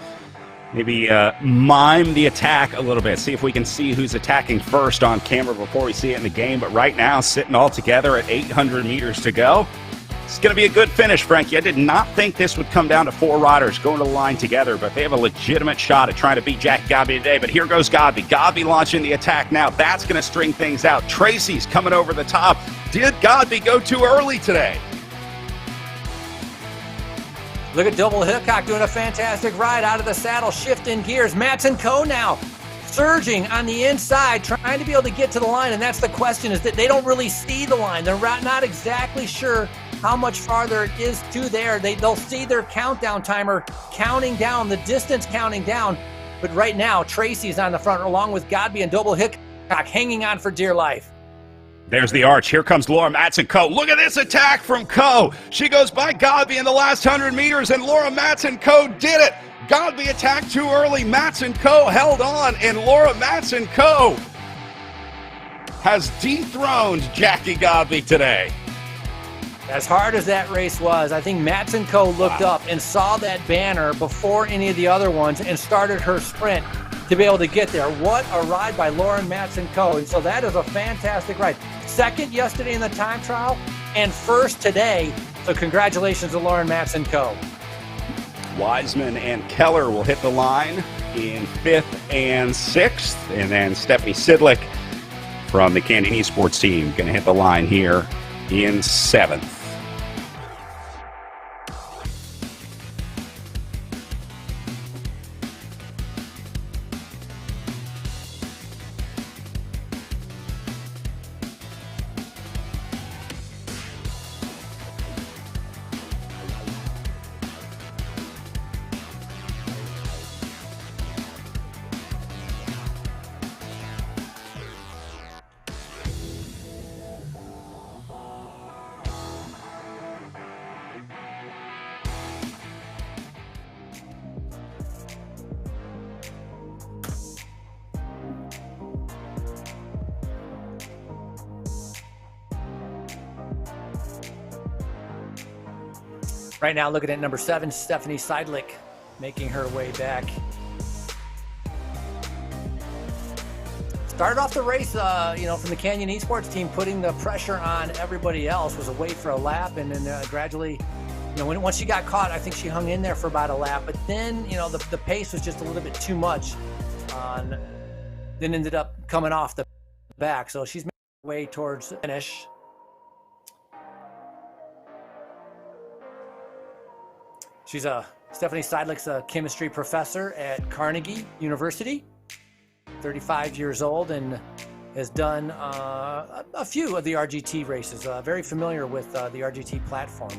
maybe mime the attack a little bit, see if we can see who's attacking first on camera before we see it in the game. But right now, sitting all together at 800 meters to go. It's going to be a good finish, Frankie. I did not think this would come down to 4 riders going to the line together, but they have a legitimate shot at trying to beat Jack Godby today. But here goes Godby. Godby launching the attack now. That's going to string things out. Tracy's coming over the top. Did Godby go too early today? Look at Double Hickok doing a fantastic ride out of the saddle, shifting gears. Matson Coe now surging on the inside, trying to be able to get to the line. And that's the question, is that they don't really see the line. They're not exactly sure how much farther it is to there. They'll see their countdown timer counting down, the distance counting down. But right now, Tracy's on the front along with Godby and Double Hickok hanging on for dear life. There's the arch. Here comes Laura Matson Coe. Look at this attack from Coe. She goes by Godby in the last 100 meters, and Laura Matson Coe did it. Godby attacked too early. Matson Coe held on, and Laura Matson Coe has dethroned Jackie Godby today. As hard as that race was, I think Matson Coe looked up and saw that banner before any of the other ones and started her sprint to be able to get there. What a ride by Lauren Matson Coe. And so that is a fantastic ride. Second yesterday in the time trial and first today. So congratulations to Lauren Matz and co. Wiseman and Keller will hit the line in 5th and 6th. And then Stephanie Sidlick from the Canyon Esports team going to hit the line here in 7th. Right now, looking at number 7, Stephanie Seidlich, making her way back. Started off the race, from the Canyon Esports team, putting the pressure on everybody else. Was away for a lap, and then gradually, once she got caught, I think she hung in there for about a lap. But then, the pace was just a little bit too much. Then ended up coming off the back, so she's making her way towards the finish. Stephanie Seidlich's a chemistry professor at Carnegie University, 35 years old, and has done a few of the RGT races. Very familiar with the RGT platform.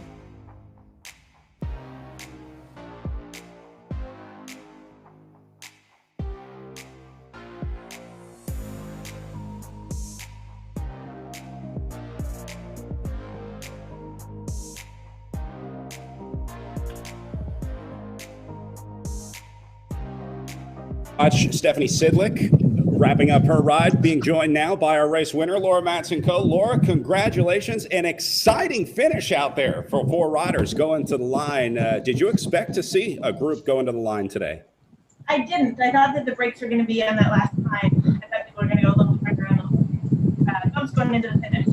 Watch Stephanie Sidlick wrapping up her ride, being joined now by our race winner, Laura Matz and co. Laura, congratulations. An exciting finish out there for 4 riders going to the line. Did you expect to see a group going to the line today? I didn't. I thought that the brakes were going to be on that last time. I thought people were going to go a little quicker and bumps going into the finish.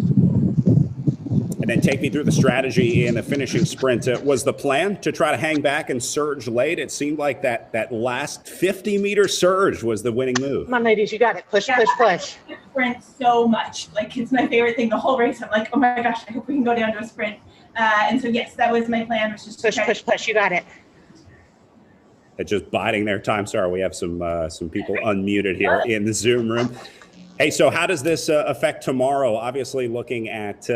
And then take me through the strategy in the finishing sprint. Was the plan to try to hang back and surge late? It seemed like that last 50-meter surge was the winning move. Come on, ladies, you got it. Push, push, push. I sprint so much. Like, it's my favorite thing the whole race. I'm like, oh my gosh, I hope we can go down to a sprint. And so, yes, that was my plan. Was just push, push, push. You got it. It's just biding their time. Sorry, we have some people unmuted here in the Zoom room. Hey, so how does this affect tomorrow? Obviously, looking at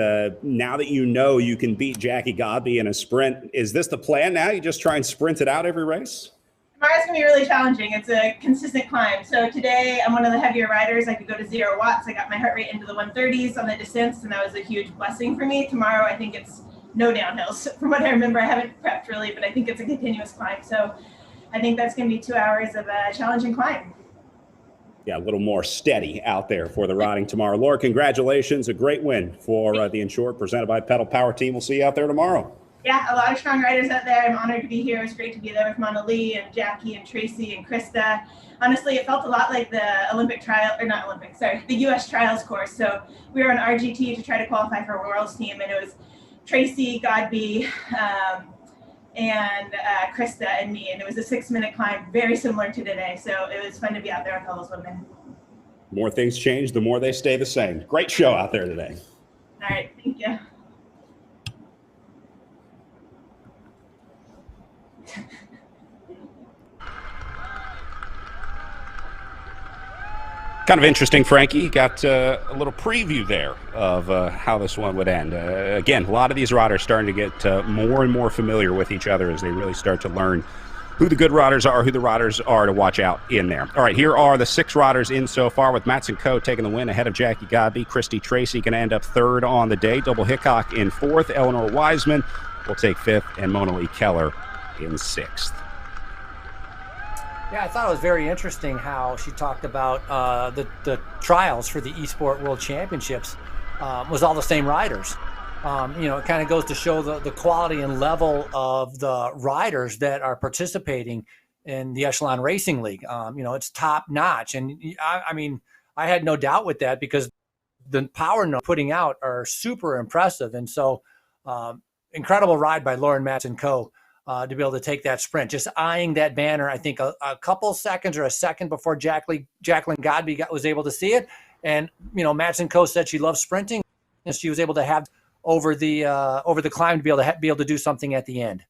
now that you can beat Jackie Godby in a sprint, is this the plan now? You just try and sprint it out every race? Tomorrow's going to be really challenging. It's a consistent climb. So today, I'm one of the heavier riders. I could go to 0 watts. I got my heart rate into the 130s on the descents, and that was a huge blessing for me. Tomorrow, I think it's no downhills. From what I remember, I haven't prepped really, but I think it's a continuous climb. So I think that's going to be 2 hours of a challenging climb. Yeah, a little more steady out there for the riding tomorrow. Laura, congratulations. A great win for the Insured, presented by Pedal Power Team. We'll see you out there tomorrow. Yeah, a lot of strong riders out there. I'm honored to be here. It was great to be there with Mona Lee and Jackie and Tracy and Krista. Honestly, it felt a lot like the the U.S. trials course. So we were on RGT to try to qualify for a Worlds team, and it was Tracy, Godby, and Krista and me, and it was a 6-minute climb, very similar to today. So it was fun to be out there with all those women. More things change, the more they stay the same. Great show out there today. All right, thank you. Kind of interesting, Frankie. You got a little preview there of how this one would end. Again, a lot of these riders starting to get more and more familiar with each other as they really start to learn who the good riders are, who the riders are to watch out in there. All right, here are the 6 riders in so far, with Matz and Co. taking the win ahead of Jackie Godby. Christy Tracy going to end up 3rd on the day. Double Hickok in 4th. Eleanor Wiseman will take 5th, and Mona Lee Keller in 6th. Yeah, I thought it was very interesting how she talked about the trials for the Esport World Championships was all the same riders. It kind of goes to show the quality and level of the riders that are participating in the Echelon Racing League. It's top notch. And I had no doubt with that, because the power notes putting out are super impressive. And so incredible ride by Lauren Matz and Co. To be able to take that sprint, just eyeing that banner, I think a couple seconds or a second before Jacqueline Godby was able to see it. And, Matz and Co. said she loves sprinting, and she was able to have over the climb to be able to do something at the end.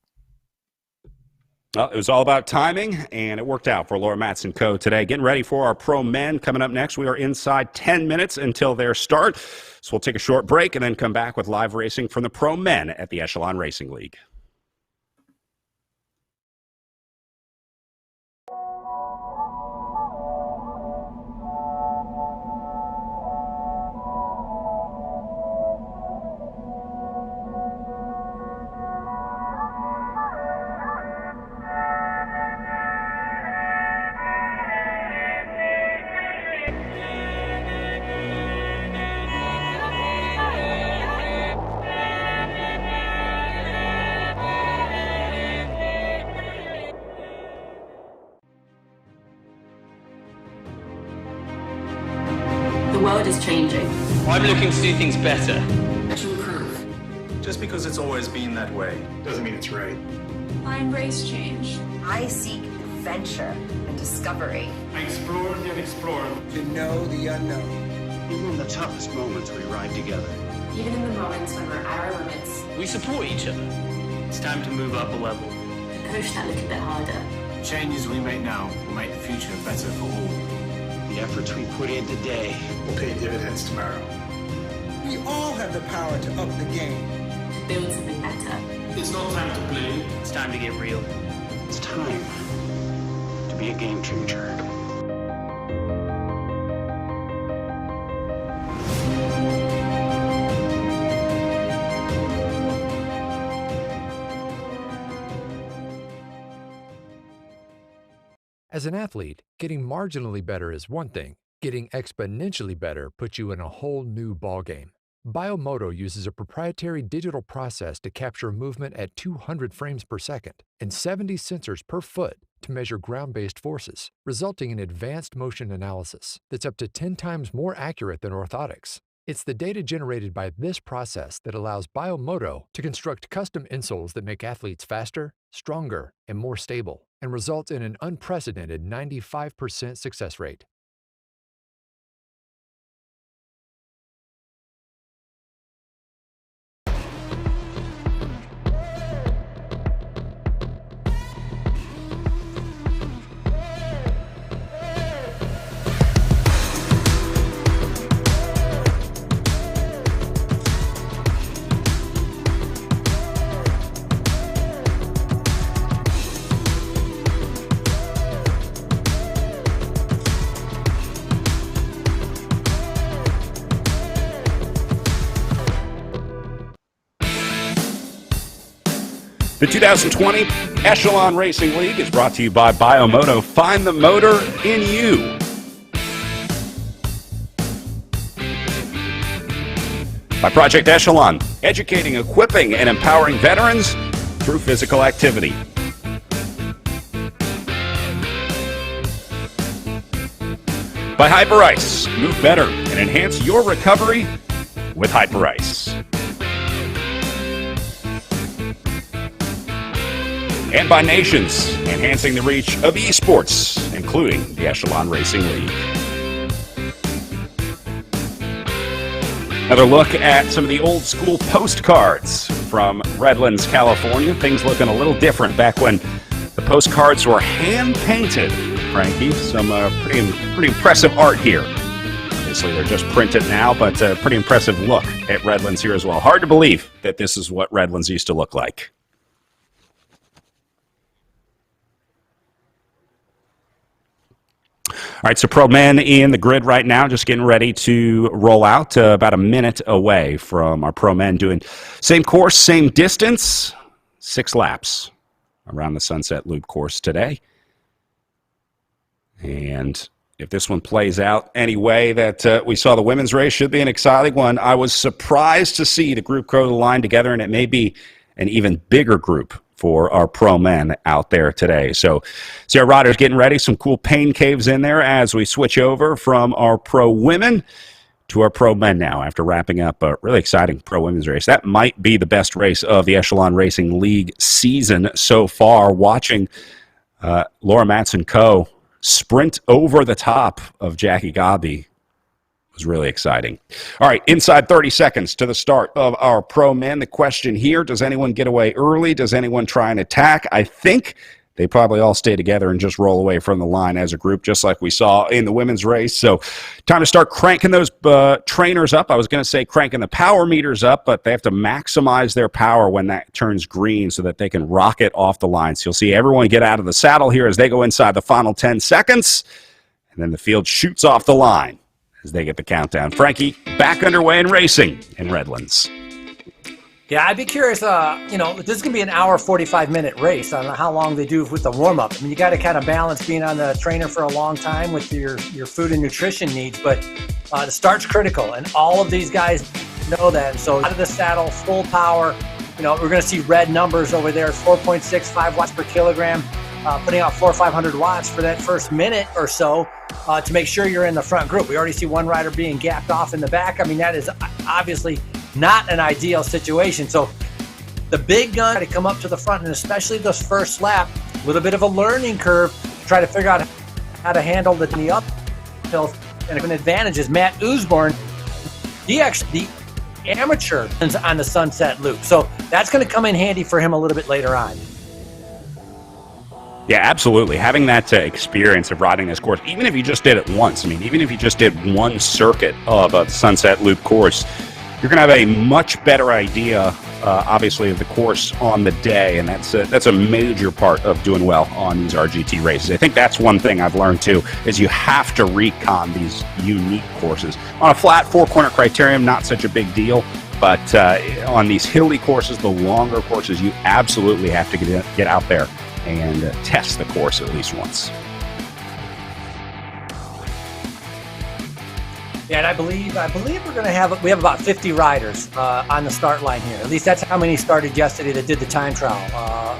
Well, it was all about timing, and it worked out for Laura Matz and Co. today. Getting ready for our pro men. Coming up next, we are inside 10 minutes until their start. So we'll take a short break and then come back with live racing from the pro men at the Echelon Racing League. The world is changing. I'm looking to do things better. To improve. Just because it's always been that way doesn't mean it's right. I embrace change. I seek adventure and discovery. I explore the unexplored. To know the unknown. Even in the toughest moments, we ride together. Even in the moments when we're at our limits. We support each other. It's time to move up a level. To push that little bit harder. Changes we make now will make the future better for all. The efforts we put in today We'll pay dividends tomorrow. We all have the power to up the game. To build something better. It's not time to play. It's time to get real. It's time to be a game changer. As an athlete, getting marginally better is one thing. Getting exponentially better puts you in a whole new ballgame. Biomoto uses a proprietary digital process to capture movement at 200 frames per second and 70 sensors per foot to measure ground-based forces, resulting in advanced motion analysis that's up to 10 times more accurate than orthotics. It's the data generated by this process that allows Biomoto to construct custom insoles that make athletes faster, stronger, and more stable, and result in an unprecedented 95% success rate. The 2020 Echelon Racing League is brought to you by Biomoto. Find the motor in you. By Project Echelon, educating, equipping, and empowering veterans through physical activity. By Hyperice, move better and enhance your recovery with Hyperice. And by Nations, enhancing the reach of esports, including the Echelon Racing League. Another look at some of the old school postcards from Redlands, California. Things looking a little different back when the postcards were hand-painted, Frankie. Some pretty impressive art here. Obviously, they're just printed now, but a pretty impressive look at Redlands here as well. Hard to believe that this is what Redlands used to look like. All right, so pro men in the grid right now, just getting ready to roll out, about a minute away from our pro men doing same course, same distance, 6 laps around the Sunset Loop course today. And if this one plays out any way that we saw the women's race, should be an exciting one. I was surprised to see the group go to the line together, and it may be an even bigger group for our pro men out there today. So see our riders getting ready, some cool pain caves in there as we switch over from our pro women to our pro men now after wrapping up a really exciting pro women's race. That might be the best race of the Echelon Racing League season so far. Watching Laura Matson Co. sprint over the top of Jackie Godby was really exciting. All right, inside 30 seconds to the start of our pro men. The question here, does anyone get away early? Does anyone try and attack? I think they probably all stay together and just roll away from the line as a group, just like we saw in the women's race. So time to start cranking those trainers up. I was going to say cranking the power meters up, but they have to maximize their power when that turns green so that they can rocket off the line. So you'll see everyone get out of the saddle here as they go inside the final 10 seconds, and then the field shoots off the line as they get the countdown. Frankie, back underway and racing in Redlands. Yeah, I'd be curious, this is going to be an hour, 45-minute race. I don't know how long they do with the warm-up. I mean, you got to kind of balance being on the trainer for a long time with your food and nutrition needs, but the start's critical, and all of these guys know that. So out of the saddle, full power. We're going to see red numbers over there, 4.65 watts per kilogram, putting out 400 or 500 watts for that first minute or so to make sure you're in the front group. We already see one rider being gapped off in the back. I mean, that is obviously not an ideal situation. So the big gun to come up to the front, and especially this first lap, a little bit of a learning curve, try to figure out how to handle the uphill. And an advantage is Matt Usborn. He actually, the amateur, on the Sunset Loop. So that's going to come in handy for him a little bit later on. Yeah, absolutely. Having that experience of riding this course, even if you just did it once, even if you just did one circuit of a Sunset Loop course, you're going to have a much better idea, obviously, of the course on the day, and that's a major part of doing well on these RGT races. I think that's one thing I've learned, too, is you have to recon these unique courses. On a flat four-corner criterium, not such a big deal, but on these hilly courses, the longer courses, you absolutely have to get out there and test the course at least once. Yeah, and I believe we're going to have about 50 riders on the start line here. At least that's how many started yesterday that did the time trial.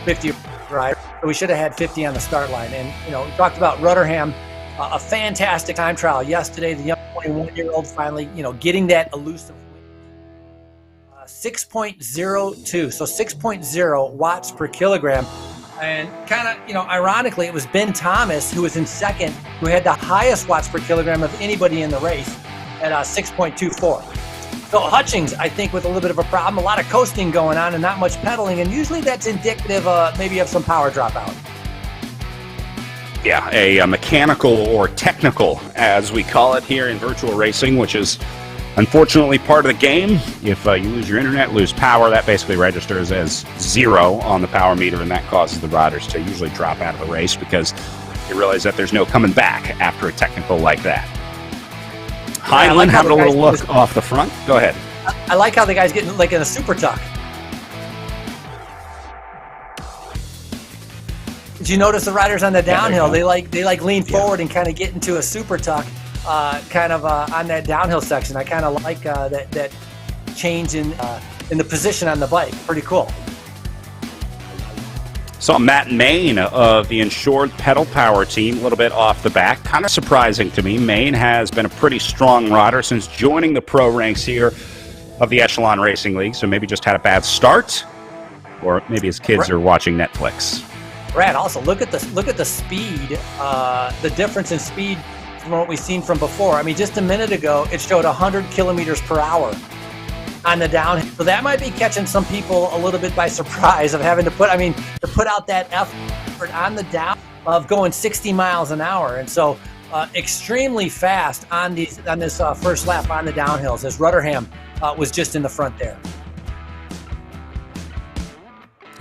50 riders. So we should have had 50 on the start line. And we talked about Rudderham, a fantastic time trial yesterday. The young 21-year-old finally getting that elusive win. 6.02, so 6.0 watts per kilogram. And kind of, ironically, it was Ben Thomas who was in second, who had the highest watts per kilogram of anybody in the race at 6.24. So Hutchings, I think, with a little bit of a problem, a lot of coasting going on and not much pedaling, and usually that's indicative maybe of some power dropout. Yeah, a mechanical or technical, as we call it here in virtual racing, which is unfortunately part of the game. If you lose your internet, lose power, that basically registers as 0 on the power meter, and that causes the riders to usually drop out of the race because they realize that there's no coming back after a technical like that. Heinlein having a little look off the front. Go ahead. I like how the guy's getting like in a super tuck. Did you notice the riders on the downhill? They lean forward and kind of get into a super tuck. On that downhill section. I kind of like that change in the position on the bike. Pretty cool. Saw Matt Main of the Insured Pedal Power team a little bit off the back. Kind of surprising to me. Main has been a pretty strong rider since joining the pro ranks here of the Echelon Racing League, so maybe just had a bad start, or maybe his kids are watching Netflix. Brad, also look at the speed, the difference in speed from what we've seen from before. Just a minute ago, it showed 100 kilometers per hour on the downhill. So that might be catching some people a little bit by surprise of having to put out that effort on the down of going 60 miles an hour. And so extremely fast on this first lap on the downhills as Rudderham was just in the front there.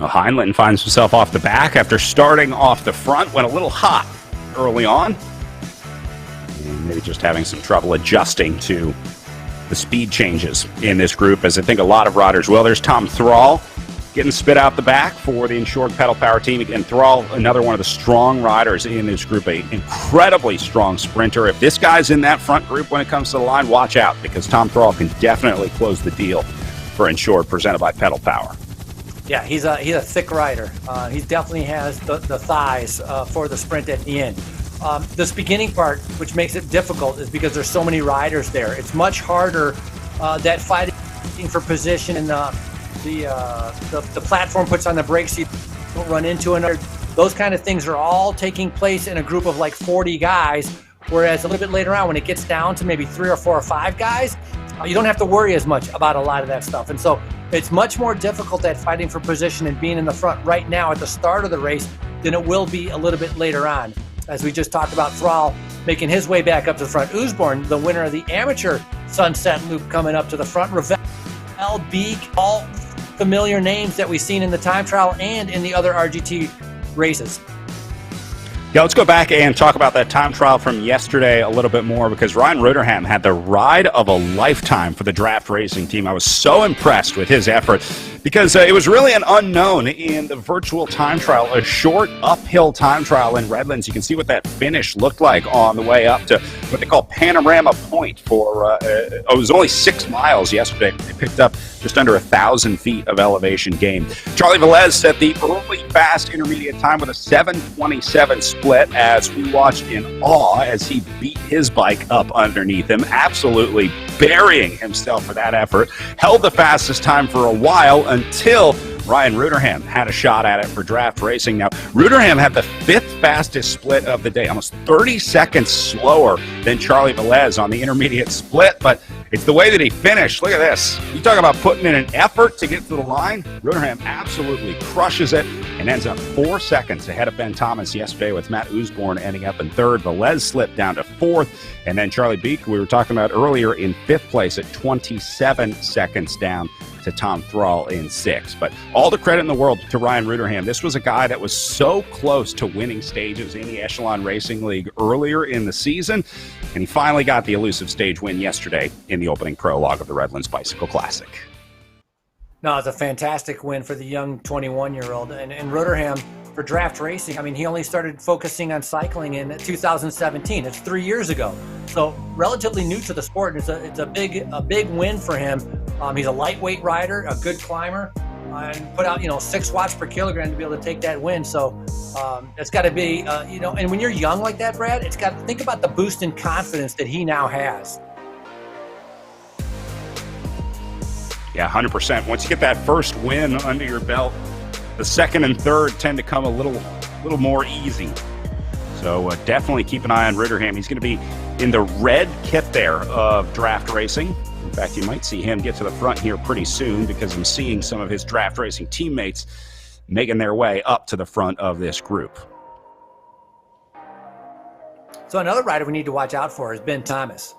Well, Heinlein finds himself off the back after starting off the front, went a little hot early on. Maybe just having some trouble adjusting to the speed changes in this group, as I think a lot of riders will. There's Tom Thrall getting spit out the back for the Insured Pedal Power team. Again, Thrall, another one of the strong riders in this group, an incredibly strong sprinter. If this guy's in that front group when it comes to the line, watch out, because Tom Thrall can definitely close the deal for Insured, presented by Pedal Power. Yeah, he's a thick rider. He definitely has the thighs for the sprint at the end. This beginning part, which makes it difficult, is because there's so many riders there. It's much harder, that fighting for position, and the platform puts on the brakes so you don't run into another. Those kind of things are all taking place in a group of like 40 guys, whereas a little bit later on, when it gets down to maybe 3 or 4 or 5 guys, you don't have to worry as much about a lot of that stuff. And so it's much more difficult at fighting for position and being in the front right now at the start of the race than it will be a little bit later on. As we just talked about, Thrall making his way back up to the front. Usborne, the winner of the amateur Sunset Loop, coming up to the front. Ravel, Beak, all familiar names that we've seen in the time trial and in the other RGT races. Yeah, let's go back and talk about that time trial from yesterday a little bit more, because Ryan Ruderham had the ride of a lifetime for the draft racing team. I was so impressed with his effort, because it was really an unknown in the virtual time trial, a short uphill time trial in Redlands. You can see what that finish looked like on the way up to what they call Panorama Point for, it was only 6 miles yesterday. They picked up just under 1,000 feet of elevation gain. Charlie Velez set the early fast intermediate time with a 7:27 split, as we watched in awe as he beat his bike up underneath him, absolutely burying himself for that effort. Held the fastest time for a while until Ryan Ruderham had a shot at it for draft racing. Now, Ruderham had the 5th fastest split of the day, almost 30 seconds slower than Charlie Velez on the intermediate split, but it's the way that he finished. Look at this. You talk about putting in an effort to get to the line. Ruderham absolutely crushes it and ends up 4 seconds ahead of Ben Thomas yesterday, with Matt Usborne ending up in 3rd. Velez slipped down to 4th, and then Charlie Beak, we were talking about earlier, in 5th place at 27 seconds down to Tom Thrall in 6th. But all the credit in the world to Ryan Ruderham. This was a guy that was so close to winning stages in the Echelon Racing League earlier in the season, and he finally got the elusive stage win yesterday in the opening prologue of the Redlands Bicycle Classic. No, it's a fantastic win for the young 21-year-old. And Ruderham, for draft racing, I mean, he only started focusing on cycling in 2017. It's 3 years ago. So relatively new to the sport. And it's a big win for him. He's a lightweight rider, a good climber, and put out 6 watts per kilogram to be able to take that win. So it's got to be and when you're young like that, Brad, it's got to think about the boost in confidence that he now has. Yeah, 100%. Once you get that first win under your belt, the second and third tend to come a little more easy. So definitely keep an eye on Ruderham. He's going to be in the red kit there of draft racing. In fact, you might see him get to the front here pretty soon, because I'm seeing some of his draft racing teammates making their way up to the front of this group. So another rider we need to watch out for is Ben Thomas.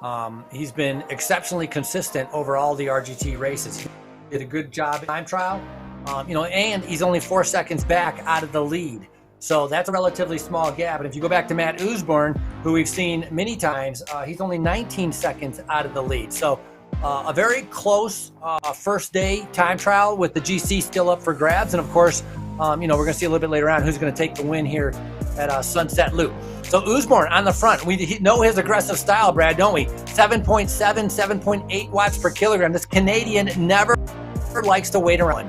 He's been exceptionally consistent over all the RGT races. He did a good job in time trial, and he's only 4 seconds back out of the lead. So that's a relatively small gap. And if you go back to Matt Usborne, who we've seen many times, he's only 19 seconds out of the lead. So a very close first day time trial with the GC still up for grabs. And of course, we're going to see a little bit later on who's going to take the win here at Sunset Loop. So Usborne on the front. We know his aggressive style, Brad, don't we? 7.7, 7.8 watts per kilogram. This Canadian never likes to wait around.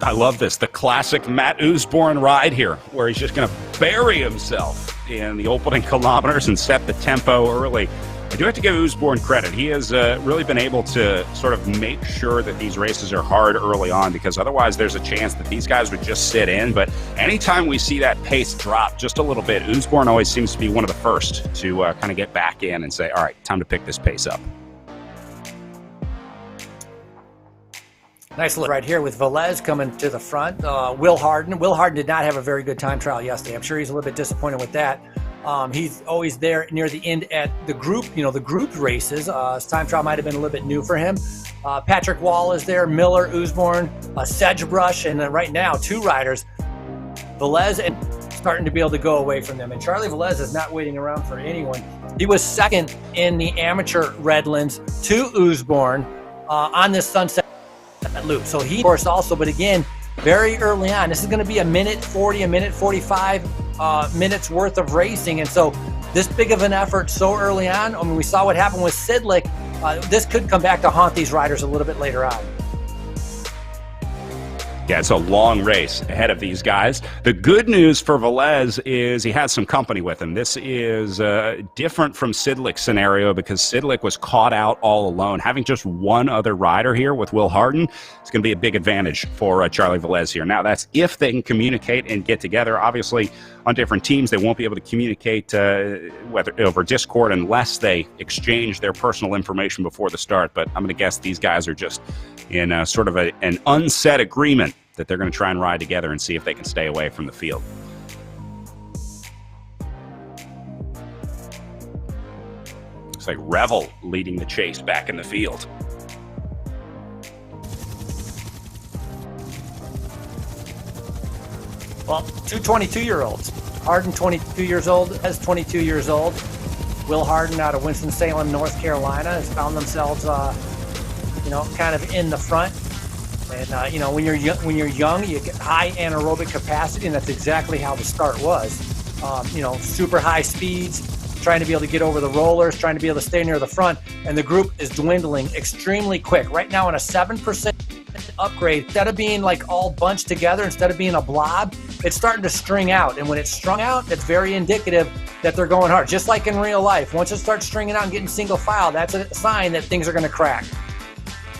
I love this. The classic Matt Usborne ride here, where he's just going to bury himself in the opening kilometers and set the tempo early. I do have to give Usborne credit. He has really been able to sort of make sure that these races are hard early on, because otherwise there's a chance that these guys would just sit in. But anytime we see that pace drop just a little bit, Usborne always seems to be one of the first to kind of get back in and say, all right, time to pick this pace up. Nice look right here with Velez coming to the front. Will Harden. Will Harden did not have a very good time trial yesterday. I'm sure he's a little bit disappointed with that. He's always there near the end at the group, the group races. His time trial might have been a little bit new for him. Patrick Wall is there, Miller, Usborne, Sedgebrush, and then right now 2 riders, Velez, and starting to be able to go away from them. And Charlie Velez is not waiting around for anyone. He was second in the amateur Redlands to Usborne on this Sunset Loop. So he, of course, also, but again, very early on. This is going to be a minute 40, a minute 45 minutes worth of racing. And so this big of an effort so early on, I mean, we saw what happened with Sidlick. This could come back to haunt these riders a little bit later on. Yeah, it's a long race ahead of these guys. The good news for Velez is he has some company with him. This is different from Sidlick's scenario because Sidlick was caught out all alone. Having just one other rider here with Will Harden is going to be a big advantage for Charlie Velez here. Now, that's if they can communicate and get together. Obviously, on different teams, they won't be able to communicate whether over Discord unless they exchange their personal information before the start. But I'm going to guess these guys are just in sort of an unsaid agreement that they're going to try and ride together and see if they can stay away from the field. Looks like Revel leading the chase back in the field. Well, two 22-year-olds. Harden, 22 years old, has 22 years old. Will Harden out of Winston-Salem, North Carolina, has found themselves, kind of in the front. And when you're young, you get high anaerobic capacity, and that's exactly how the start was. Super high speeds, trying to be able to get over the rollers, trying to be able to stay near the front, and the group is dwindling extremely quick. Right now, on a 7% upgrade, instead of being like all bunched together, instead of being a blob, it's starting to string out. And when it's strung out, it's very indicative that they're going hard. Just like in real life, once it starts stringing out and getting single file, that's a sign that things are going to crack.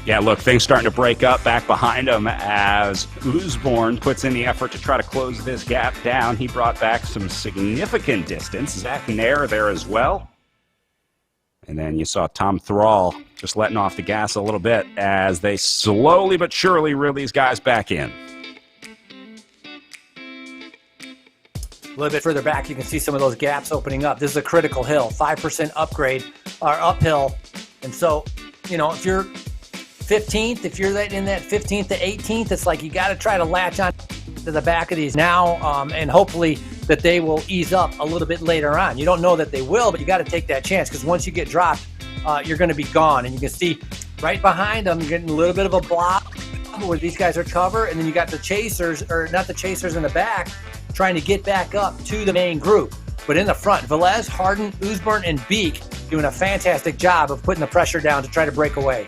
Yeah, look, things starting to break up back behind him as Usborne puts in the effort to try to close this gap down. He brought back some significant distance. Zach Nair there as well. And then you saw Tom Thrall just letting off the gas a little bit as they slowly but surely reel these guys back in. A little bit further back, you can see some of those gaps opening up. This is a critical hill, 5% upgrade or uphill. And so, if you're 15th, if you're in that 15th to 18th, it's like you got to try to latch on to the back of these now, and hopefully that they will ease up a little bit later on. You don't know that they will, but you got to take that chance because once you get dropped, you're going to be gone. And you can see right behind them, you're getting a little bit of a block where these guys are covered, and then you got the chasers, or not the chasers in the back, trying to get back up to the main group. But in the front, Velez, Harden, Usborne, and Beek doing a fantastic job of putting the pressure down to try to break away.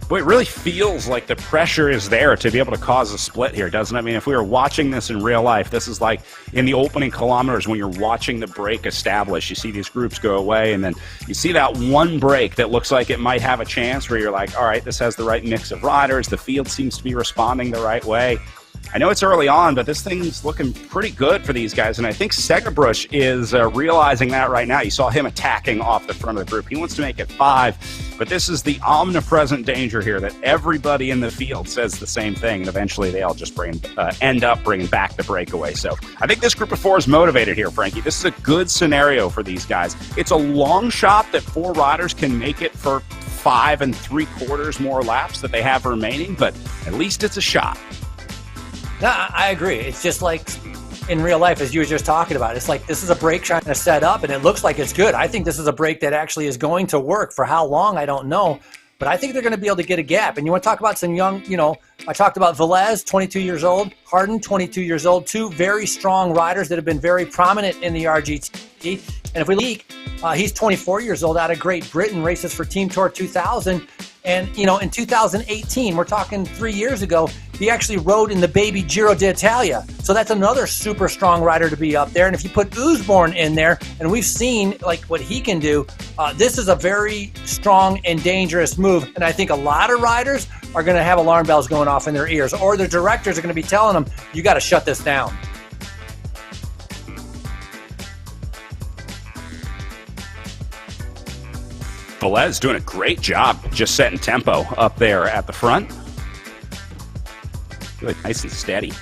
Boy, it really feels like the pressure is there to be able to cause a split here, doesn't it? I mean, if we were watching this in real life, this is like in the opening kilometers when you're watching the break establish. You see these groups go away, and then you see that one break that looks like it might have a chance where you're like, all right, this has the right mix of riders. The field seems to be responding the right way. I know it's early on, but this thing's looking pretty good for these guys, and I think Segabrush is realizing that right now. You saw him attacking off the front of the group. He wants to make it 5, but this is the omnipresent danger here that everybody in the field says the same thing, and eventually they all just end up bringing back the breakaway. So I think this group of 4 is motivated here, Frankie. This is a good scenario for these guys. It's a long shot that 4 riders can make it for 5 3/4 more laps that they have remaining, but at least it's a shot. No, I agree. It's just like in real life, as you were just talking about. It's like this is a break trying to set up, and it looks like it's good. I think this is a break that actually is going to work. For how long, I don't know. But I think they're going to be able to get a gap. And you want to talk about some young, I talked about Velez, 22 years old, Harden, 22 years old, 2 very strong riders that have been very prominent in the RGT. And if we look, he's 24 years old out of Great Britain, races for Team Tour 2000. And, in 2018, we're talking 3 years ago, he actually rode in the baby Giro d'Italia. So that's another super strong rider to be up there. And if you put Usborne in there, and we've seen like what he can do, this is a very strong and dangerous move. And I think a lot of riders are going to have alarm bells going off in their ears, or their directors are going to be telling them, you got to shut this down. Velez doing a great job just setting tempo up there at the front. Really nice and steady.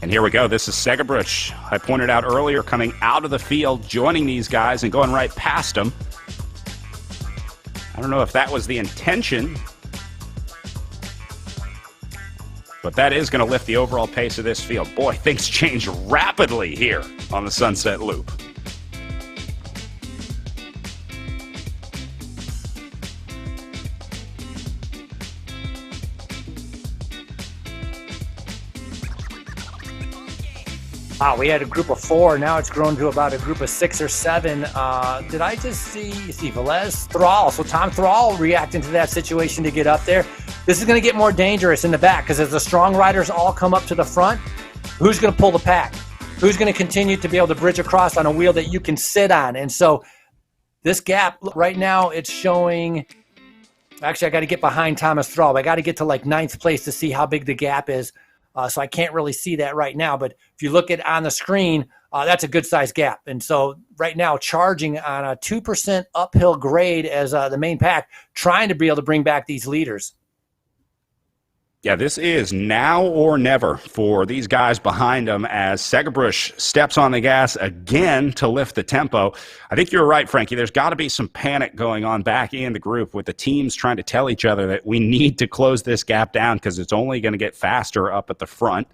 And here we go. This is Segabruch. I pointed out earlier, coming out of the field, joining these guys and going right past them. I don't know if that was the intention, but that is going to lift the overall pace of this field. Boy, things change rapidly here on the Sunset Loop. Wow, we had a group of 4. Now it's grown to about a group of 6 or 7. Did I just see Velez? Thrall. So Tom Thrall reacting to that situation to get up there. This is going to get more dangerous in the back because as the strong riders all come up to the front, who's going to pull the pack? Who's going to continue to be able to bridge across on a wheel that you can sit on? And so this gap right now, it's showing. Actually, I got to get behind Thomas Thrall. I got to get to like 9th place to see how big the gap is. So I can't really see that right now. But if you look at on the screen, that's a good size gap. And so right now, charging on a 2% uphill grade as the main pack, trying to be able to bring back these leaders. Yeah, this is now or never for these guys behind them as Segerbrush steps on the gas again to lift the tempo. I think you're right, Frankie. There's got to be some panic going on back in the group with the teams trying to tell each other that we need to close this gap down because it's only going to get faster up at the front.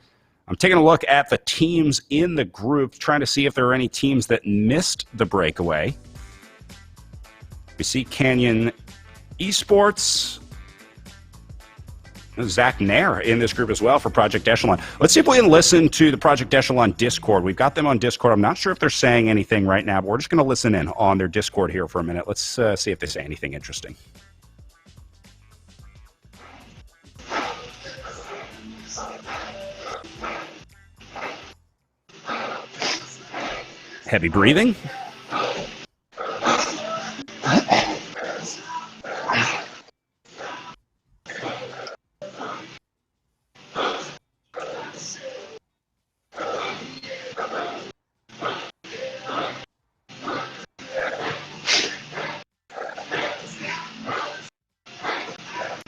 I'm taking a look at the teams in the group, trying to see if there are any teams that missed the breakaway. We see Canyon Esports. Zach Nair in this group as well for Project Echelon. Let's see if we can listen to the Project Echelon Discord. We've got them on Discord. I'm not sure if they're saying anything right now, but we're just going to listen in on their Discord here for a minute. Let's see if they say anything interesting. Heavy breathing.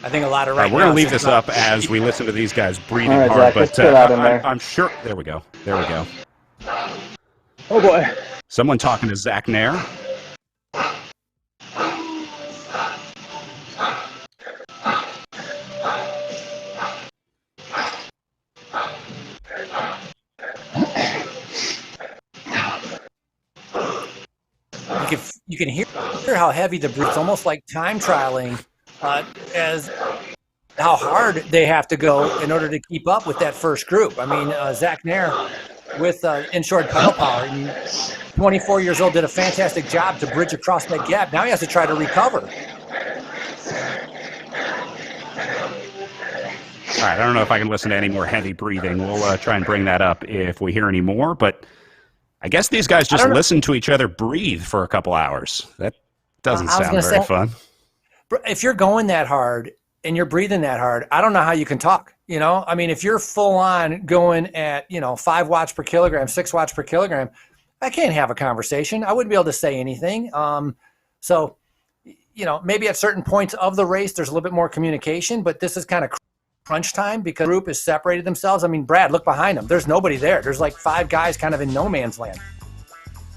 I think a lot of we're going to leave this up as we listen to these guys breathing right, hard, Zach, but I'm sure. There we go. There we go. Oh boy. Someone talking to Zach Nair. You can hear how heavy the breath. It's almost like time trialing as how hard they have to go in order to keep up with that first group. I mean, Zach Nair with insured pedal power, 24 years old, did a fantastic job to bridge across that gap. Now he has to try to recover. All right, I don't know if I can listen to any more heavy breathing. We'll try and bring that up if we hear any more, but I guess these guys just listen to each other breathe for a couple hours. That doesn't sound very fun. If you're going that hard and you're breathing that hard, I don't know how you can talk. I mean, if you're full on going at, 5 watts per kilogram, 6 watts per kilogram, I can't have a conversation. I wouldn't be able to say anything. So, maybe at certain points of the race, there's a little bit more communication, but this is kind of crunch time because the group has separated themselves. I mean, Brad, look behind them. There's nobody there. There's like 5 guys kind of in no man's land.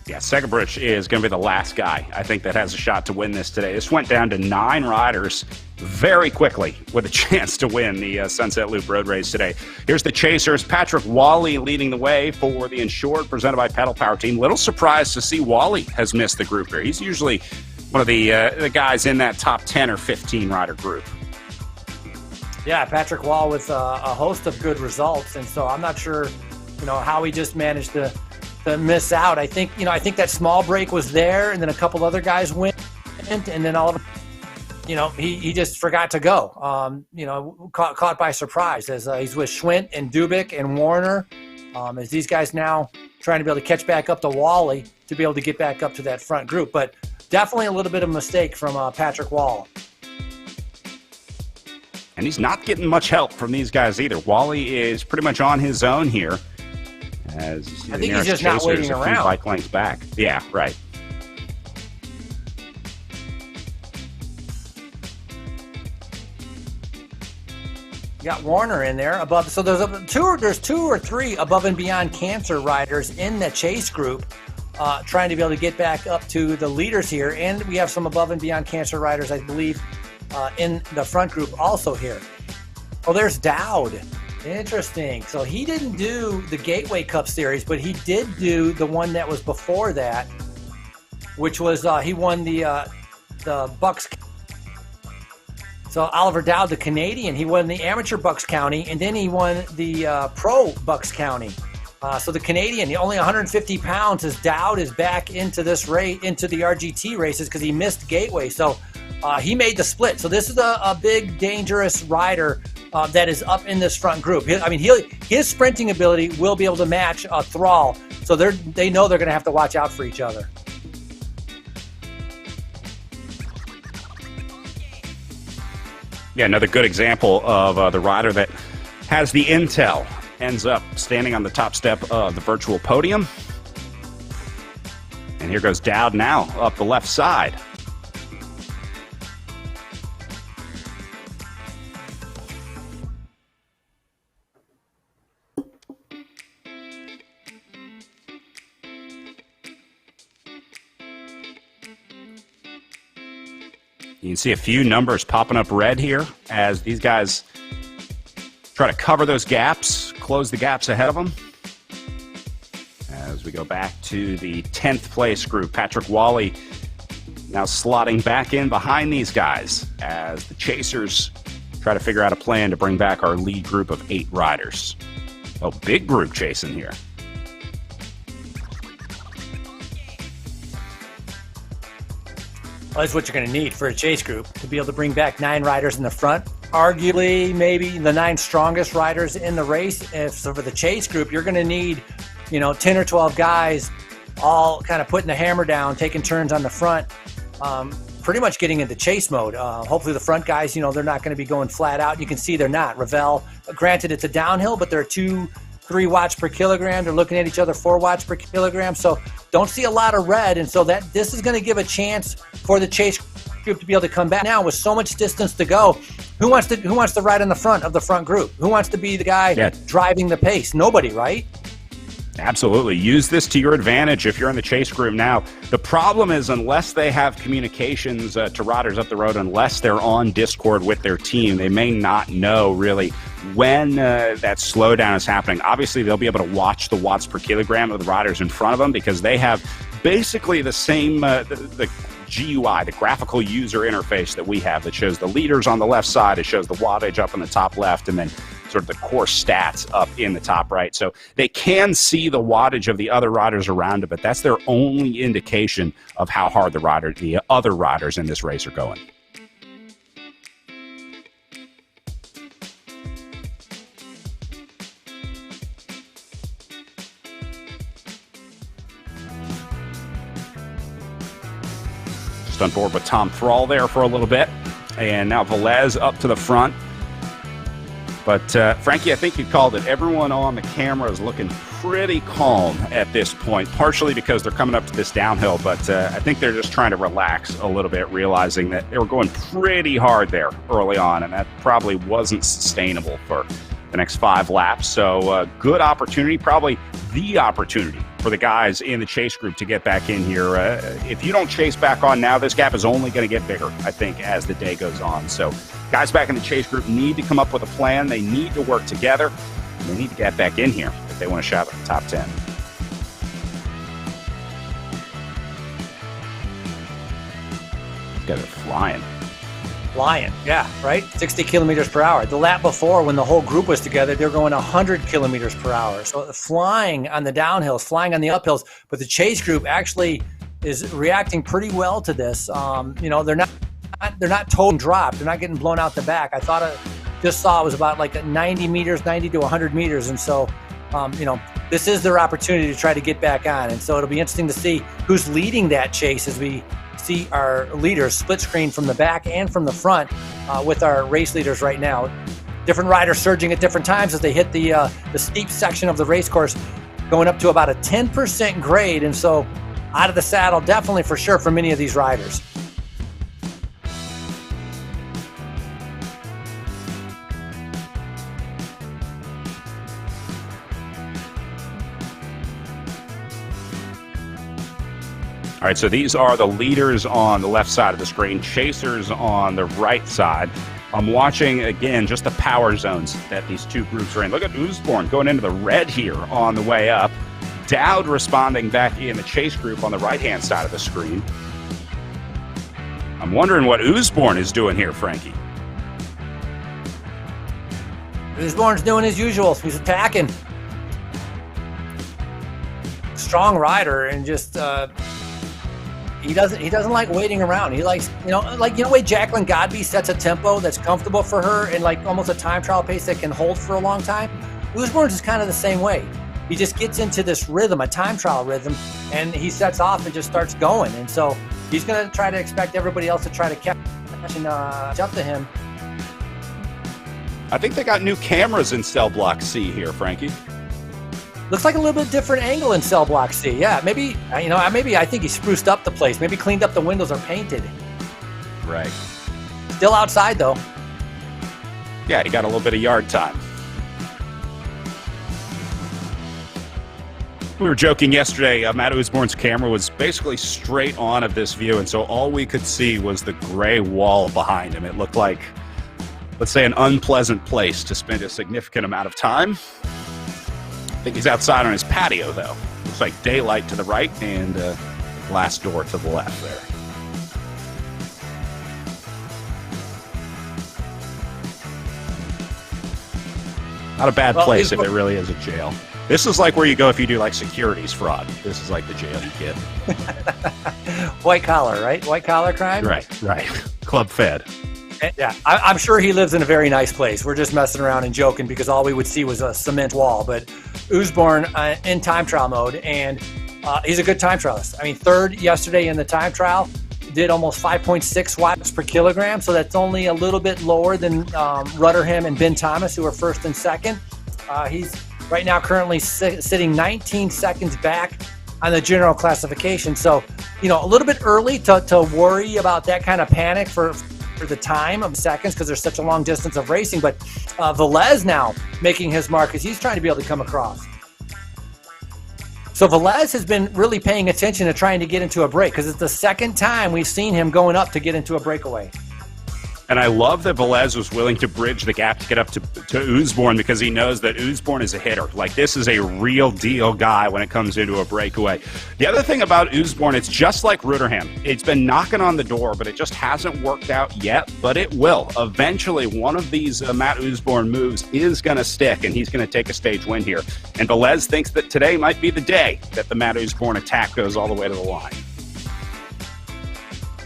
Yeah, Segerbrush is going to be the last guy, I think, that has a shot to win this today. This went down to 9 riders very quickly with a chance to win the Sunset Loop Road Race today. Here's the Chasers. Patrick Wally leading the way for the Insured, presented by Pedal Power Team. Little surprised to see Wally has missed the group here. He's usually one of the guys in that top 10 or 15 rider group. Yeah, Patrick Wall with a host of good results, and so I'm not sure, how he just managed to miss out. I think that small break was there, and then a couple other guys went, and then all of he just forgot to go. Caught by surprise as he's with Schwint and Dubik and Warner, as these guys now trying to be able to catch back up to Wally to be able to get back up to that front group. But definitely a little bit of a mistake from Patrick Wall. And he's not getting much help from these guys either. Wally is pretty much on his own here. As I think he's just not waiting around. Bike lengths back. Yeah, right. You got Warner in there above. So there's two or three above and beyond cancer riders in the chase group, trying to be able to get back up to the leaders here. And we have some above and beyond cancer riders, I believe, in the front group also here. Oh, there's Dowd. Interesting. So he didn't do the Gateway Cup Series, but he did do the one that was before that, which was he won the Bucks. So Oliver Dowd, the Canadian, he won the Amateur Bucks County, and then he won the Pro Bucks County. So the Canadian, the only 150 pounds, is Dowd is back into this race, into the RGT races because he missed Gateway. So he made the split. So this is a big, dangerous rider that is up in this front group. His sprinting ability will be able to match Thrall. So they know they're going to have to watch out for each other. Yeah, another good example of the rider that has the intel. Ends up standing on the top step of the virtual podium. And here goes Dowd now up the left side. You can see a few numbers popping up red here as these guys try to cover those gaps, close the gaps ahead of them. As we go back to the 10th place group, Patrick Wally now slotting back in behind these guys as the Chasers try to figure out a plan to bring back our lead group of 8 riders. Oh, big group chasing here. Well, that's what you're going to need for a chase group, to be able to bring back 9 riders in the front. Arguably, maybe the 9 strongest riders in the race. So for the chase group, you're going to need, 10 or 12 guys all kind of putting the hammer down, taking turns on the front, pretty much getting into chase mode. Hopefully the front guys, they're not going to be going flat out. You can see they're not. Ravel, granted, it's a downhill, but they're 2-3 watts per kilogram. They're looking at each other 4 watts per kilogram. So don't see a lot of red. And so this is going to give a chance for the chase group to be able to come back. Now with so much distance to go, who wants to ride in the front of the front group? Who wants to be the guy driving the pace? Nobody, right? Absolutely. Use this to your advantage if you're in the chase group now. The problem is, unless they have communications to riders up the road, unless they're on Discord with their team, they may not know really when that slowdown is happening. Obviously, they'll be able to watch the watts per kilogram of the riders in front of them because they have basically the same the GUI, the graphical user interface that we have that shows the leaders on the left side. It shows the wattage up in the top left, and then sort of the core stats up in the top right. So they can see the wattage of the other riders around it, but that's their only indication of how hard the other riders in this race are going. Just on board with Tom Thrall there for a little bit. And now Velez up to the front. But Frankie, I think you called it. Everyone on the camera is looking pretty calm at this point, partially because they're coming up to this downhill, but I think they're just trying to relax a little bit, realizing that they were going pretty hard there early on, and that probably wasn't sustainable for the next 5 laps. So good opportunity, probably the opportunity for the guys in the chase group to get back in here. If you don't chase back on now, this gap is only going to get bigger, I think, as the day goes on. So guys back in the chase group need to come up with a plan. They need to work together. And they need to get back in here if they want to shot at the top 10. These guys are flying. Flying, yeah, right? 60 kilometers per hour. The lap before, when the whole group was together, they were going 100 kilometers per hour. So flying on the downhills, flying on the uphills. But the chase group actually is reacting pretty well to this. They're not totally dropped. They're not getting blown out the back. I thought just saw it was about like 90 to 100 meters. And so, this is their opportunity to try to get back on. And so it'll be interesting to see who's leading that chase as we see our leaders split screen from the back and from the front with our race leaders right now. Different riders surging at different times as they hit the steep section of the race course, going up to about a 10% grade. And so out of the saddle, definitely for sure for many of these riders. All right, so these are the leaders on the left side of the screen, chasers on the right side. I'm watching, again, just the power zones that these two groups are in. Look at Usborn going into the red here on the way up. Dowd responding back in the chase group on the right-hand side of the screen. I'm wondering what Usborn is doing here, Frankie. Usborn's doing his usual. He's attacking. strong rider, and just he doesn't like waiting around. He likes, the way Jacqueline Godby sets a tempo that's comfortable for her and like almost a time trial pace that can hold for a long time. Usborne's is kind of the same way. He just gets into this rhythm, a time trial rhythm, and he sets off and just starts going. And so he's going to try to expect everybody else to try to catch and jump to him. I think they got new cameras in Cell Block C here, Frankie. Looks like a little bit different angle in Cell Block C. Yeah, maybe I think he spruced up the place. Maybe cleaned up the windows or painted. Right. Still outside though. Yeah, he got a little bit of yard time. We were joking yesterday, Matt Usborne's camera was basically straight on of this view, and so all we could see was the gray wall behind him. It looked like, let's say, an unpleasant place to spend a significant amount of time. I think he's outside on his patio, though. Looks like daylight to the right and glass door to the left there. Not a bad place if it really is a jail. This is like where you go if you do like securities fraud. This is like the jail you get. White collar, right? White collar crime? Right. Club Fed. Yeah, I'm sure he lives in a very nice place. We're just messing around and joking because all we would see was a cement wall. But Usborne in time trial mode, and he's a good time trialist. I mean, third yesterday in the time trial, did almost 5.6 watts per kilogram. So that's only a little bit lower than Rudderham and Ben Thomas, who are first and second. He's right now currently sitting 19 seconds back on the general classification. So, a little bit early to worry about that kind of panic for the time of seconds because there's such a long distance of racing. But Velez now making his mark because he's trying to be able to come across. So Velez has been really paying attention to trying to get into a break because it's the second time we've seen him going up to get into a breakaway. And I love that Velez was willing to bridge the gap to get up to Usborne because he knows that Usborne is a hitter. Like, this is a real deal guy when it comes into a breakaway. The other thing about Usborne, it's just like Rudderham. It's been knocking on the door, but it just hasn't worked out yet, but it will. Eventually, one of these Matt Usborne moves is going to stick, and he's going to take a stage win here. And Velez thinks that today might be the day that the Matt Usborne attack goes all the way to the line.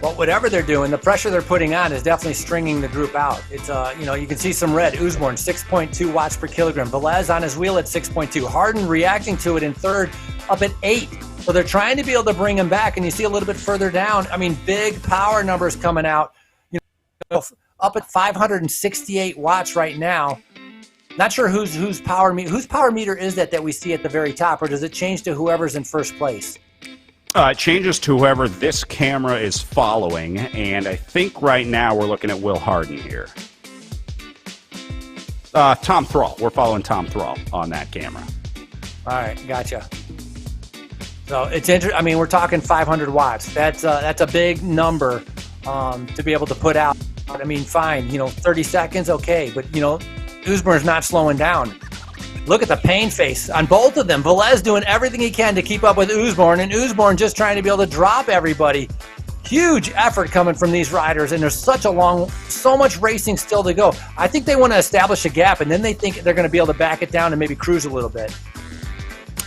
Well, whatever they're doing, the pressure they're putting on is definitely stringing the group out. It's, you can see some red. Usborne, 6.2 watts per kilogram. Velez on his wheel at 6.2. Harden reacting to it in third, up at 8. So they're trying to be able to bring him back. And you see a little bit further down, big power numbers coming out. Up at 568 watts right now. Not sure whose power meter is that we see at the very top, or does it change to whoever's in first place? It changes to whoever this camera is following, and I think right now we're looking at Will Harden here. Tom Thrall. We're following Tom Thrall on that camera. All right, gotcha. So it's interesting. We're talking 500 watts. That's a big number to be able to put out. Fine, 30 seconds, okay, but Usborne's not slowing down. Look at the pain face on both of them. Velez doing everything he can to keep up with Usborne, and Usborne just trying to be able to drop everybody. Huge effort coming from these riders, and there's so much racing still to go. I think they want to establish a gap, and then they think they're going to be able to back it down and maybe cruise a little bit.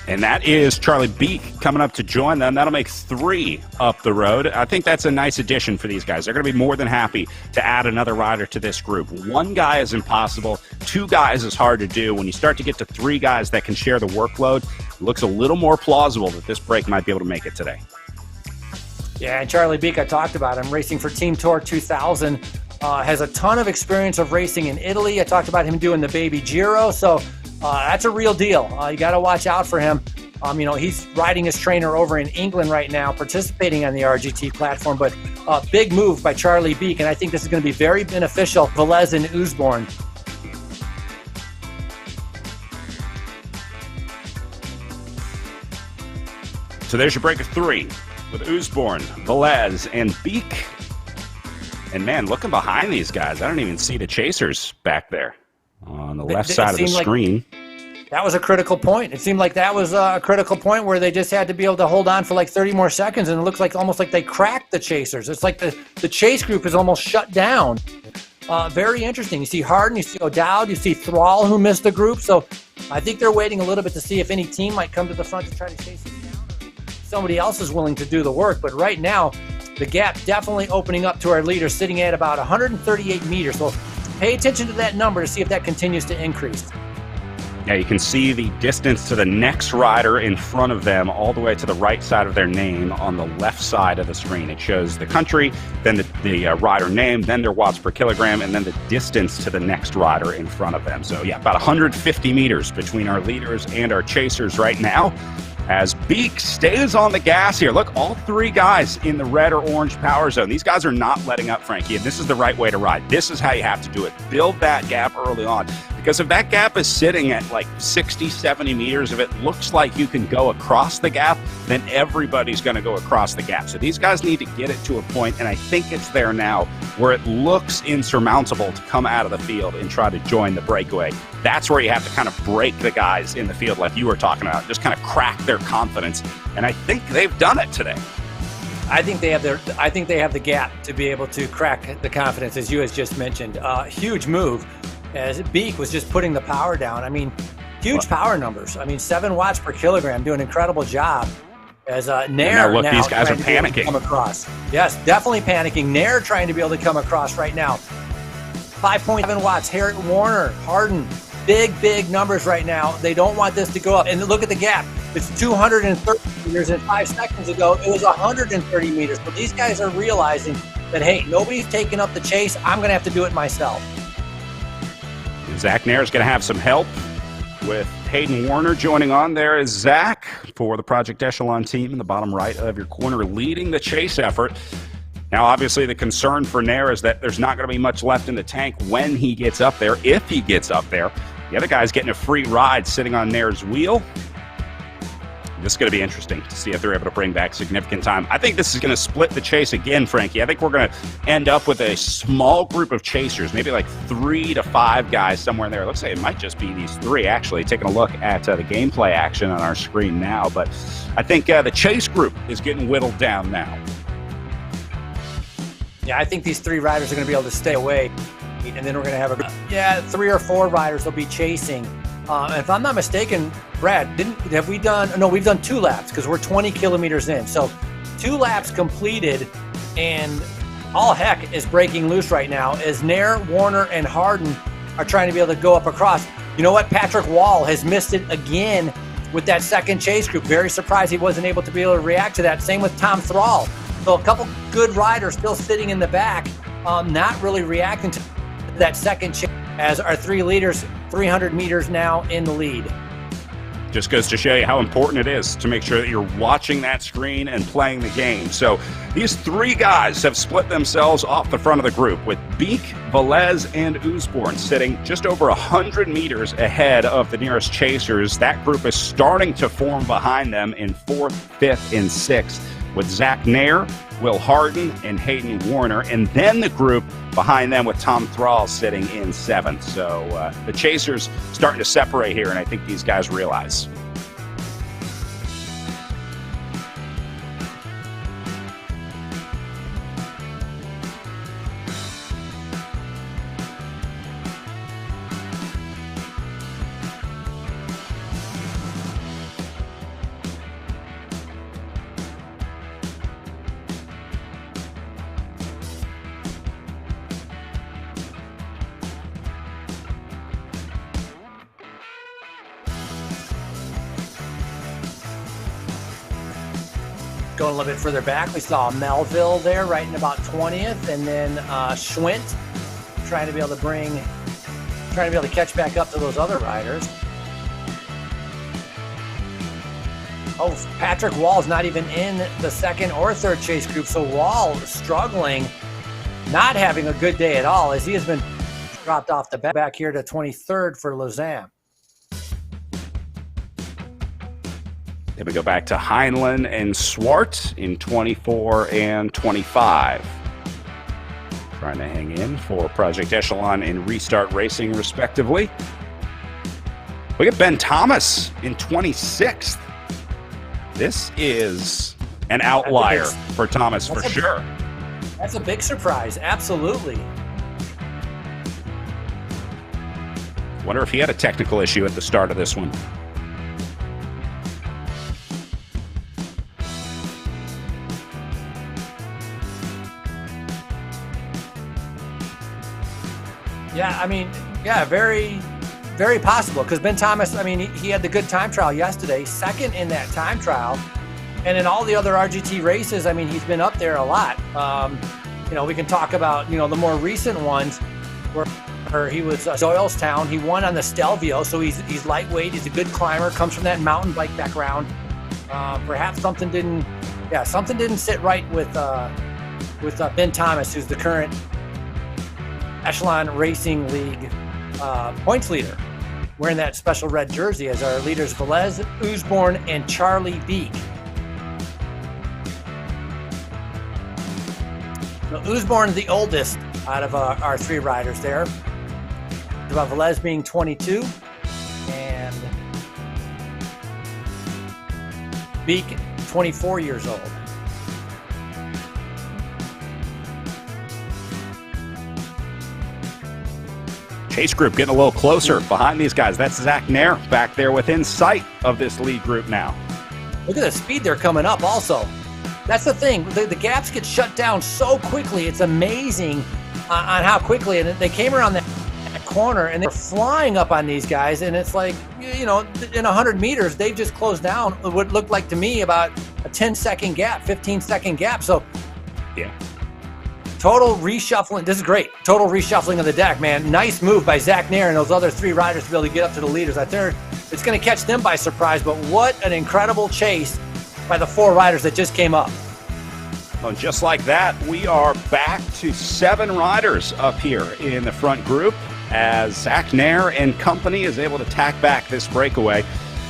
And that is Charlie Beek coming up to join them. That'll make 3 up the road. I think that's a nice addition for these guys. They're going to be more than happy to add another rider to this group. 1 guy is impossible. 2 guys is hard to do. When you start to get to 3 guys that can share the workload, it looks a little more plausible that this break might be able to make it today. Yeah, and Charlie Beek, I talked about him, racing for Team Tour 2000. Has a ton of experience of racing in Italy. I talked about him doing the Baby Giro, so that's a real deal. You got to watch out for him. He's riding his trainer over in England right now, participating on the RGT platform, but a big move by Charlie Beek, and I think this is going to be very beneficial for Velez and Usborne. So there's your break of 3 with Usborne, Velez, and Beek. And man, looking behind these guys, I don't even see the chasers back there on the left side of the screen. That was a critical point. It seemed like that was a critical point where they just had to be able to hold on for like 30 more seconds, and it looks like almost like they cracked the chasers. It's like the chase group is almost shut down. Very interesting. You see Harden, you see O'Dowd, you see Thrall, who missed the group. So I think they're waiting a little bit to see if any team might come to the front to try to chase this down. somebody else is willing to do the work. But right now, the gap definitely opening up to our leader, sitting at about 138 meters. So pay attention to that number to see if that continues to increase. Yeah, you can see the distance to the next rider in front of them all the way to the right side of their name on the left side of the screen. It shows the country, then the rider name, then their watts per kilogram, and then the distance to the next rider in front of them. So yeah, about 150 meters between our leaders and our chasers right now, as Beak stays on the gas here. Look, all three guys in the red or orange power zone. These guys are not letting up, Frankie, and this is the right way to ride. This is how you have to do it. Build that gap early on, because if that gap is sitting at like 60, 70 meters, if it looks like you can go across the gap, then everybody's going to go across the gap. So these guys need to get it to a point, and I think it's there now, where it looks insurmountable to come out of the field and try to join the breakaway. That's where you have to kind of break the guys in the field like you were talking about, just kind of crack their confidence, and I think they've done it today. I think they have the gap to be able to crack the confidence, as you has just mentioned. Huge move, as Beak was just putting the power down. I mean, huge power numbers. I mean, 7 watts per kilogram, doing an incredible job. As Nair look, now these guys are trying to panicking. come across. Yes, definitely panicking. Nair trying to be able to come across right now. 5.7 watts. Harriet Warner, Harden, big numbers right now. They don't want this to go up. And look at the gap. It's 230 meters, and 5 seconds ago it was 130 meters. But these guys are realizing that, hey, nobody's taking up the chase. I'm going to have to do it myself. Zach Nair is going to have some help with Hayden Warner joining on. There is Zach for the Project Echelon team in the bottom right of your corner, leading the chase effort. Now, obviously, the concern for Nair is that there's not going to be much left in the tank when he gets up there, if he gets up there. The other guy's getting a free ride sitting on Nair's wheel. This is going to be interesting to see if they're able to bring back significant time. I think this is going to split the chase again, Frankie. I think we're going to end up with a small group of chasers, maybe like 3 to 5 guys somewhere in there. It looks like it might just be these 3, actually, taking a look at the gameplay action on our screen now. But I think the chase group is getting whittled down now. Yeah, I think these 3 riders are going to be able to stay away. And then we're going to have 3 or 4 riders will be chasing. And if I'm not mistaken, Brad, we've done 2 laps, because we're 20 kilometers in. So 2 laps completed, and all heck is breaking loose right now as Nair, Warner, and Harden are trying to be able to go up across. You know what? Patrick Wall has missed it again with that second chase group. Very surprised he wasn't able to be able to react to that. Same with Tom Thrall. So a couple good riders still sitting in the back, not really reacting to that second chase, as our 3 leaders 300 meters now in the lead. Just goes to show you how important it is to make sure that you're watching that screen and playing the game. So these 3 guys have split themselves off the front of the group, with Beak, Velez, and Usborne sitting just over 100 meters ahead of the nearest chasers. That group is starting to form behind them in 4th, 5th, and 6th, with Zach Nair, Will Harden, and Hayden Warner, and then the group behind them with Tom Thrall sitting in 7th. So the chasers starting to separate here, and I think these guys realize. Going a little bit further back, we saw Melville there right in about 20th, and then Schwint trying to be able to catch back up to those other riders. Oh, Patrick Wall's not even in the 2nd or 3rd chase group, so Wall struggling, not having a good day at all, as he has been dropped off the back here to 23rd for Lausanne. Then we go back to Heinlein and Swart in 24 and 25. Trying to hang in for Project Echelon and Restart Racing, respectively. Look at Ben Thomas in 26th. This is an outlier for Thomas, for sure. That's a big surprise, absolutely. Wonder if he had a technical issue at the start of this one. Yeah, I mean, yeah, very, very possible because Ben Thomas, I mean, he had the good time trial yesterday, second in that time trial. And in all the other RGT races, I mean, he's been up there a lot. You know, we can talk about, you know, the more recent ones where he was Doylestown. He won on the Stelvio, so he's lightweight. He's a good climber, comes from that mountain bike background. Perhaps something didn't sit right with Ben Thomas, who's the current Echelon Racing League points leader, wearing that special red jersey as our leaders Velez, Usborne, and Charlie Beek. So Usborne is the oldest out of our three riders there. About Velez being 22 and Beek 24 years old. Chase group getting a little closer behind these guys. That's Zach Nair back there within sight of this lead group now. Look at the speed they're coming up also. That's the thing. The gaps get shut down so quickly. It's amazing on how quickly. And they came around that corner and they're flying up on these guys. And it's like, you know, in 100 meters, they've just closed down what looked like to me about a 10-second gap, 15-second gap. So, yeah. Total reshuffling. This is great. Total reshuffling of the deck, man. Nice move by Zach Nair and those other three riders to be able to get up to the leaders. I think it's going to catch them by surprise, but what an incredible chase by the four riders that just came up. Well, just like that, we are back to 7 riders up here in the front group as Zach Nair and company is able to tack back this breakaway.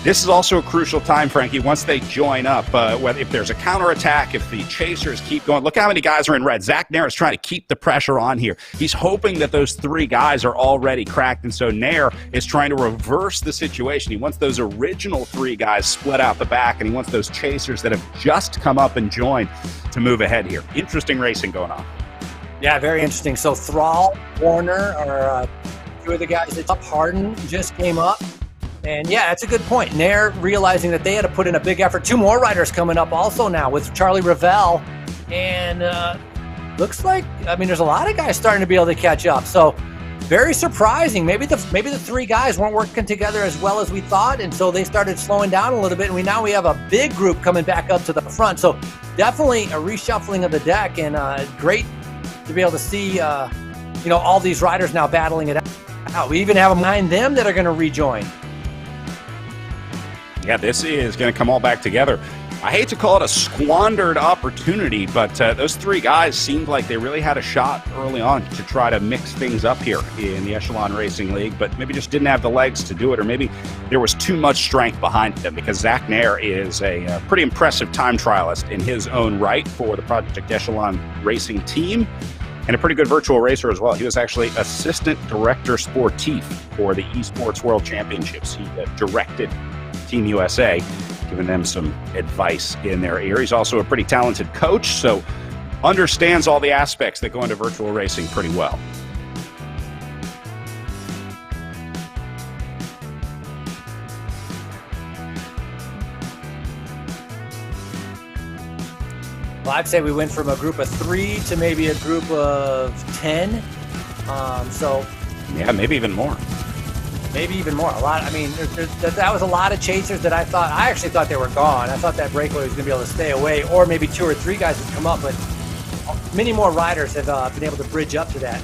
This is also a crucial time, Frankie, once they join up. If there's a counterattack, if the chasers keep going. Look how many guys are in red. Zach Nair is trying to keep the pressure on here. He's hoping that those 3 guys are already cracked, and so Nair is trying to reverse the situation. He wants those original 3 guys split out the back, and he wants those chasers that have just come up and joined to move ahead here. Interesting racing going on. Yeah, very interesting. So Thrall, Warner are 2 of the guys that's up. Harden just came up. And yeah, that's a good point. Nair realizing that they had to put in a big effort. 2 more riders coming up also now with Charlie Ravel. And looks like, I mean, there's a lot of guys starting to be able to catch up. So very surprising. Maybe the 3 guys weren't working together as well as we thought. And so they started slowing down a little bit. And now we have a big group coming back up to the front. So definitely a reshuffling of the deck, and great to be able to see, you know, all these riders now battling it out. We even have behind them that are going to rejoin. Yeah, this is going to come all back together. I hate to call it a squandered opportunity, but those 3 guys seemed like they really had a shot early on to try to mix things up here in the Echelon Racing League, but maybe just didn't have the legs to do it, or maybe there was too much strength behind them, because Zach Nair is a pretty impressive time trialist in his own right for the Project Echelon Racing team, and a pretty good virtual racer as well. He was actually Assistant Director Sportif for the Esports World Championships. He directed Team USA, giving them some advice in their ear. He's also a pretty talented coach, so understands all the aspects that go into virtual racing pretty well. Well, I'd say we went from a group of 3 to maybe a group of 10. So yeah, maybe even more. Maybe even more. A lot. I mean, that was a lot of chasers that I actually thought they were gone. I thought that Breakaway was going to be able to stay away, or maybe 2 or 3 guys would come up, but many more riders have been able to bridge up to that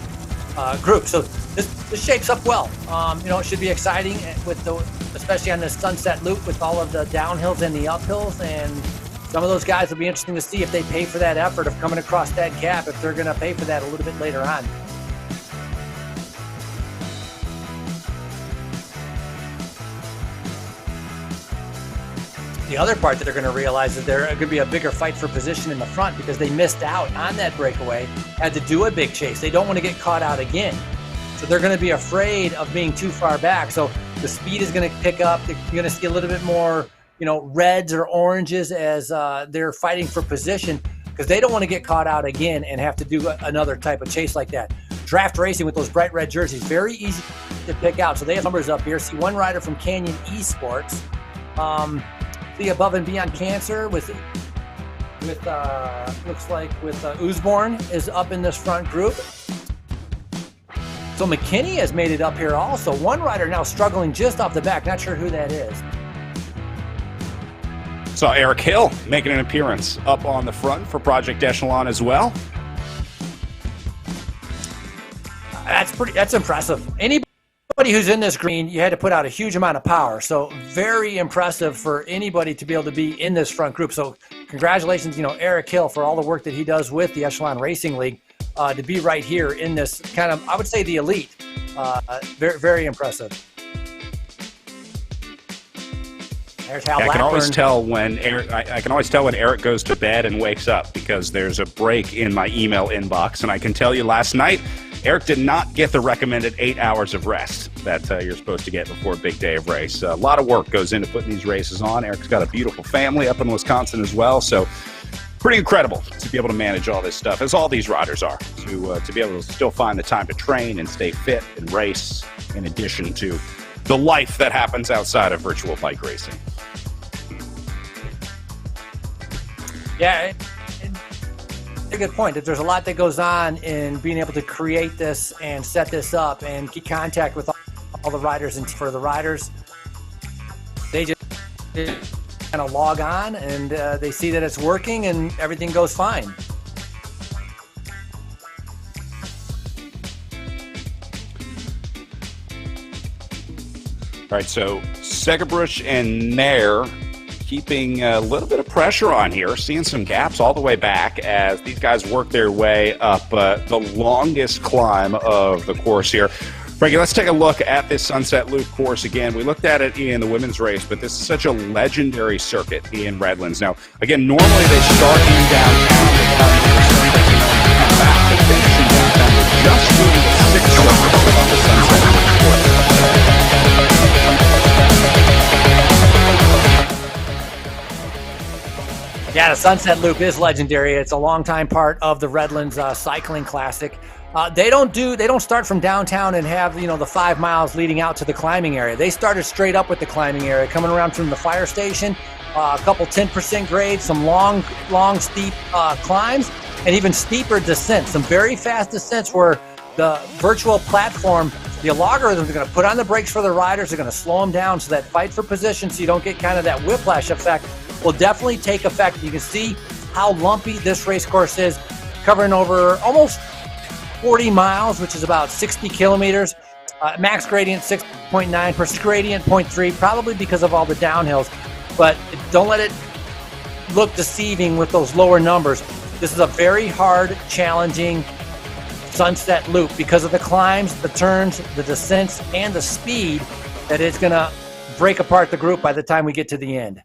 group. So this shapes up well. You know, it should be exciting with especially on the Sunset Loop with all of the downhills and the uphills, and some of those guys will be interesting to see if they pay for that effort of coming across that gap, if they're going to pay for that a little bit later on. The other part that they're going to realize is there going to be a bigger fight for position in the front because they missed out on that breakaway, had to do a big chase. They don't want to get caught out again. So they're going to be afraid of being too far back. So the speed is going to pick up. You're going to see a little bit more, you know, reds or oranges as they're fighting for position because they don't want to get caught out again and have to do another type of chase like that. Draft racing with those bright red jerseys, very easy to pick out. So they have numbers up here. See one rider from Canyon Esports. The Above and Beyond Cancer with looks like with Usborne is up in this front group. So McKinney has made it up here also. One rider now struggling just off the back. Not sure who that is. Saw Eric Hill making an appearance up on the front for Project Echelon as well. That's impressive. Anybody who's in this green, you had to put out a huge amount of power. So very impressive for anybody to be able to be in this front group. So congratulations, Eric Hill, for all the work that he does with the Echelon Racing League to be right here in this kind of, I would say, the elite. Very, very impressive. There's Hal I can always Blackburn. tell when Eric. I can always tell when Eric goes to bed and wakes up because there's a break in my email inbox, and I can tell you last night, Eric did not get the recommended 8 hours of rest that you're supposed to get before a big day of race. A lot of work goes into putting these races on. Eric's got a beautiful family up in Wisconsin as well, so pretty incredible to be able to manage all this stuff, as all these riders are, to be able to still find the time to train and stay fit and race, in addition to the life that happens outside of virtual bike racing. Yeah, a good point. That there's a lot that goes on in being able to create this and set this up and keep contact with all the riders. And for the riders, they just kind of log on and they see that it's working and everything goes fine. All right, so Segerbruch and Nair keeping a little bit of pressure on here, seeing some gaps all the way back as these guys work their way up the longest climb of the course here. Frankie, let's take a look at this Sunset Loop course again. We looked at it in the women's race, but this is such a legendary circuit in Redlands. Now, again, normally they start in downtown. Just doing the 6 laps of the Sunset Loop course. Yeah, the Sunset Loop is legendary. It's a longtime part of the Redlands Cycling Classic. They don't start from downtown and have the 5 miles leading out to the climbing area. They started straight up with the climbing area, coming around from the fire station, a couple 10% grades, some long steep climbs, and even steeper descents. Some very fast descents where the virtual platform, the algorithms are going to put on the brakes for the riders. They're going to slow them down so that fight for position, so you don't get kind of that whiplash effect, will definitely take effect. You can see how lumpy this race course is, covering over almost 40 miles, which is about 60 kilometers. Max gradient 6.9%, gradient 0.3, probably because of all the downhills. But don't let it look deceiving with those lower numbers. This is a very hard, challenging Sunset Loop because of the climbs, the turns, the descents, and the speed that it's going to break apart the group by the time we get to the end.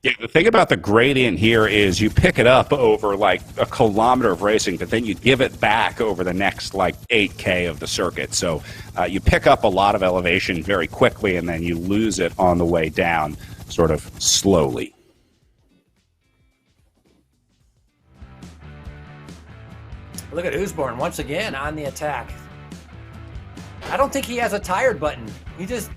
Yeah, the thing about the gradient here is you pick it up over like a kilometer of racing, but then you give it back over the next like 8K of the circuit. So you pick up a lot of elevation very quickly, and then you lose it on the way down sort of slowly. Look at Usborne once again on the attack. I don't think he has a tired button. He just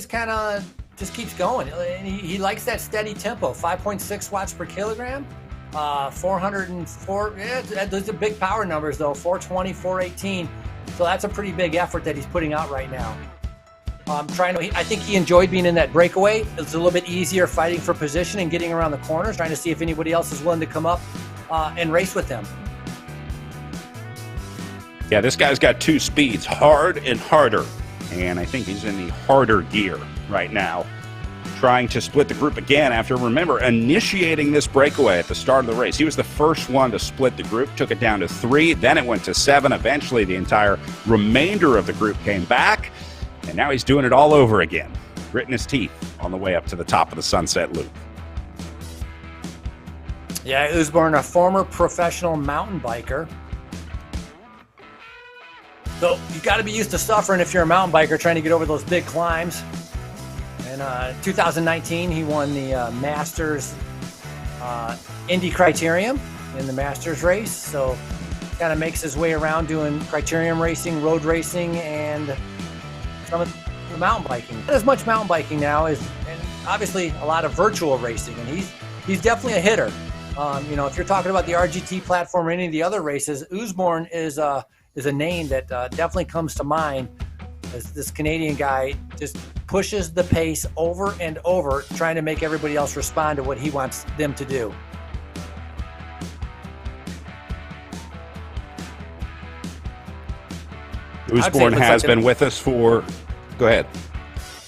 kind of just keeps going. He likes that steady tempo. 5.6 watts per kilogram, 404. Yeah, those are big power numbers though. 420, 418. So that's a pretty big effort that he's putting out right now. I think he enjoyed being in that breakaway. It's a little bit easier fighting for position and getting around the corners, trying to see if anybody else is willing to come up and race with him. Yeah, this guy's got 2 speeds, hard and harder. And I think he's in the harder gear right now, trying to split the group again after, remember, initiating this breakaway at the start of the race. He was the first one to split the group, took it down to 3, then it went to 7. Eventually, the entire remainder of the group came back, and now he's doing it all over again, gritting his teeth on the way up to the top of the Sunset Loop. Yeah, Usborne, a former professional mountain biker. So you got to be used to suffering if you're a mountain biker trying to get over those big climbs. In 2019, he won the Masters Indy Criterium in the Masters race. So kind of makes his way around doing criterium racing, road racing, and some of the mountain biking. Not as much mountain biking now, and obviously a lot of virtual racing. And he's definitely a hitter. If you're talking about the RGT platform or any of the other races, Usborne is is a name that definitely comes to mind, as this Canadian guy just pushes the pace over and over, trying to make everybody else respond to what he wants them to do. Usborne has been with us for, go ahead.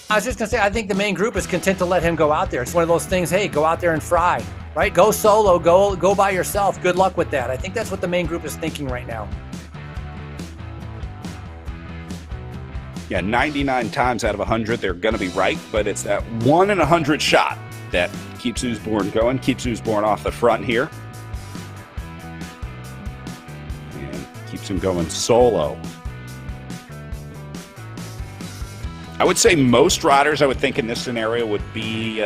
I was just going to say, I think the main group is content to let him go out there. It's one of those things, hey, go out there and fry, right? Go solo, go by yourself. Good luck with that. I think that's what the main group is thinking right now. Yeah, 99 times out of 100, they're going to be right, but it's that 1 in 100 shot that keeps Usborne going, keeps Usborne off the front here, and keeps him going solo. I would say most riders, I would think in this scenario, would be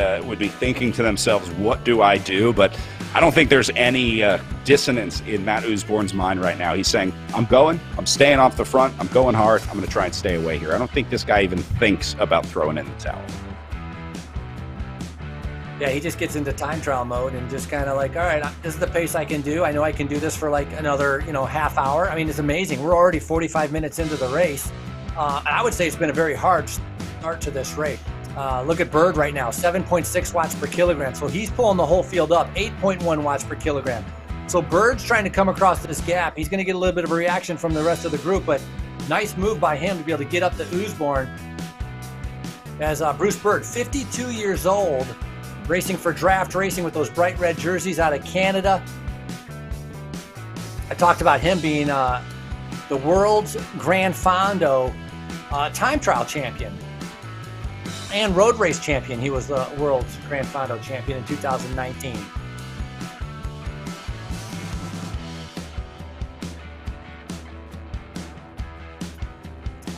thinking to themselves, what do I do? But I don't think there's any dissonance in Matt Usborne's mind right now. He's saying, I'm staying off the front, I'm going hard, I'm going to try and stay away here. I don't think this guy even thinks about throwing in the towel. Yeah, he just gets into time trial mode and just kind of like, all right, this is the pace I can do. I know I can do this for like another, half hour. I mean, it's amazing. We're already 45 minutes into the race. I would say it's been a very hard start to this race. Look at Bird right now, 7.6 watts per kilogram. So he's pulling the whole field up, 8.1 watts per kilogram. So Bird's trying to come across this gap. He's going to get a little bit of a reaction from the rest of the group, but nice move by him to be able to get up to Usborne. As Bruce Bird, 52 years old, racing for draft racing with those bright red jerseys out of Canada. I talked about him being the world's Grand Fondo time trial champion and road race champion. He was the world's Grand Fondo champion in 2019.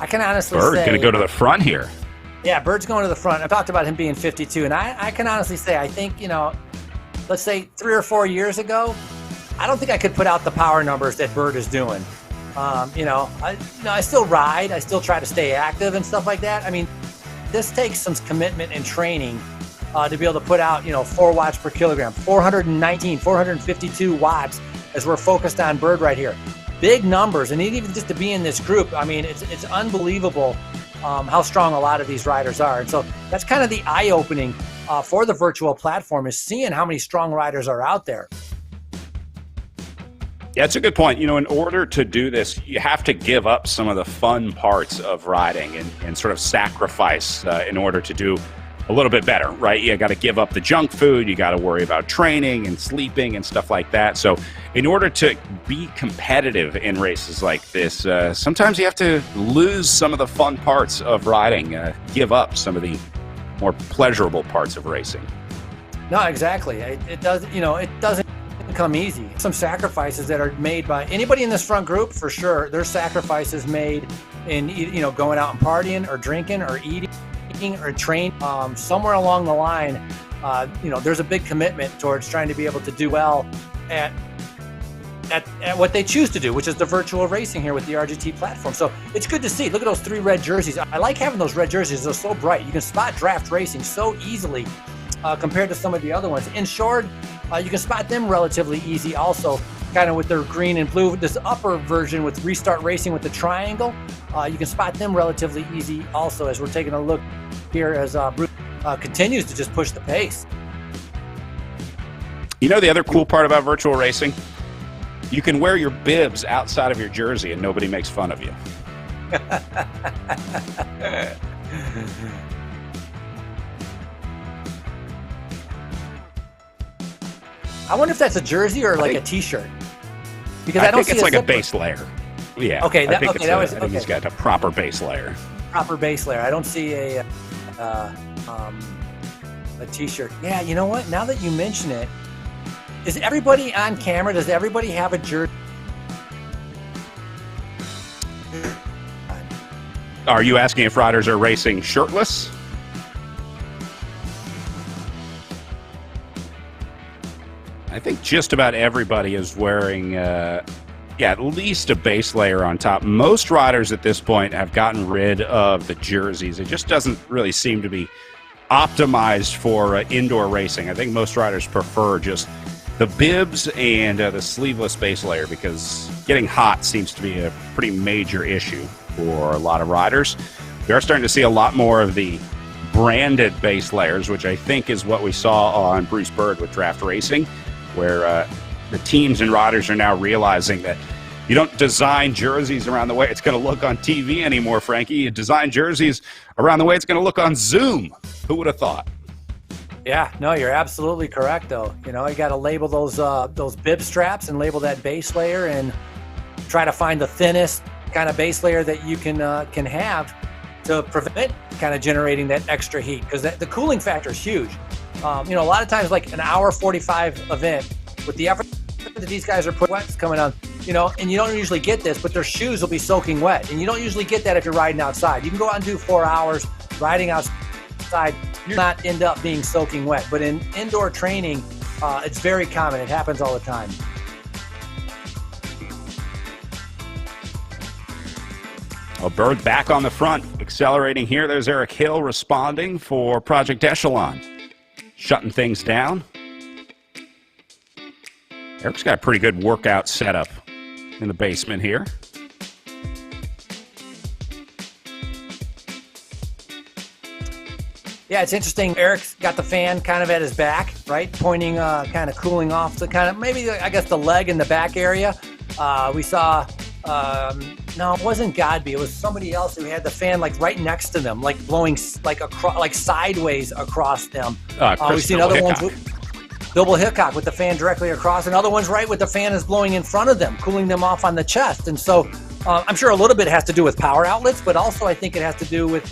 I can honestly say... Bird going to go to the front here. Yeah, Bird's going to the front. I talked about him being 52, and I can honestly say, I think, let's say 3 or 4 years ago, I don't think I could put out the power numbers that Bird is doing. I still ride. I still try to stay active and stuff like that. I mean, this takes some commitment and training to be able to put out, 4 watts per kilogram, 452 watts as we're focused on Bird right here. Big numbers, and even just to be in this group, I mean, it's unbelievable how strong a lot of these riders are. And so that's kind of the eye-opening for the virtual platform, is seeing how many strong riders are out there. Yeah, it's a good point. In order to do this, you have to give up some of the fun parts of riding and sort of sacrifice in order to do a little bit better, right? You got to give up the junk food. You got to worry about training and sleeping and stuff like that. So in order to be competitive in races like this, sometimes you have to lose some of the fun parts of riding, give up some of the more pleasurable parts of racing. No, exactly. It doesn't come easy. Some sacrifices that are made by anybody in this front group, for sure. There's sacrifices made in going out and partying or drinking or eating or training. Somewhere along the line, there's a big commitment towards trying to be able to do well at what they choose to do, which is the virtual racing here with the RGT platform. So it's good to see. Look at those 3 red jerseys. I like having those red jerseys. They're so bright. You can spot draft racing so easily compared to some of the other ones. In short, you can spot them relatively easy also, kind of with their green and blue. This upper version with Restart Racing with the triangle, you can spot them relatively easy also, as we're taking a look here as Bruce continues to just push the pace. The other cool part about virtual racing? You can wear your bibs outside of your jersey and nobody makes fun of you. I wonder if that's a jersey or like a T-shirt, because I don't think it's like a base layer. Yeah. Okay. I think it's got a proper base layer. Proper base layer. I don't see a T-shirt. Yeah. You know what? Now that you mention it, is everybody on camera? Does everybody have a jersey? Are you asking if riders are racing shirtless? I think just about everybody is wearing, at least a base layer on top. Most riders at this point have gotten rid of the jerseys. It just doesn't really seem to be optimized for indoor racing. I think most riders prefer just the bibs and the sleeveless base layer, because getting hot seems to be a pretty major issue for a lot of riders. We are starting to see a lot more of the branded base layers, which I think is what we saw on Bruce Bird with Draft Racing, where the teams and riders are now realizing that you don't design jerseys around the way it's going to look on TV anymore, Frankie. You design jerseys around the way it's going to look on Zoom. Who would have thought? Yeah, no, you're absolutely correct, though. You got to label those bib straps and label that base layer and try to find the thinnest kind of base layer that you can have to prevent kind of generating that extra heat, because the cooling factor is huge. A lot of times, like an hour 45 event, with the effort that these guys are putting, wet's coming on, and you don't usually get this, but their shoes will be soaking wet, and you don't usually get that if you're riding outside. You can go out and do 4 hours riding outside, you're not end up being soaking wet. But in indoor training, it's very common. It happens all the time. Well, Bird back on the front, accelerating here. There's Eric Hill responding for Project Echelon, shutting things down. Eric's got a pretty good workout setup in the basement here. Yeah, it's interesting. Eric's got the fan kind of at his back, right? Pointing, kind of cooling off the kind of, maybe, I guess, the leg in the back area. We saw, no, it wasn't Godby. It was somebody else who had the fan like right next to them, like blowing like sideways across them. We've seen other ones with Double Hickok with the fan directly across, and other ones right with the fan is blowing in front of them, cooling them off on the chest. And so I'm sure a little bit has to do with power outlets, but also I think it has to do with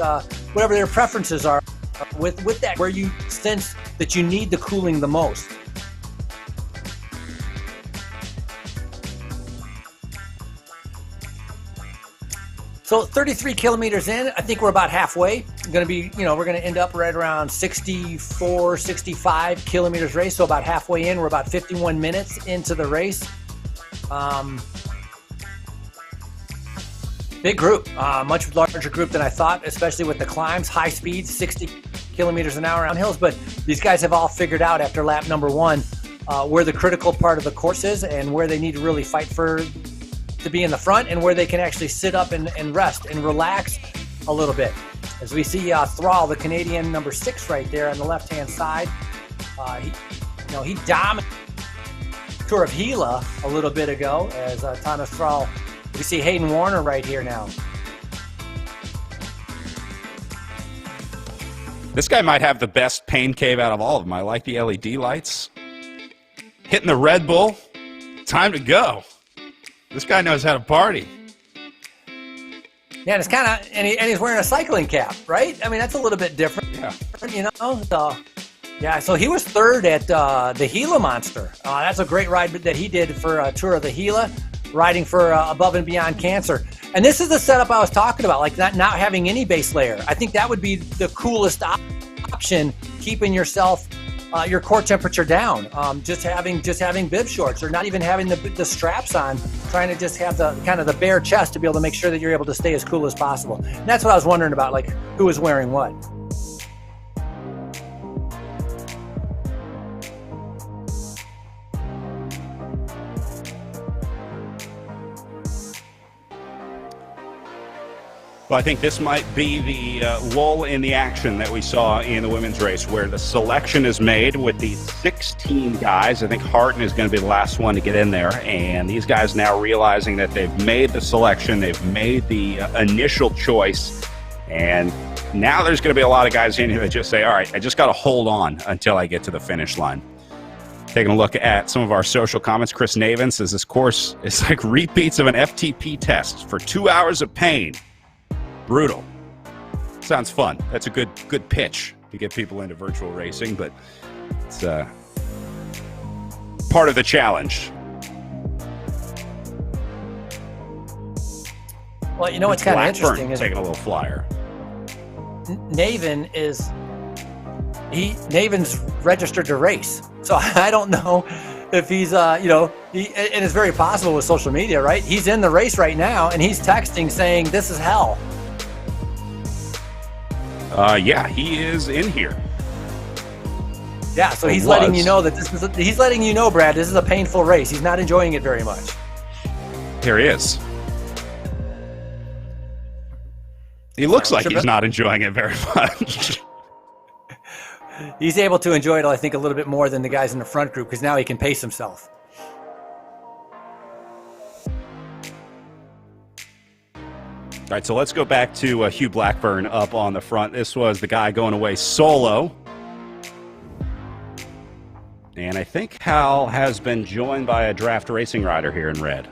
whatever their preferences are with that, where you sense that you need the cooling the most. So 33 kilometers in, I think we're about halfway. Going to be, we're going to end up right around 64, 65 kilometers race. So about halfway in, we're about 51 minutes into the race. Big group, much larger group than I thought, especially with the climbs, high speed, 60 kilometers an hour on hills. But these guys have all figured out after lap number 1 where the critical part of the course is and where they need to really fight to be in the front, and where they can actually sit up and rest and relax a little bit. As we see Thrall, the Canadian number 6 right there on the left-hand side. He dominated the Tour of Gila a little bit ago as Thomas Thrall. We see Hayden Warner right here now. This guy might have the best pain cave out of all of them. I like the LED lights. Hitting the Red Bull. Time to go. This guy knows how to party. Yeah, and it's kind of, and he's wearing a cycling cap, right? I mean, that's a little bit different. Yeah. So, yeah, so he was third at the Gila Monster. That's a great ride that he did for Tour of the Gila, riding for Above and Beyond Cancer. And this is the setup I was talking about, like not having any base layer. I think that would be the coolest option, keeping yourself your core temperature down. Just having bib shorts, or not even having the straps on, trying to just have the kind of the bare chest to be able to make sure that you're able to stay as cool as possible. And that's what I was wondering about, like who was wearing what. Well, I think this might be the lull in the action that we saw in the women's race, where the selection is made with these 16 guys. I think Harton is going to be the last one to get in there, and these guys now realizing that they've made the selection, they've made the initial choice, and now there's going to be a lot of guys in here that just say, all right, I just got to hold on until I get to the finish line. Taking a look at some of our social comments, Chris Navin says this course is like repeats of an FTP test for 2 hours of pain. Brutal. Sounds fun. That's a good pitch to get people into virtual racing, but it's part of the challenge. Well, what's kind of interesting is taking a little flyer. Navin's registered to race, so I don't know if he's and it's very possible with social media, right? He's in the race right now, and he's texting saying, "This is hell." Yeah, he is in here. Yeah, so he's letting you know that he's letting you know, Brad, this is a painful race. He's not enjoying it very much. Here he is. He looks like he's not enjoying it very much. He's able to enjoy it, I think, a little bit more than the guys in the front group because now he can pace himself. All right, so let's go back to Hugh Blackburn up on the front. This was the guy going away solo. And I think Hal has been joined by a draft racing rider here in red.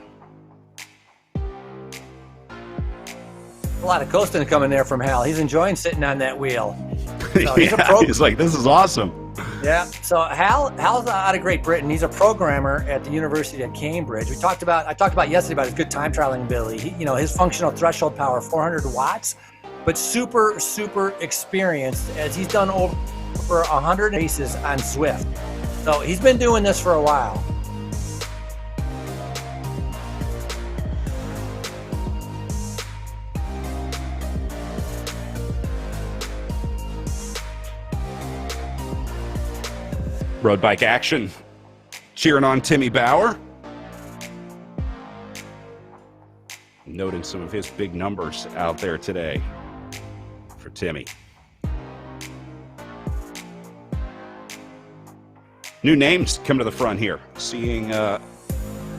A lot of coasting coming there from Hal. He's enjoying sitting on that wheel. So he's like, this is awesome. Yeah, so Hal's out of Great Britain. He's a programmer at the University of Cambridge. I talked about yesterday about his good time trialing ability. His functional threshold power, 400 watts, but super, super experienced as he's done over 100 races on Zwift. So he's been doing this for a while. Road bike action, cheering on Timmy Bauer. Noting some of his big numbers out there today for Timmy. New names come to the front here. Seeing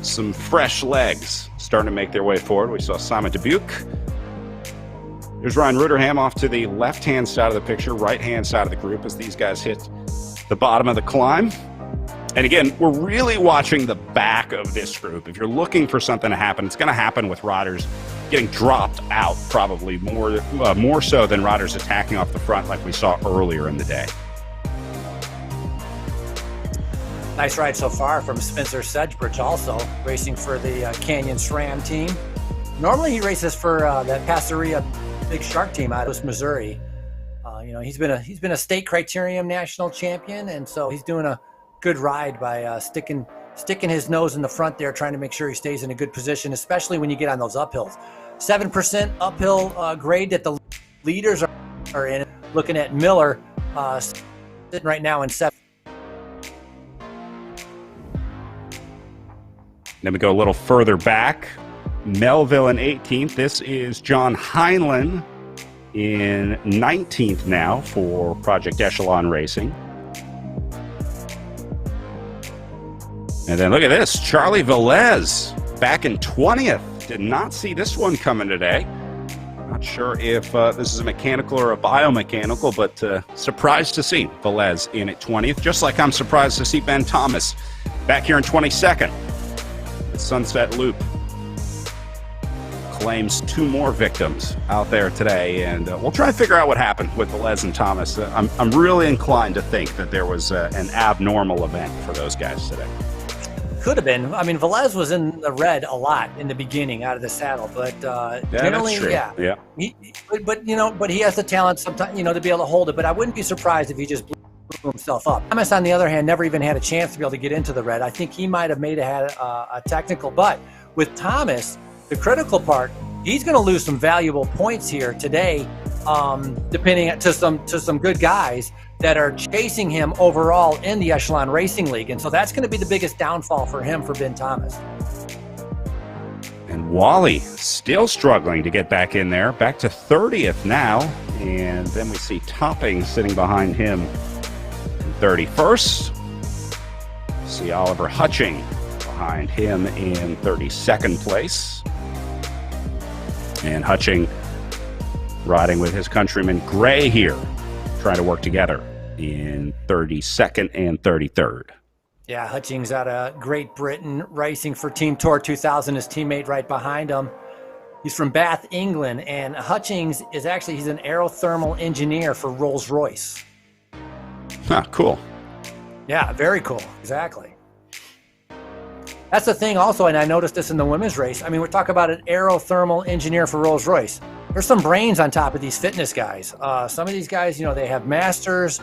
some fresh legs starting to make their way forward. We saw Simon Dubuque. There's Ryan Ruderham off to the left-hand side of the picture, right-hand side of the group as these guys hit the bottom of the climb. And again, we're really watching the back of this group. If you're looking for something to happen, it's going to happen with riders getting dropped out, probably more so than riders attacking off the front like we saw earlier in the day. Nice ride so far from Spencer Sedgebridge, also racing for the Canyon SRAM team. Normally he races for that Passeria Big Shark team out of Missouri. He's been a state criterium national champion, and so he's doing a good ride by sticking his nose in the front there, trying to make sure he stays in a good position, especially when you get on those uphills. 7% uphill grade that the leaders are in. Looking at Miller sitting right now in 7th. Then we go a little further back. Melville in 18th. This is John Heinlein in 19th now for Project Echelon Racing. And then look at this, Charlie Velez back in 20th. Did not see this one coming today. Not sure if this is a mechanical or a biomechanical, but surprised to see Velez in at 20th, just like I'm surprised to see Ben Thomas back here in 22nd. The Sunset Loop claims 2 more victims out there today, and we'll try to figure out what happened with Velez and Thomas. I'm really inclined to think that there was an abnormal event for those guys today. Could have been. I mean, Velez was in the red a lot in the beginning out of the saddle, but generally, yeah. But he has the talent sometimes, to be able to hold it. But I wouldn't be surprised if he just blew himself up. Thomas, on the other hand, never even had a chance to be able to get into the red. I think he might have had a technical, but with Thomas, the critical part, he's going to lose some valuable points here today, depending to some good guys that are chasing him overall in the Echelon Racing League. And so that's going to be the biggest downfall for him, for Ben Thomas. And Wally still struggling to get back in there, back to 30th now. And then we see Topping sitting behind him in 31st. See Oliver Hutching behind him in 32nd place. And Hutching riding with his countryman Gray here, trying to work together in 32nd and 33rd. Yeah, Hutchings out of Great Britain, racing for Team Tour 2000, his teammate right behind him. He's from Bath, England, and Hutchings is he's an aerothermal engineer for Rolls-Royce. Huh, cool. Yeah, very cool, exactly. That's the thing also, and I noticed this in the women's race. I mean, we're talking about an aerothermal engineer for Rolls-Royce. There's some brains on top of these fitness guys. Some of these guys, they have masters,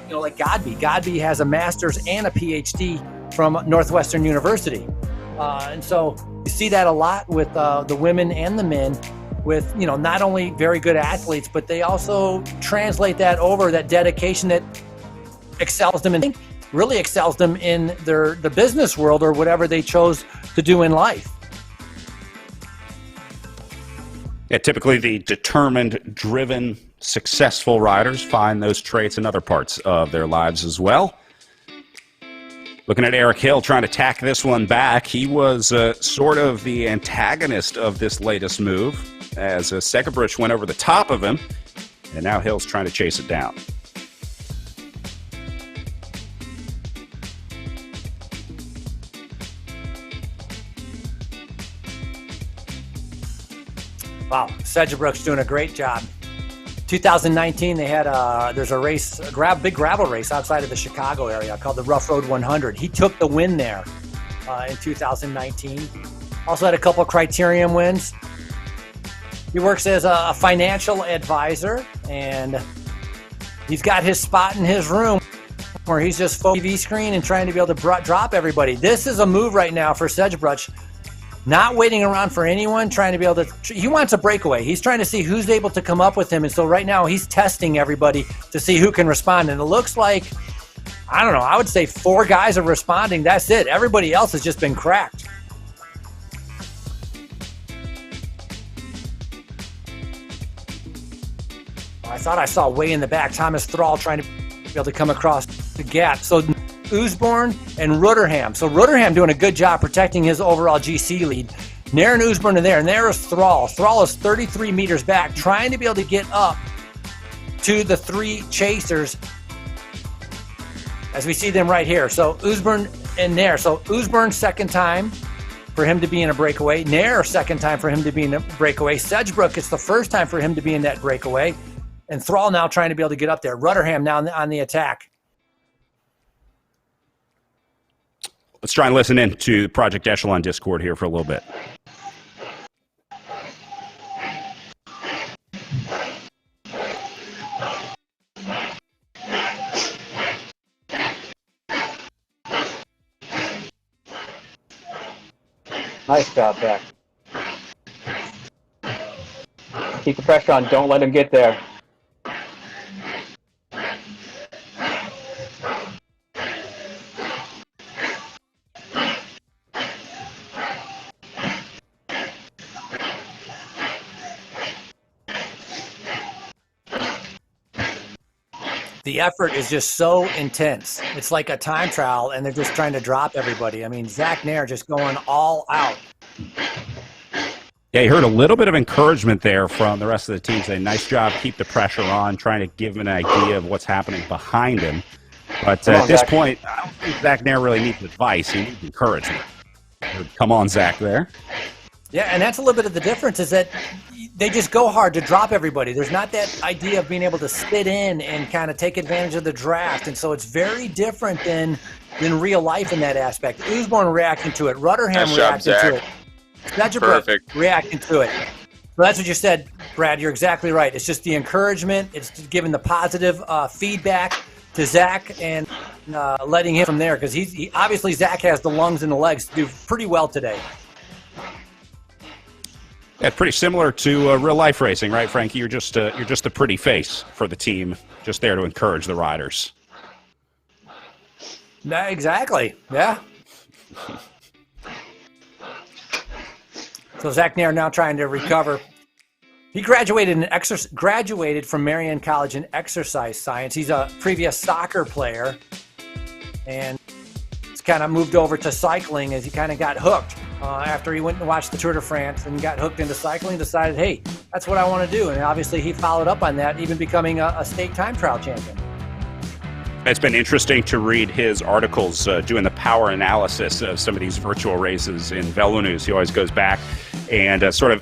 like Godby. Godby has a master's and a PhD from Northwestern University. And so you see that a lot with the women and the men with, not only very good athletes, but they also translate that over, that dedication, that excels them in really excels them in the business world or whatever they chose to do in life. Yeah, typically the determined, driven, successful riders find those traits in other parts of their lives as well. Looking at Eric Hill trying to tack this one back. He was sort of the antagonist of this latest move as Segebrich went over the top of him, and now Hill's trying to chase it down. Wow, Segebrich's doing a great job. 2019, they had there's a race, big gravel race outside of the Chicago area called the Rough Road 100. He took the win there in 2019. Also had a couple Criterium wins. He works as a financial advisor, and he's got his spot in his room where he's just TV screen and trying to be able to drop everybody. This is a move right now for Segebrich. Not waiting around for anyone, trying to be able to... He wants a breakaway. He's trying to see who's able to come up with him. And so right now he's testing everybody to see who can respond. And it looks like, I don't know, I would say 4 guys are responding. That's it. Everybody else has just been cracked. I thought I saw way in the back Thomas Thrall trying to be able to come across the gap. So Usborne and Rutherham. So Rutherham doing a good job protecting his overall GC lead. Nair and Usborne are there, and there is Thrall. Thrall is 33 meters back, trying to be able to get up to the 3 chasers as we see them right here. So Usborne and Nair. So Usborne, second time for him to be in a breakaway. Nair, second time for him to be in a breakaway. Segebrich, it's the first time for him to be in that breakaway. And Thrall now trying to be able to get up there. Rutherham now on the attack. Let's try and listen in to Project Echelon Discord here for a little bit. Nice job, Zach. Keep the pressure on. Don't let him get there. The effort is just so intense. It's like a time trial, and they're just trying to drop everybody. I mean, Zach Nair just going all out. Yeah, you heard a little bit of encouragement there from the rest of the team saying, nice job, keep the pressure on, trying to give him an idea of what's happening behind him. But at this point, I don't think Zach Nair really needs advice. He needs encouragement. Come on, Zach, there. Yeah, and that's a little bit of the difference is that they just go hard to drop everybody. There's not that idea of being able to sit in and kind of take advantage of the draft. And so it's very different than real life in that aspect. Usborne reacting to it. Rutherham reacting to it. Segebrich reacting to it. So that's what you said, Brad. You're exactly right. It's just the encouragement. It's giving the positive feedback to Zach and letting him from there because he obviously Zach has the lungs and the legs to do pretty well today. Yeah, pretty similar to real life racing, right, Frankie? You're just a pretty face for the team, just there to encourage the riders. Yeah, exactly. Yeah. So Zach Nair now trying to recover. He graduated from Marian College in exercise science. He's a previous soccer player, and he's kind of moved over to cycling as he kind of got hooked. After he went and watched the Tour de France and got hooked into cycling, decided, hey, that's what I want to do. And obviously he followed up on that, even becoming a state time trial champion. It's been interesting to read his articles doing the power analysis of some of these virtual races in Velo News. He always goes back and sort of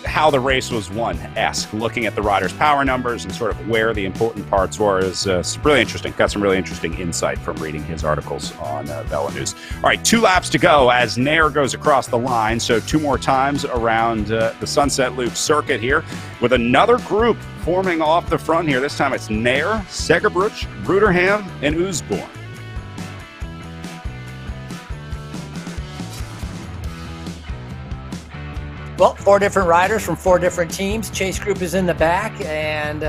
how the race was won-esque, looking at the riders' power numbers and sort of where the important parts were. Is really interesting. Got some really interesting insight from reading his articles on Velo News. All right, 2 laps to go as Nair goes across the line. So 2 more times around the Sunset Loop circuit here with another group forming off the front here. This time it's Nair, Segebrich, Rutherham, and Usborne. Well, 4 different riders from 4 different teams. Chase group is in the back, and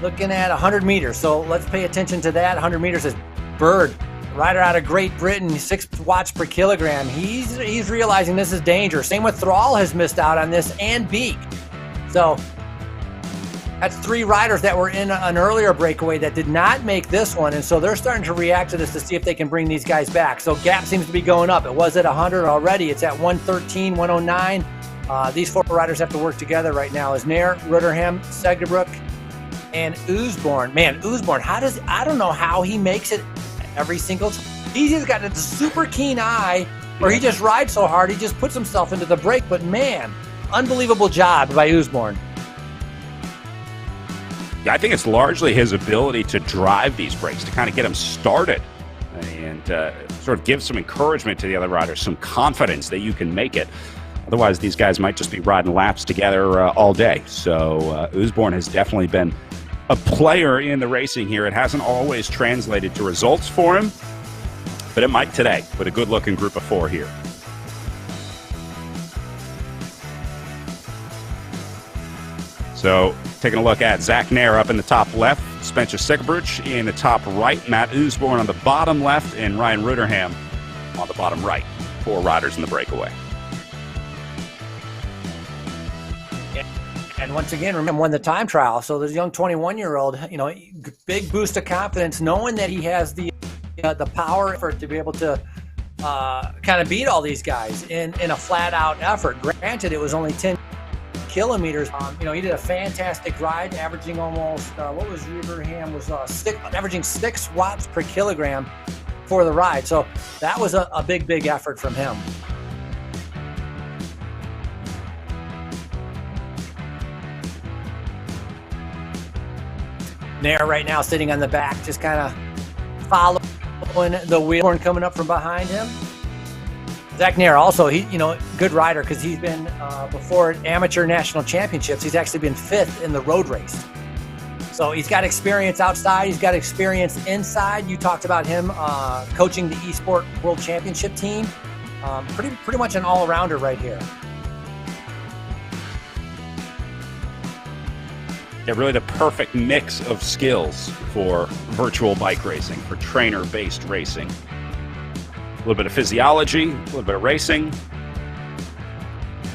looking at 100 meters. So let's pay attention to that. 100 meters is Bird, rider out of Great Britain, 6 watts per kilogram. He's realizing this is dangerous. Same with Thrall has missed out on this, and Beak. So that's 3 riders that were in an earlier breakaway that did not make this one, and so they're starting to react to this to see if they can bring these guys back. So gap seems to be going up. It was at 100 already. It's at 113, 109. These 4 riders have to work together right now. Is Nair, Rutterham, Segerbrook, and Oosborn. Man, Oosborn, I don't know how he makes it every single time. He's either got a super keen eye, or he just rides so hard he just puts himself into the break. But man, unbelievable job by Oosborn. Yeah, I think it's largely his ability to drive these breaks, to kind of get them started and sort of give some encouragement to the other riders, some confidence that you can make it. Otherwise, these guys might just be riding laps together all day. So Oosborn has definitely been a player in the racing here. It hasn't always translated to results for him, but it might today with a good-looking group of 4 here. So taking a look at Zach Nair up in the top left, Spencer Segerbrook in the top right, Matt Oosborn on the bottom left, and Ryan Rutterham on the bottom right. 4 riders in the breakaway. And once again, remember, won the time trial. So this young 21-year-old, big boost of confidence, knowing that he has the power effort to be able to kind of beat all these guys in a flat-out effort. Granted, it was only 10 kilometers. He did a fantastic ride, averaging almost, what was Rutherham, was averaging 6 watts per kilogram for the ride. So that was a big effort from him. Nair right now sitting on the back, just kind of following the wheel coming up from behind him. Zach Nair also, good rider because he's been, before amateur national championships, he's actually been 5th in the road race. So he's got experience outside, he's got experience inside. You talked about him coaching the eSport World Championship team. Pretty much an all-rounder right here. Yeah, really the perfect mix of skills for virtual bike racing, for trainer-based racing. A little bit of physiology, a little bit of racing.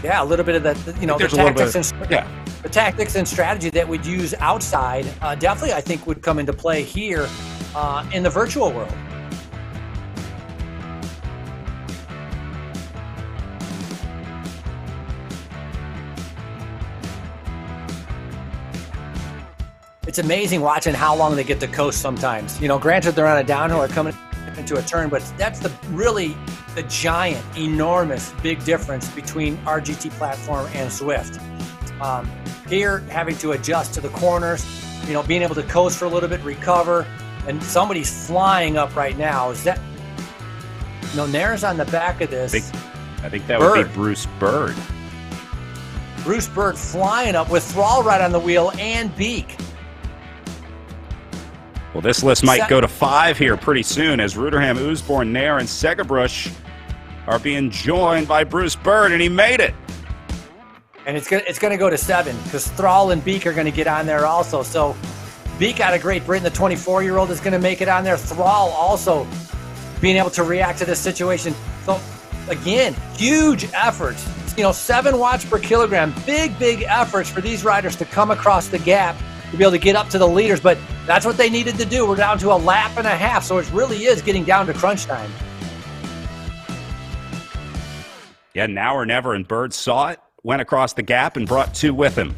Yeah, a little bit of the tactics and strategy that we'd use outside definitely, I think, would come into play here in the virtual world. It's amazing watching how long they get to coast sometimes. Granted, they're on a downhill or coming into a turn, but that's the giant, enormous, big difference between RGT platform and Swift. Here, having to adjust to the corners, being able to coast for a little bit, recover, and somebody's flying up right now. Is that, Nair's on the back of this. I think that would be Bruce Bird. Bruce Bird flying up with Thrall right on the wheel and Beak. Well, this list might go to 5 here pretty soon as Rutherham, Oosborn, Nair, and Segerbrook are being joined by Bruce Bird, and he made it. And it's gonna go to 7 because Thrall and Beak are going to get on there also. So Beak out of Great Britain, the 24-year-old, is going to make it on there. Thrall also being able to react to this situation. So again, huge efforts. 7 watts per kilogram. Big efforts for these riders to come across the gap to be able to get up to the leaders, but that's what they needed to do. We're down to a lap and a half, so it really is getting down to crunch time. Yeah, now or never, and Bird saw it, went across the gap, and brought 2 with him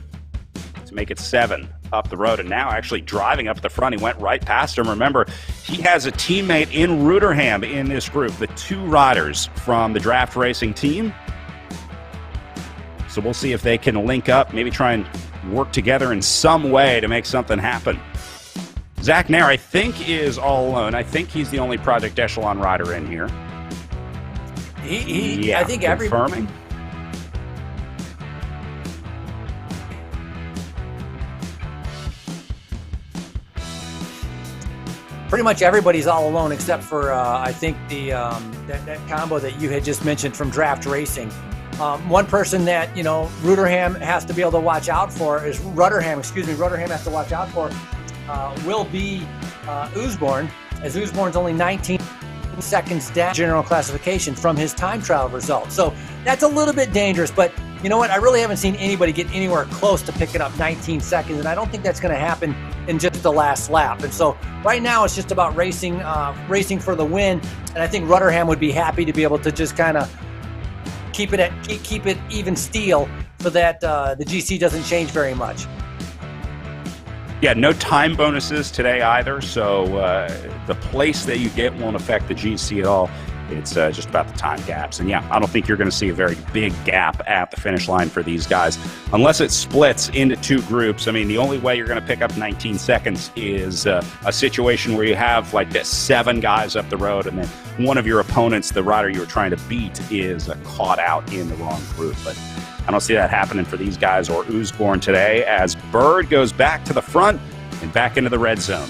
to make it 7 up the road, and now actually driving up the front. He went right past him. Remember, he has a teammate in Rutherham in this group, the 2 riders from the draft racing team. So we'll see if they can link up, maybe try and work together in some way to make something happen. Zach Nair, I think, is all alone. I think he's the only Project Echelon rider in here. I think confirming. Pretty much everybody's all alone except for I think the that combo that you had just mentioned from draft racing. One person that Rutherham has to be able to watch out for is Rutherham has to watch out for will be Usborne, as Usborne's only 19 seconds down general classification from his time trial results. So that's a little bit dangerous, but you know what? I really haven't seen anybody get anywhere close to picking up 19 seconds, and I don't think that's going to happen in just the last lap. And so right now it's just about racing for the win, and I think Rutherham would be happy to be able to just kind of keep it even steel so that the GC doesn't change very much. Yeah, no time bonuses today either, so the place that you get won't affect the GC at all. It's just about the time gaps. And yeah, I don't think you're going to see a very big gap at the finish line for these guys, unless it splits into two groups. I mean, the only way you're going to pick up 19 seconds is a situation where you have like this 7 guys up the road, and then one of your opponents, the rider you were trying to beat, is caught out in the wrong group. But I don't see that happening for these guys or Usborne today, as Bird goes back to the front and back into the red zone.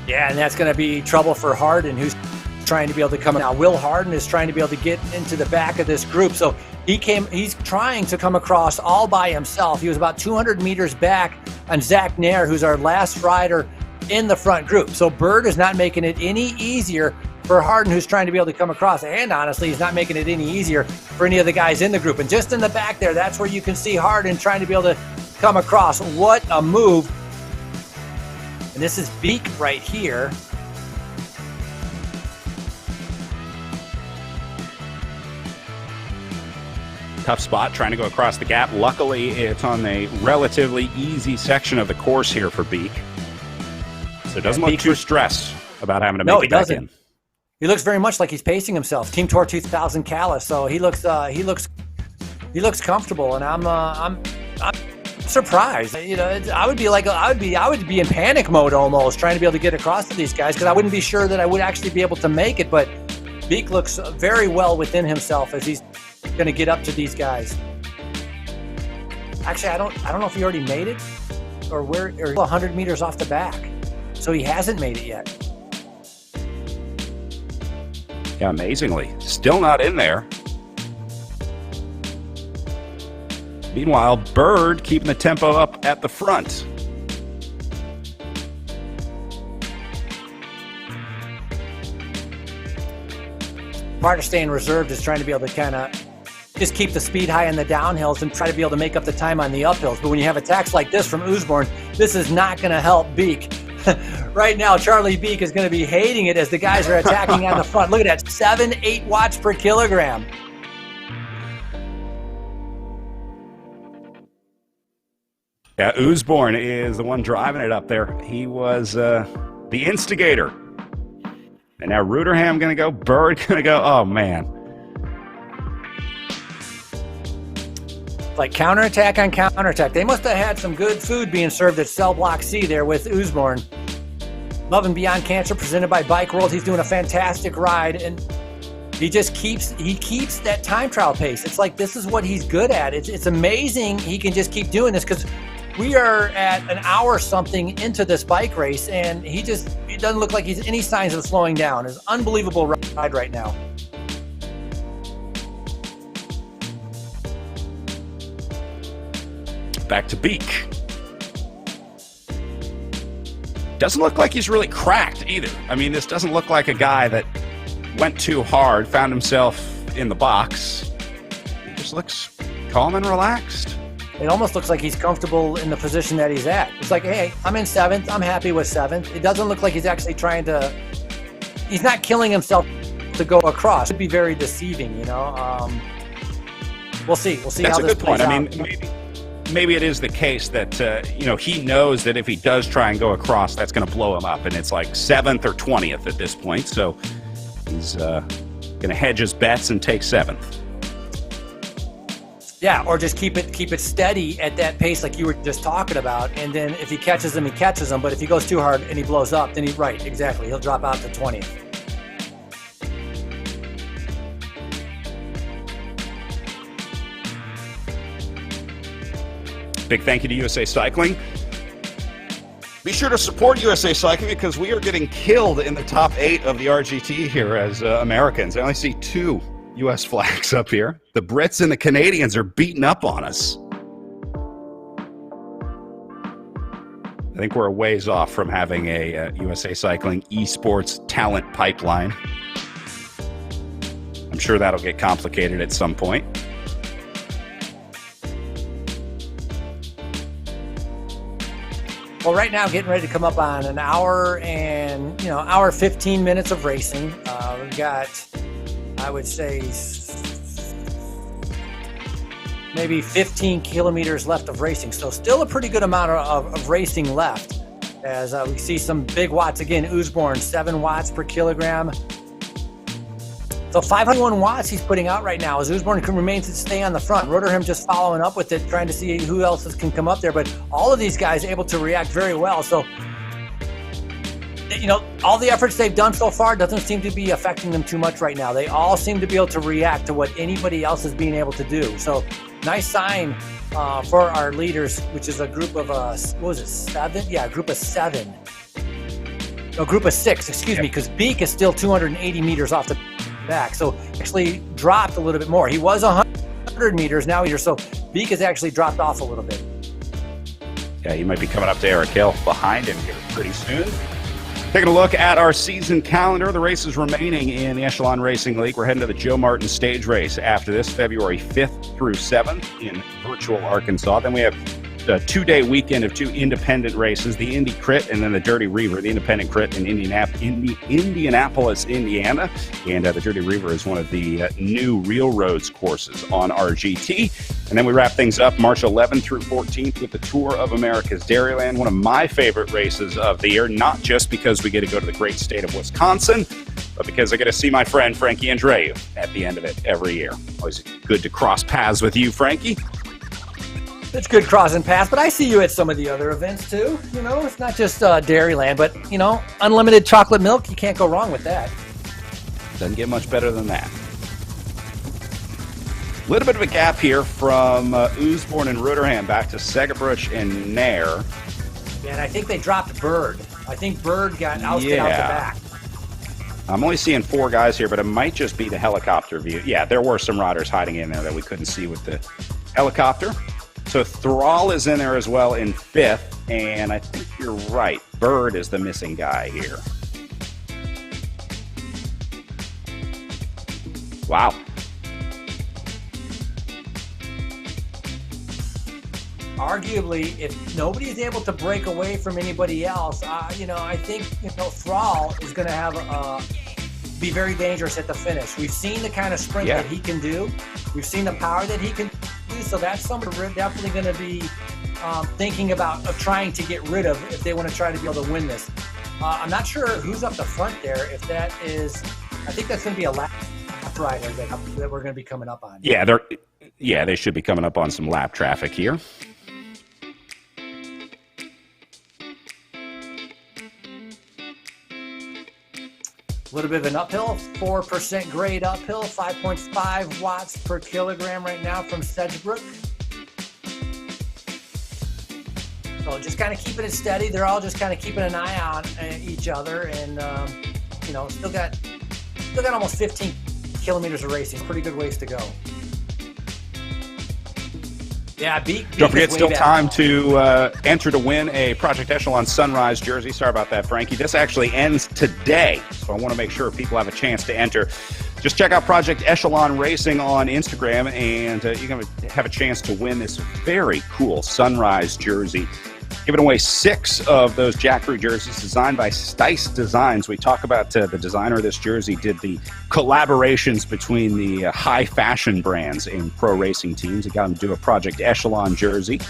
Yeah, and that's going to be trouble for Harden, who's trying to be able to come. Now, Will Harden is trying to be able to get into the back of this group. So he's trying to come across all by himself. He was about 200 meters back on Zach Nair, who's our last rider in the front group. So Bird is not making it any easier for Harden, who's trying to be able to come across. And honestly, he's not making it any easier for any of the guys in the group. And just in the back there, that's where you can see Harden trying to be able to come across. What a move. And this is Beek right here. Tough spot trying to go across the gap. Luckily, it's on a relatively easy section of the course here for Beek. So it doesn't look too stressed about having to make it back in. He looks very much like he's pacing himself. Team Tour 2000 Callus. So he looks comfortable, and I'm surprised. You know, I would be in panic mode almost, trying to be able to get across to these guys, because I wouldn't be sure that I would actually be able to make it. But Beek looks very well within himself as he's going to get up to these guys. Actually, I don't know if he already made it or 100 meters off the back. So he hasn't made it yet. Yeah, amazingly. Still not in there. Meanwhile, Bird keeping the tempo up at the front. Part of staying reserved is trying to be able to kind of just keep the speed high in the downhills and try to be able to make up the time on the uphills. But when you have attacks like this from Usborne, this is not going to help Beek. Right now, Charlie Beek is going to be hating it as the guys are attacking on the front. Look at that, 7-8 watts per kilogram. Yeah, Usborne is the one driving it up there. He was the instigator. And now Rutherham going to go, Bird going to go. Oh, man. Like counterattack on counterattack. They must have had some good food being served at Cell Block C there with Usborne. Love and Beyond Cancer, presented by Bike World. He's doing a fantastic ride, and he keeps that time trial pace. It's like this is what he's good at. It's amazing he can just keep doing this, because we are at an hour something into this bike race, and he doesn't look like he's any signs of slowing down. It's an unbelievable ride right now. Back to Beek. Doesn't look like he's really cracked either. I mean, this doesn't look like a guy that went too hard, found himself in the box. He just looks calm and relaxed. It almost looks like he's comfortable in the position that he's at. It's like, hey, I'm in 7th. I'm happy with 7th. It doesn't look like he's actually he's not killing himself to go across. It'd be very deceiving, you know. We'll see. We'll see That's how this plays out. I mean, maybe it is the case that, he knows that if he does try and go across, that's going to blow him up. And it's like 7th or 20th at this point. So he's going to hedge his bets and take 7th. Yeah, or just keep it steady at that pace like you were just talking about. And then if he catches him, he catches him. But if he goes too hard and he blows up, then he'll drop out to 20th. Big thank you to USA Cycling. Be sure to support USA Cycling, because we are getting killed in the top 8 of the RGT here as Americans. I only see 2 U.S. flags up here. The Brits and the Canadians are beating up on us. I think we're a ways off from having a USA Cycling esports talent pipeline. I'm sure that'll get complicated at some point. Well, right now, getting ready to come up on an hour and, hour 15 minutes of racing. We've got, I would say, maybe 15 kilometers left of racing. So still a pretty good amount of racing left. As we see some big watts again. Usborne, 7 watts per kilogram. So 501 watts he's putting out right now as Usborne remains to stay on the front. Roderham just following up with it, trying to see who else can come up there. But all of these guys able to react very well. So, all the efforts they've done so far doesn't seem to be affecting them too much right now. They all seem to be able to react to what anybody else is being able to do. So nice sign for our leaders, which is a group of, 7? Yeah, a group of 7. No, group of 6, excuse me, because Beek is still 280 meters off the back. So actually dropped a little bit more. He was 100 meters, now so Beek has actually dropped off a little bit. Yeah, he might be coming up to Eric Hill behind him here pretty soon. Taking a look at our season calendar, the races remaining in the Echelon Racing League. We're heading to the Joe Martin stage race after this, February 5th through 7th in virtual Arkansas. Then we have a 2-day weekend of 2 independent races, the Indy Crit and then the Dirty Reaver, the independent crit in Indianapolis, Indiana. And the Dirty Reaver is one of the new Real Roads courses on RGT. And then we wrap things up March 11th through 14th with the Tour of America's Dairyland, one of my favorite races of the year, not just because we get to go to the great state of Wisconsin, but because I get to see my friend Frankie Andreu at the end of it every year. Always good to cross paths with you, Frankie. It's good crossing paths, but I see you at some of the other events too. It's not just Dairyland, but unlimited chocolate milk. You can't go wrong with that. Doesn't get much better than that. A little bit of a gap here from Usborne and Roderham back to Segerbruch and Nair. Yeah, and I think they dropped Bird. I think Bird got ousted out the back. I'm only seeing 4 guys here, but it might just be the helicopter view. Yeah, there were some riders hiding in there that we couldn't see with the helicopter. So Thrall is in there as well in 5th, and I think you're right. Bird is the missing guy here. Wow. Arguably, if nobody's able to break away from anybody else, I think Thrall is going to have be very dangerous at the finish. We've seen the kind of sprint that he can do. We've seen the power that he can do. So that's somebody we're definitely going to be thinking about trying to get rid of if they want to try to be able to win this. I'm not sure who's up the front there. If that is, I think that's going to be a lap rider that we're going to be coming up on. Yeah, they should be coming up on some lap traffic here. A little bit of an uphill, 4% grade uphill, 5.5 watts per kilogram right now from Sedgebrook. So just kind of keeping it steady. They're all just kind of keeping an eye on each other, and still got almost 15 kilometers of racing. Pretty good ways to go. Yeah, Don't forget, still time to enter to win a Project Echelon Sunrise jersey. Sorry about that, Frankie. This actually ends today, so I want to make sure people have a chance to enter. Just check out Project Echelon Racing on Instagram, and you're going to have a chance to win this very cool Sunrise jersey. Giving away 6 of those Jackfruit jerseys designed by Stice Designs. We talk about the designer of this jersey did the collaborations between the high fashion brands in pro racing teams. He got them to do a Project Echelon jersey.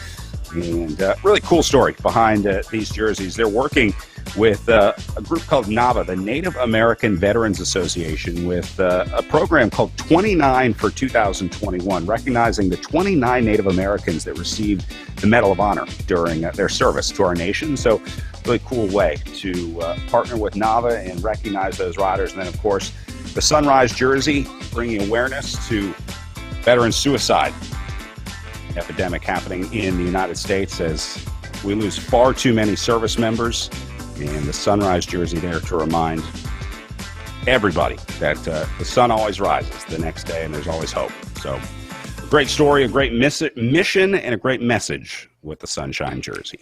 And really cool story behind these jerseys. They're working with a group called NAVA, the Native American Veterans Association, with a program called 29 for 2021, recognizing the 29 Native Americans that received the Medal of Honor during their service to our nation. So really cool way to partner with NAVA and recognize those riders. And then, of course, the Sunrise jersey, bringing awareness to veteran suicide epidemic happening in the United States as we lose far too many service members, and the Sunrise jersey there to remind everybody that the sun always rises the next day and there's always hope. So a great story, a great mission, and a great message with the Sunshine jersey.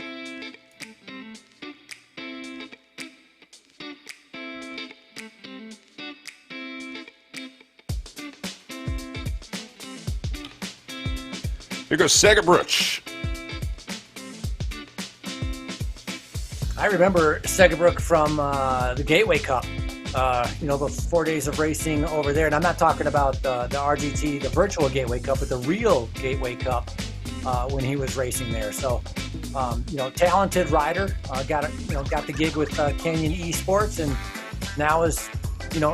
Here goes Segerbruch. I remember Segerbruch from the Gateway Cup. The 4 days of racing over there. And I'm not talking about the RGT, the virtual Gateway Cup, but the real Gateway Cup when he was racing there. So, talented rider, got the gig with Canyon Esports, and now is,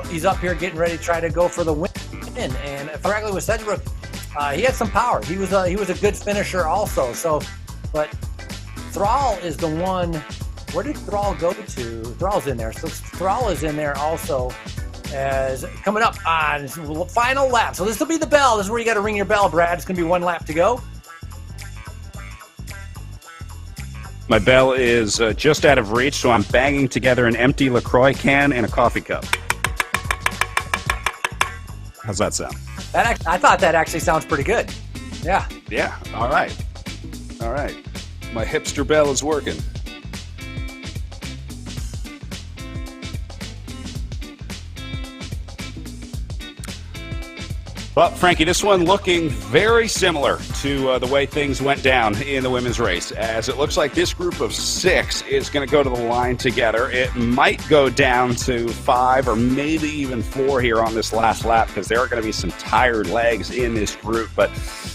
he's up here getting ready to try to go for the win. And frankly, with Segerbruch, he had some power. He was a good finisher also. So, but Thrall is the one. Where did Thrall go to? Thrall's in there. So Thrall is in there also as coming up on final lap. So this will be the bell. This is where you got to ring your bell, Brad. It's going to be one lap to go. My bell is just out of reach, so I'm banging together an empty LaCroix can and a coffee cup. How's that sound? I thought that actually sounds pretty good. Yeah. Yeah. All right. My hipster bell is working. Well, Frankie, this one looking very similar to the way things went down in the women's race, as it looks like this group of 6 is going to go to the line together. It might go down to 5 or maybe even 4 here on this last lap, because there are going to be some tired legs in this group. But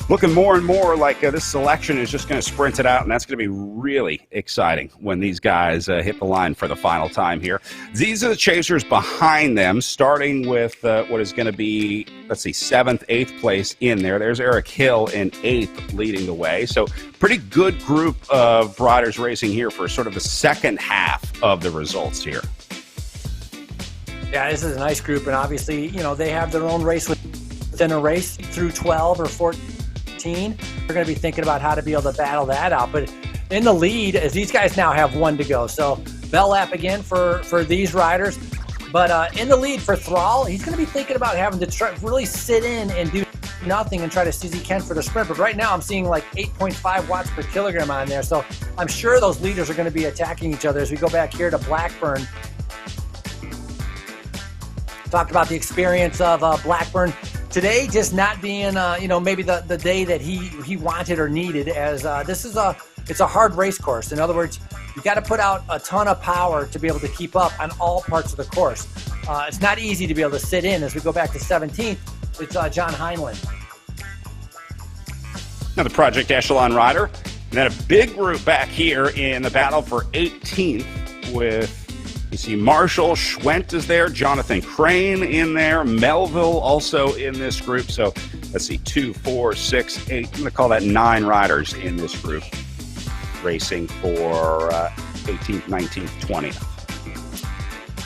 looking more and more like this selection is just going to sprint it out, and that's going to be really exciting when these guys hit the line for the final time here. These are the chasers behind them, starting with what is going to be, 7th, 8th place in there. There's Eric Hill in 8th leading the way. So pretty good group of riders racing here for sort of the second half of the results here. Yeah, this is a nice group, and obviously, they have their own race within a race through 12 or 14. They're going to be thinking about how to be able to battle that out. But in the lead, as these guys now have 1 to go. So bell lap again for these riders. But in the lead for Thrall, he's going to be thinking about having to really sit in and do nothing and try to see as he can for the sprint. But right now I'm seeing like 8.5 watts per kilogram on there. So I'm sure those leaders are going to be attacking each other as we go back here to Blackburn. Talked about the experience of Blackburn today just not being, maybe the day that he wanted or needed, as this is it's a hard race course. In other words, you got to put out a ton of power to be able to keep up on all parts of the course. It's not easy to be able to sit in. As we go back to 17th, it's John Heinlein. Another Project Echelon rider. And then a big group back here in the battle for 18th with, you see Marshall, Schwent is there, Jonathan Crane in there, Melville also in this group. So let's see, 2, 4, 6, 8. I'm going to call that 9 riders in this group, racing for 18th, 19th, 20th.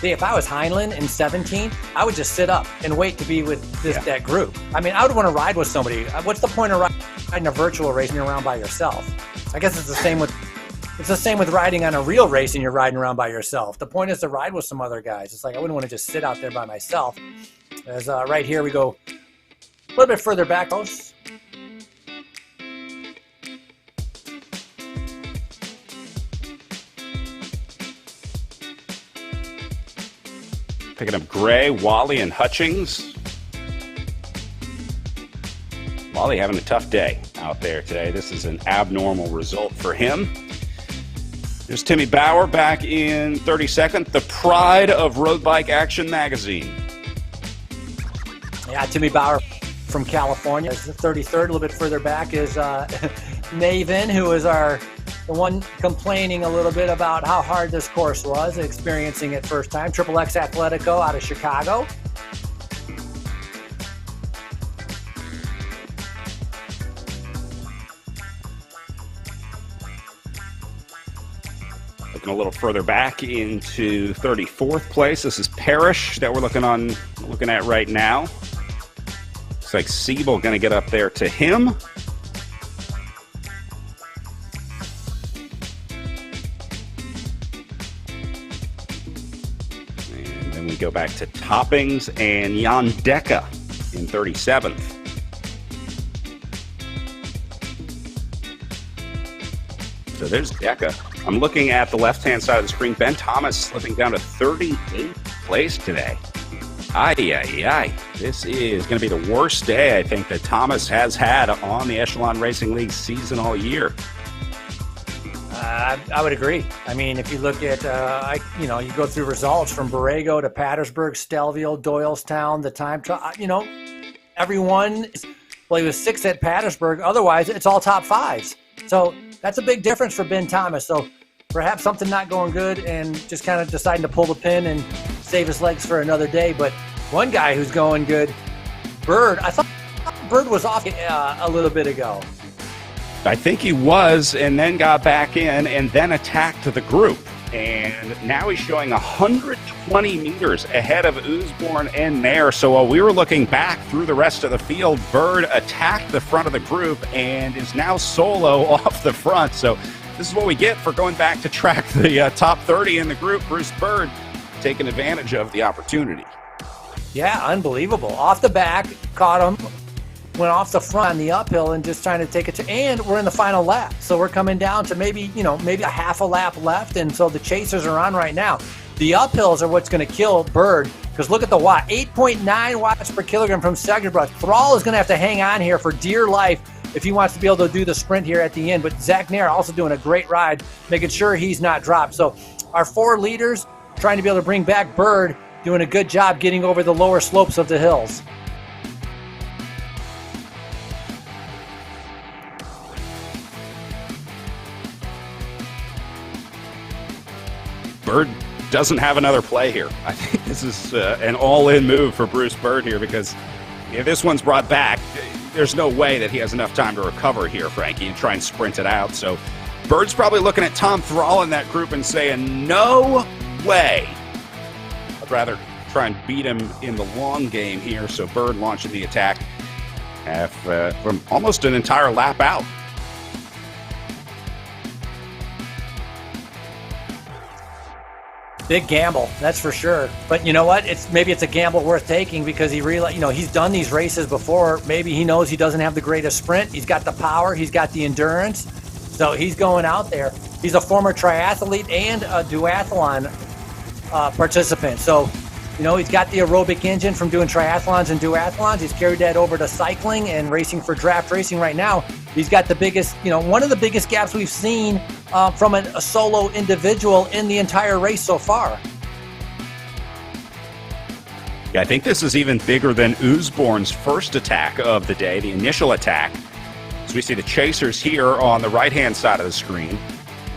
See, if I was Heinlein in 17, I would just sit up and wait to be with that group. I mean, I would want to ride with somebody. What's the point of riding a virtual race and you're around by yourself? I guess it's the same with riding on a real race and you're riding around by yourself. The point is to ride with some other guys. It's like I wouldn't want to just sit out there by myself. As right here we go a little bit further back. Picking up Gray, Wally, and Hutchings. Wally having a tough day out there today. This is an abnormal result for him. There's Timmy Bauer back in 32nd, the pride of Road Bike Action Magazine. Yeah, Timmy Bauer from California is 33rd. A little bit further back is Navin, who is the one complaining a little bit about how hard this course was, experiencing it first time. Triple X Athletico out of Chicago. Looking a little further back into 34th place. This is Parrish that we're looking at right now. Looks like Siebel going to get up there to him. We go back to Toppings and Jan Deca in 37th. So there's Deca. I'm looking at the left-hand side of the screen. Ben Thomas slipping down to 38th place today. Ay, ay, ay. This is going to be the worst day, I think, that Thomas has had on the Echelon Racing League season all year. I would agree. I mean, if you look at, you go through results from Borrego to Pattersburg, Stelvio, Doylestown, the time trial, everyone, well, he was 6th at Pattersburg. Otherwise, it's all top 5s. So that's a big difference for Ben Thomas. So perhaps something not going good and just kind of deciding to pull the pin and save his legs for another day. But one guy who's going good, Bird, I thought Bird was off a little bit ago. I think he was, and then got back in and then attacked the group. And now he's showing 120 meters ahead of Usborne and Nair. So while we were looking back through the rest of the field, Bird attacked the front of the group and is now solo off the front. So this is what we get for going back to track the top 30 in the group. Bruce Bird taking advantage of the opportunity. Yeah, unbelievable. Off the back, caught him, went off the front on the uphill and just trying to take it and we're in the final lap. So we're coming down to maybe a half a lap left. And so the chasers are on right now. The uphills are what's going to kill Bird because look at the watt, 8.9 watts per kilogram from Segerbruch. Thrall is going to have to hang on here for dear life if he wants to be able to do the sprint here at the end. But Zach Nair also doing a great ride, making sure he's not dropped. So our 4 leaders trying to be able to bring back Bird, doing a good job getting over the lower slopes of the hills. Bird doesn't have another play here. I think this is an all-in move for Bruce Bird here because if this one's brought back, there's no way that he has enough time to recover here, Frankie, and try and sprint it out. So Bird's probably looking at Tom Thrall in that group and saying, no way. I'd rather try and beat him in the long game here. So Bird launching the attack from almost an entire lap out. Big gamble, that's for sure. But you know what? Maybe it's a gamble worth taking because he realized, he's done these races before. Maybe he knows he doesn't have the greatest sprint. He's got the power. He's got the endurance. So he's going out there. He's a former triathlete and a duathlon participant. So, he's got the aerobic engine from doing triathlons and duathlons. He's carried that over to cycling and racing for draft racing right now. He's got the biggest, one of the biggest gaps we've seen from a solo individual in the entire race so far. Yeah, I think this is even bigger than Usborne's first attack of the day, the initial attack. So we see the chasers here on the right-hand side of the screen.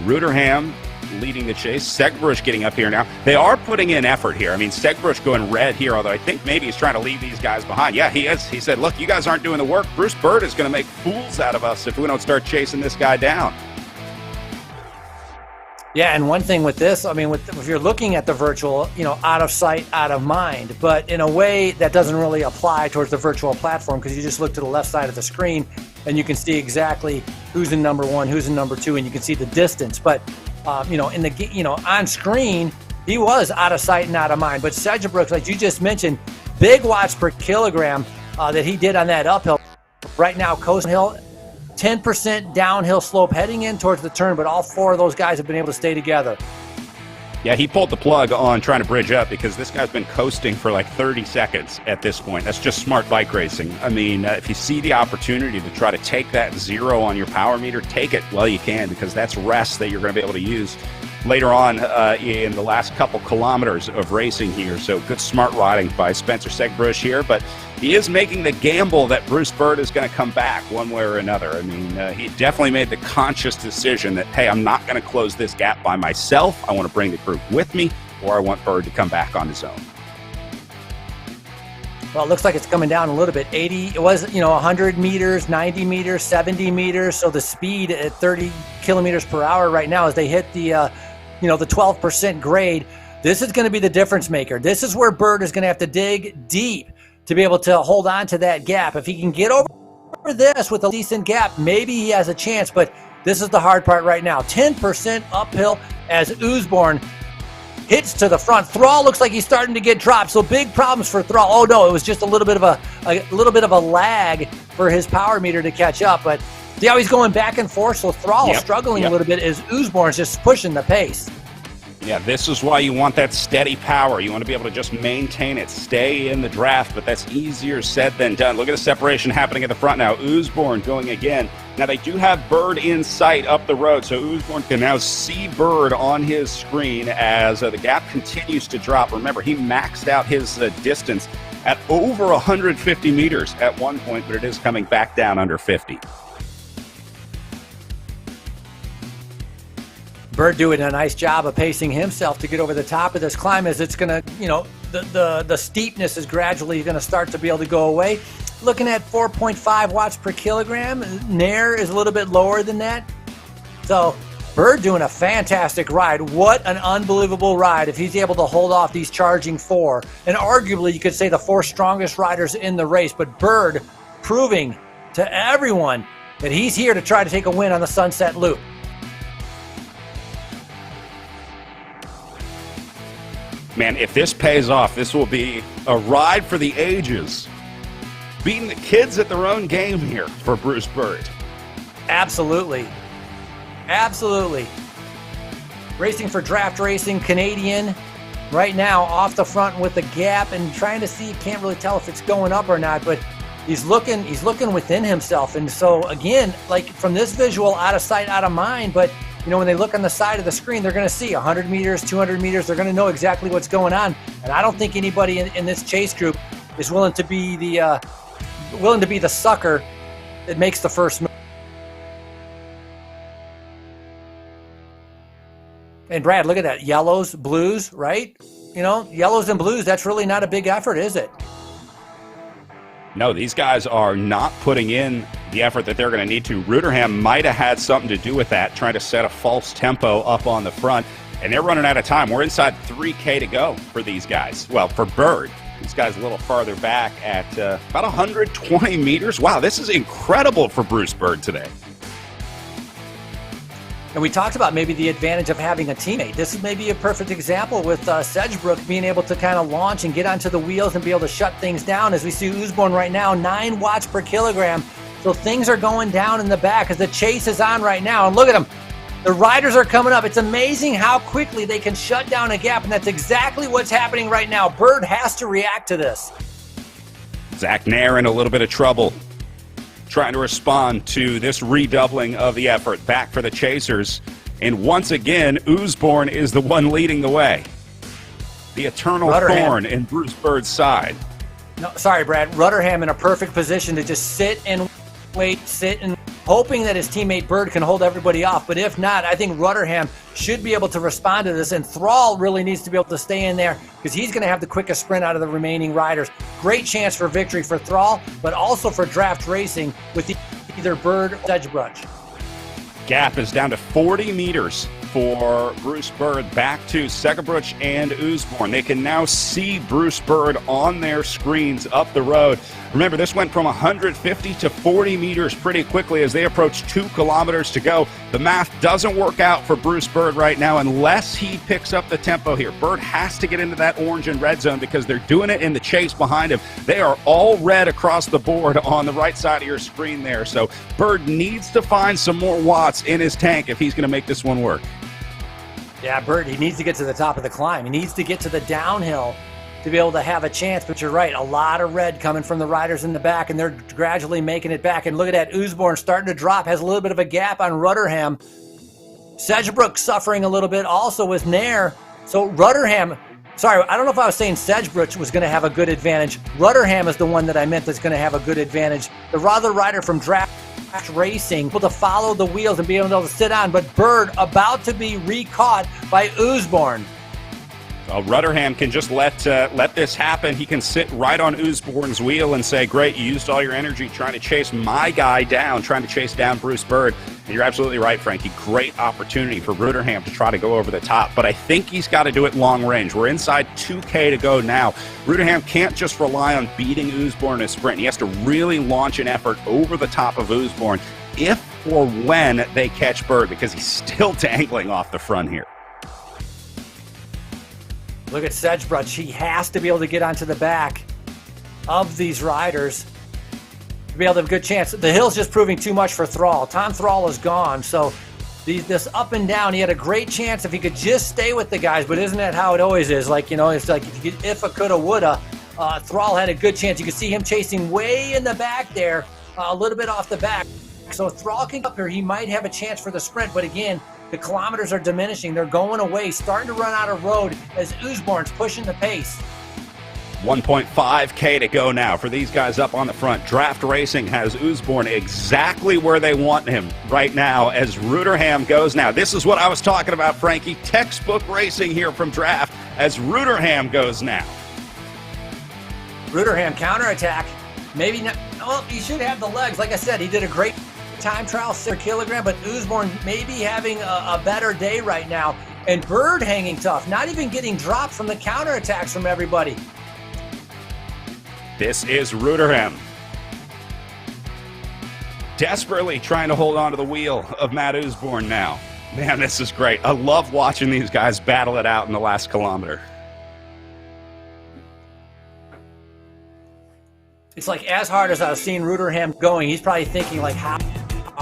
Ruderham leading the chase. Segbruch getting up here now. They are putting in effort here. I mean, Segbruch going red here, although I think maybe he's trying to leave these guys behind. Yeah, he is. He said, look, you guys aren't doing the work. Bruce Bird is going to make fools out of us if we don't start chasing this guy down. Yeah, and one thing with this, if you're looking at the virtual, out of sight, out of mind, but in a way that doesn't really apply towards the virtual platform because you just look to the left side of the screen and you can see exactly who's in number 1, who's in number 2, and you can see the distance. But in the on screen, he was out of sight and out of mind. But Segerbruch, like you just mentioned, big watts per kilogram that he did on that uphill. Right now, Coast Hill, 10% downhill slope heading in towards the turn, but all 4 of those guys have been able to stay together. Yeah, he pulled the plug on trying to bridge up because this guy's been coasting for like 30 seconds at this point. That's just smart bike racing. I mean, if you see the opportunity to try to take that 0 on your power meter, take it while you can because that's rest that you're going to be able to use later on in the last couple kilometers of racing here. So good smart riding by Spencer Segbruch here, but he is making the gamble that Bruce Bird is going to come back one way or another. I mean, he definitely made the conscious decision that, hey, I'm not going to close this gap by myself. I want to bring the group with me, or I want Bird to come back on his own. Well, it looks like it's coming down a little bit. 80, it was, 100 meters, 90 meters, 70 meters. So the speed at 30 kilometers per hour right now as they hit the, the 12% grade. This is going to be the difference maker. This is where Bird is going to have to dig deep to be able to hold on to that gap. If he can get over this with a decent gap, maybe he has a chance, but this is the hard part right now. 10% uphill as Usborne hits to the front. Thrall looks like he's starting to get dropped, so big problems for Thrall. Oh no, it was just a little bit of a lag for his power meter to catch up, but yeah, he's going back and forth, so Thrall struggling a little bit as Usborne's just pushing the pace. Yeah, this is why you want that steady power. You want to be able to just maintain it, stay in the draft, but that's easier said than done. Look at the separation happening at the front now. Oosborne going again. Now, they do have Bird in sight up the road, so Oosborne can now see Bird on his screen as the gap continues to drop. Remember, he maxed out his distance at over 150 meters at one point, but it is coming back down under 50. Bird doing a nice job of pacing himself to get over the top of this climb as it's going to, the steepness is gradually going to start to be able to go away. Looking at 4.5 watts per kilogram. Nair is a little bit lower than that. So Bird doing a fantastic ride. What an unbelievable ride if he's able to hold off these charging four. And arguably you could say the four strongest riders in the race. But Bird proving to everyone that he's here to try to take a win on the Sunset Loop. Man, if this pays off, this will be a ride for the ages. Beating the kids at their own game here for Bruce Bird. Absolutely. Absolutely. Racing for Draft Racing, Canadian, right now off the front with the gap and trying to see, can't really tell if it's going up or not, but he's looking within himself. And so again, like from this visual, out of sight, out of mind, but when they look on the side of the screen, they're going to see 100 meters, 200 meters. They're going to know exactly what's going on. And I don't think anybody in this chase group is willing to be the sucker that makes the first move. And Brad, look at that. Yellows, blues, right? Yellows and blues, that's really not a big effort, is it? No, these guys are not putting in the effort that they're going to need to. Ruderham might have had something to do with that, trying to set a false tempo up on the front, and they're running out of time. We're inside 3K to go for these guys. Well, for Bird, this guy's a little farther back at about 120 meters. Wow, this is incredible for Bruce Bird today. And we talked about maybe the advantage of having a teammate. This is maybe a perfect example with Sedgebrook being able to kind of launch and get onto the wheels and be able to shut things down. As we see Oosborne right now, 9 watts per kilogram. So things are going down in the back as the chase is on right now. And look at them. The riders are coming up. It's amazing how quickly they can shut down a gap, and that's exactly what's happening right now. Bird has to react to this. Zach Nair in a little bit of trouble, trying to respond to this redoubling of the effort. Back for the chasers. And once again, Oosborne is the one leading the way. The eternal thorn in Bruce Bird's side. No, sorry, Brad. Rudderham in a perfect position to just sit and wait, hoping that his teammate Bird can hold everybody off. But if not, I think Rudderham should be able to respond to this. And Thrall really needs to be able to stay in there because he's going to have the quickest sprint out of the remaining riders. Great chance for victory for Thrall, but also for Draft Racing with either Bird or Sedgebrook. Gap is down to 40 meters for Bruce Bird, back to Sedgebrook and Oosborne. They can now see Bruce Bird on their screens up the road. Remember, this went from 150 to 40 meters pretty quickly as they approach 2 kilometers to go. The math doesn't work out for Bruce Bird right now unless he picks up the tempo here. Bird has to get into that orange and red zone because they're doing it in the chase behind him. They are all red across the board on the right side of your screen there. So Bird needs to find some more watts in his tank if he's going to make this one work. Yeah, Bird, he needs to get to the top of the climb. He needs to get to the downhill to be able to have a chance. But you're right, a lot of red coming from the riders in the back, and they're gradually making it back. And look at that, Oosborne starting to drop, has a little bit of a gap on Rudderham. Sedgebrook suffering a little bit also with Nair. So Rudderham, sorry, I don't know if I was saying Sedgebrook was going to have a good advantage. Rudderham is the one that I meant that's going to have a good advantage. The other rider from Draft Racing able to follow the wheels and be able to sit on, but Bird about to be re-caught by Oosborne. Rudderham can just let this happen. He can sit right on Oosborne's wheel and say, great, you used all your energy trying to chase my guy down, trying to chase down Bruce Bird. And you're absolutely right, Frankie. Great opportunity for Rudderham to try to go over the top. But I think he's got to do it long range. We're inside 2K to go now. Rudderham can't just rely on beating Oosborne in a sprint. He has to really launch an effort over the top of Oosborne if or when they catch Bird, because he's still dangling off the front here. Look at Sedgebrook. He has to be able to get onto the back of these riders to be able to have a good chance. The hill's just proving too much for Thrall. Tom Thrall is gone, so this up and down. He had a great chance if he could just stay with the guys, but isn't that how it always is? Like, you know, it's like if a coulda, woulda. Thrall had a good chance. You can see him chasing way in the back there, a little bit off the back. So if Thrall can get up here, he might have a chance for the sprint. But again, the kilometers are diminishing. They're going away, starting to run out of road as Usborn's pushing the pace. 1.5K to go now for these guys up on the front. Draft Racing has Usborn exactly where they want him right now as Ruderham goes now. This is what I was talking about, Frankie. Textbook racing here from Draft as Ruderham goes now. Ruderham counterattack. Maybe not. Well, he should have the legs. Like I said, he did a great time trial, 6 kilogram, but Usborn maybe having a better day right now. And Bird hanging tough, not even getting dropped from the counterattacks from everybody. This is Ruderham. Desperately trying to hold on to the wheel of Matt Usborn now. Man, this is great. I love watching these guys battle it out in the last kilometer. It's like as hard as I was seeing Ruderham going, he's probably thinking like, how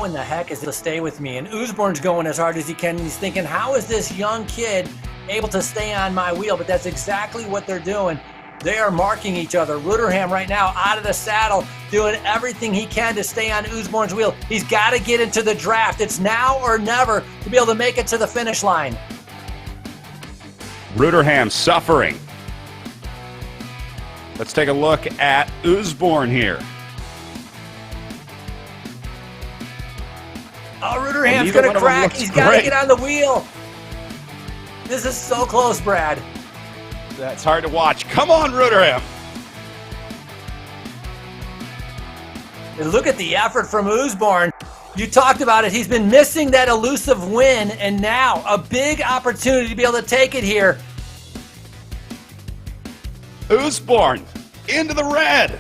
in the heck is this to stay with me? And Usborn's going as hard as he can. And he's thinking, how is this young kid able to stay on my wheel? But that's exactly what they're doing. They are marking each other. Ruderham right now out of the saddle, doing everything he can to stay on Usborn's wheel. He's got to get into the draft. It's now or never to be able to make it to the finish line. Ruderham suffering. Let's take a look at Usborn here. Oh, Ruderham's going to crack. He's got to get on the wheel. This is so close, Brad. That's hard to watch. Come on, Ruderham. And look at the effort from Usborn. You talked about it. He's been missing that elusive win, and now a big opportunity to be able to take it here. Usborn into the red.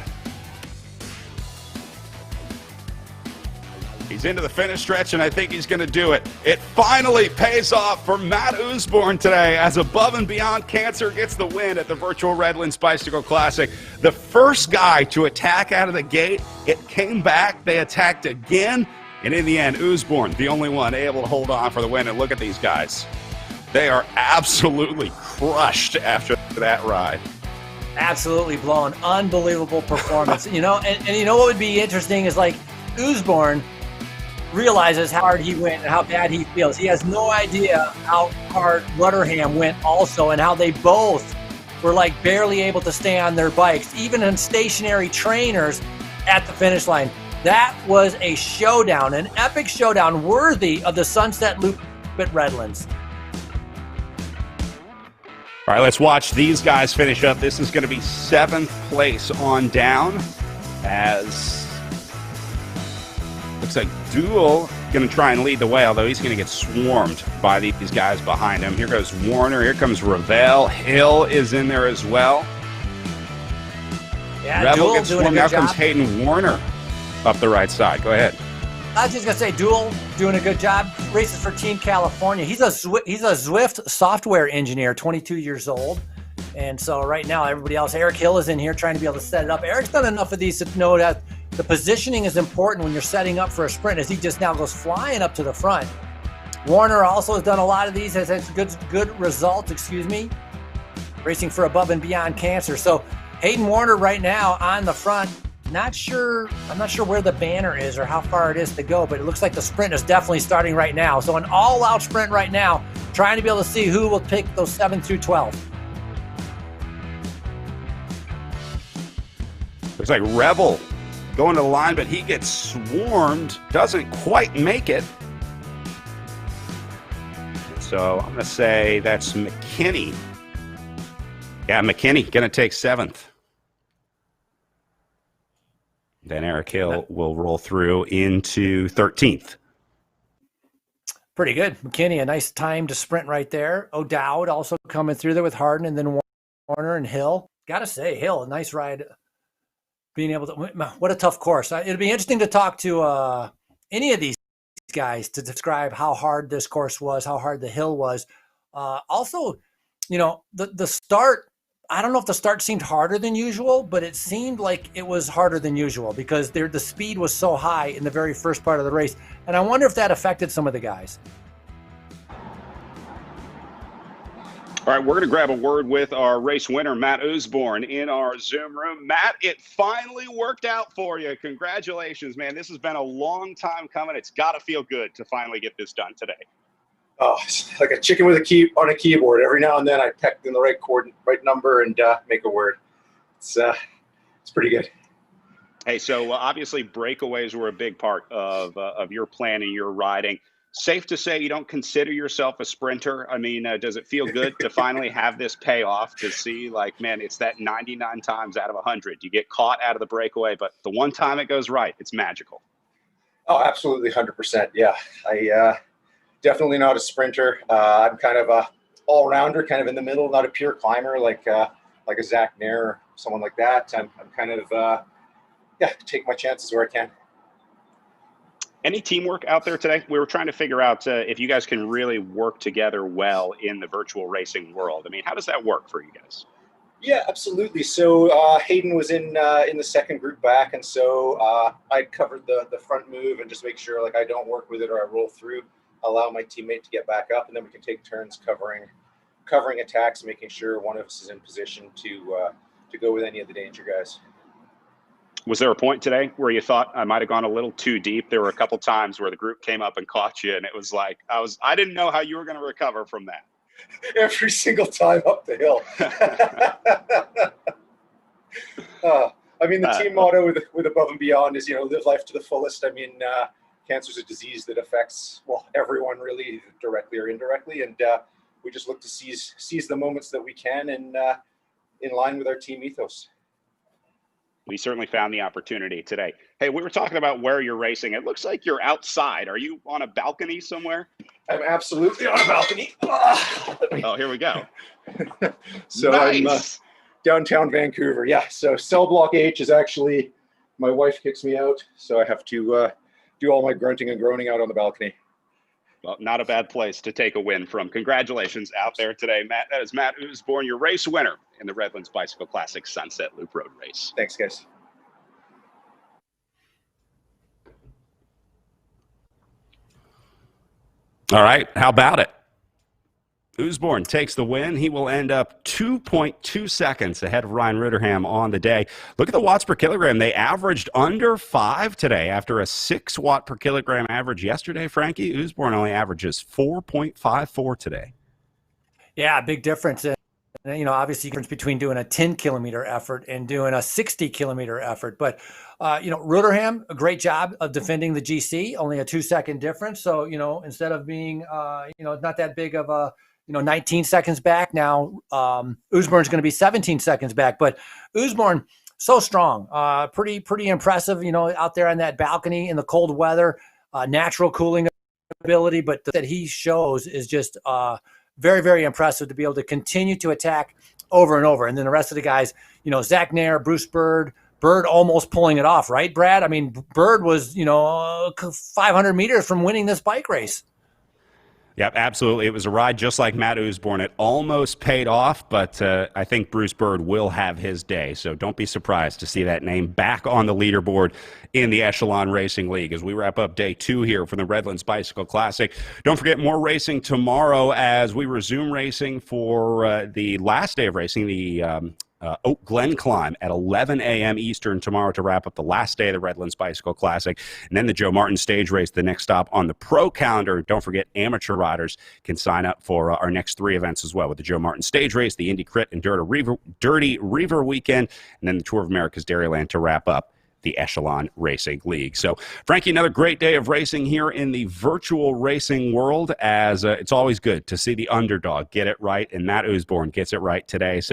He's into the finish stretch, and I think he's going to do it. It finally pays off for Matt Usborn today as Above and Beyond Cancer gets the win at the virtual Redlands Bicycle Classic. The first guy to attack out of the gate, it came back, they attacked again, and in the end, Usborn, the only one able to hold on for the win. And look at these guys. They are absolutely crushed after that ride. Absolutely blown. Unbelievable performance. You know, and you know what would be interesting is like Usborn realizes how hard he went and how bad he feels. He has no idea how hard Ruderham went also, and how they both were like barely able to stay on their bikes, even in stationary trainers at the finish line. That was a showdown, an epic showdown worthy of the Sunset Loop at Redlands. All right, let's watch these guys finish up. This is going to be 7th place on down as looks like Duel going to try and lead the way, although he's going to get swarmed by these guys behind him. Here goes Warner. Here comes Ravel. Hill is in there as well. Yeah, Rebel Duel gets doing swarmed. a Now good comes job. Hayden Warner up the right side. Go ahead. I was just gonna say, Duel doing a good job. Races for Team California. He's a Zwift software engineer, 22 years old, and so right now everybody else. Eric Hill is in here trying to be able to set it up. Eric's done enough of these to know that the positioning is important when you're setting up for a sprint. As he just now goes flying up to the front. Warner also has done a lot of these. Has had good results. Excuse me. Racing for Above and Beyond Cancer. So Hayden Warner right now on the front. I'm not sure where the banner is or how far it is to go, but it looks like the sprint is definitely starting right now. So an all-out sprint right now, trying to be able to see who will pick those 7 through 12. Looks like Rebel going to the line, but he gets swarmed. Doesn't quite make it. So I'm going to say that's McKinney. Yeah, McKinney going to take 7th. Then Eric Hill will roll through into 13th. Pretty good. McKinney, a nice time to sprint right there. O'Dowd also coming through there with Harden, and then Warner and Hill. Got to say, Hill, a nice ride. Being able to, what a tough course. It'll be interesting to talk to any of these guys to describe how hard this course was, how hard the hill was. Also, you know, the start, I don't know if the start seemed harder than usual, but it seemed like it was harder than usual because the speed was so high in the very first part of the race. And I wonder if that affected some of the guys. All right, we're going to grab a word with our race winner, Matt Usborne, in our Zoom room. Matt, it finally worked out for you. Congratulations, man. This has been a long time coming. It's got to feel good to finally get this done today. Oh, it's like a chicken with a key on a keyboard. Every now and then I peck in the right chord, right number, and make a word. It's pretty good. Hey, so obviously breakaways were a big part of your plan and your riding. Safe to say you don't consider yourself a sprinter. I mean, does it feel good to finally have this pay off, to see, like, man, it's that 99 times out of 100. You get caught out of the breakaway, but the one time it goes right, it's magical. Oh, absolutely, 100%. Yeah, I definitely not a sprinter. I'm kind of a all-rounder, kind of in the middle, not a pure climber like a Zach Nair or someone like that. I'm kind of, take my chances where I can. Any teamwork out there today? We were trying to figure out if you guys can really work together well in the virtual racing world. I mean, how does that work for you guys? Yeah, absolutely. So Hayden was in the second group back, and so I covered the front move and just make sure, like, I don't work with it or I roll through, allow my teammate to get back up, and then we can take turns covering attacks, making sure one of us is in position to go with any of the danger guys. Was there a point today where you thought I might have gone a little too deep? There were a couple times where the group came up and caught you, and it was like I didn't know how you were going to recover from that. Every single time up the hill. I mean, the team motto with Above and Beyond is, live life to the fullest. I mean, cancer is a disease that affects, well, everyone really, directly or indirectly, and we just look to seize the moments that we can, and in line with our team ethos. We certainly found the opportunity today. Hey, we were talking about where you're racing. It looks like you're outside. Are you on a balcony somewhere? I'm absolutely on a balcony. Oh, here we go. So nice. I'm downtown Vancouver. Yeah, so cell block H is actually, my wife kicks me out, so I have to do all my grunting and groaning out on the balcony. Well, not a bad place to take a win from. Congratulations out there today, Matt. That is Matt Usborne, your race winner in the Redlands Bicycle Classic Sunset Loop Road Race. Thanks, guys. All right, how about it? Usborne takes the win. He will end up 2.2 seconds ahead of Ryan Ritterham on the day. Look at the watts per kilogram. They averaged under 5 today after a 6 watt per kilogram average yesterday. Frankie, Usborne only averages 4.54 today. Yeah, big difference. Obviously, difference between doing a 10-kilometer effort and doing a 60-kilometer effort. But, Ritterham, a great job of defending the GC, only a 2-second difference. So, instead of being, not that big of a, 19 seconds back now, Usborne's going to be 17 seconds back. But Usborne, so strong, pretty impressive, out there on that balcony in the cold weather, natural cooling ability. But that he shows is just very, very impressive to be able to continue to attack over and over. And then the rest of the guys, Zach Nair, Bruce Bird almost pulling it off, right, Brad? I mean, Bird was, 500 meters from winning this bike race. Yep, absolutely. It was a ride just like Matt Usborne. It almost paid off, but I think Bruce Bird will have his day. So don't be surprised to see that name back on the leaderboard in the Echelon Racing League as we wrap up day 2 here from the Redlands Bicycle Classic. Don't forget, more racing tomorrow as we resume racing for the last day of racing, the Oak Glen Climb at 11 a.m. Eastern tomorrow to wrap up the last day of the Redlands Bicycle Classic. And then the Joe Martin Stage Race, the next stop on the pro calendar. Don't forget, amateur riders can sign up for our next 3 events as well, with the Joe Martin Stage Race, the Indy Crit and Dirty Reaver Weekend, and then the Tour of America's Dairyland to wrap up the Echelon Racing League. So, Frankie, another great day of racing here in the virtual racing world, as it's always good to see the underdog get it right, and Matt Usborne gets it right today. So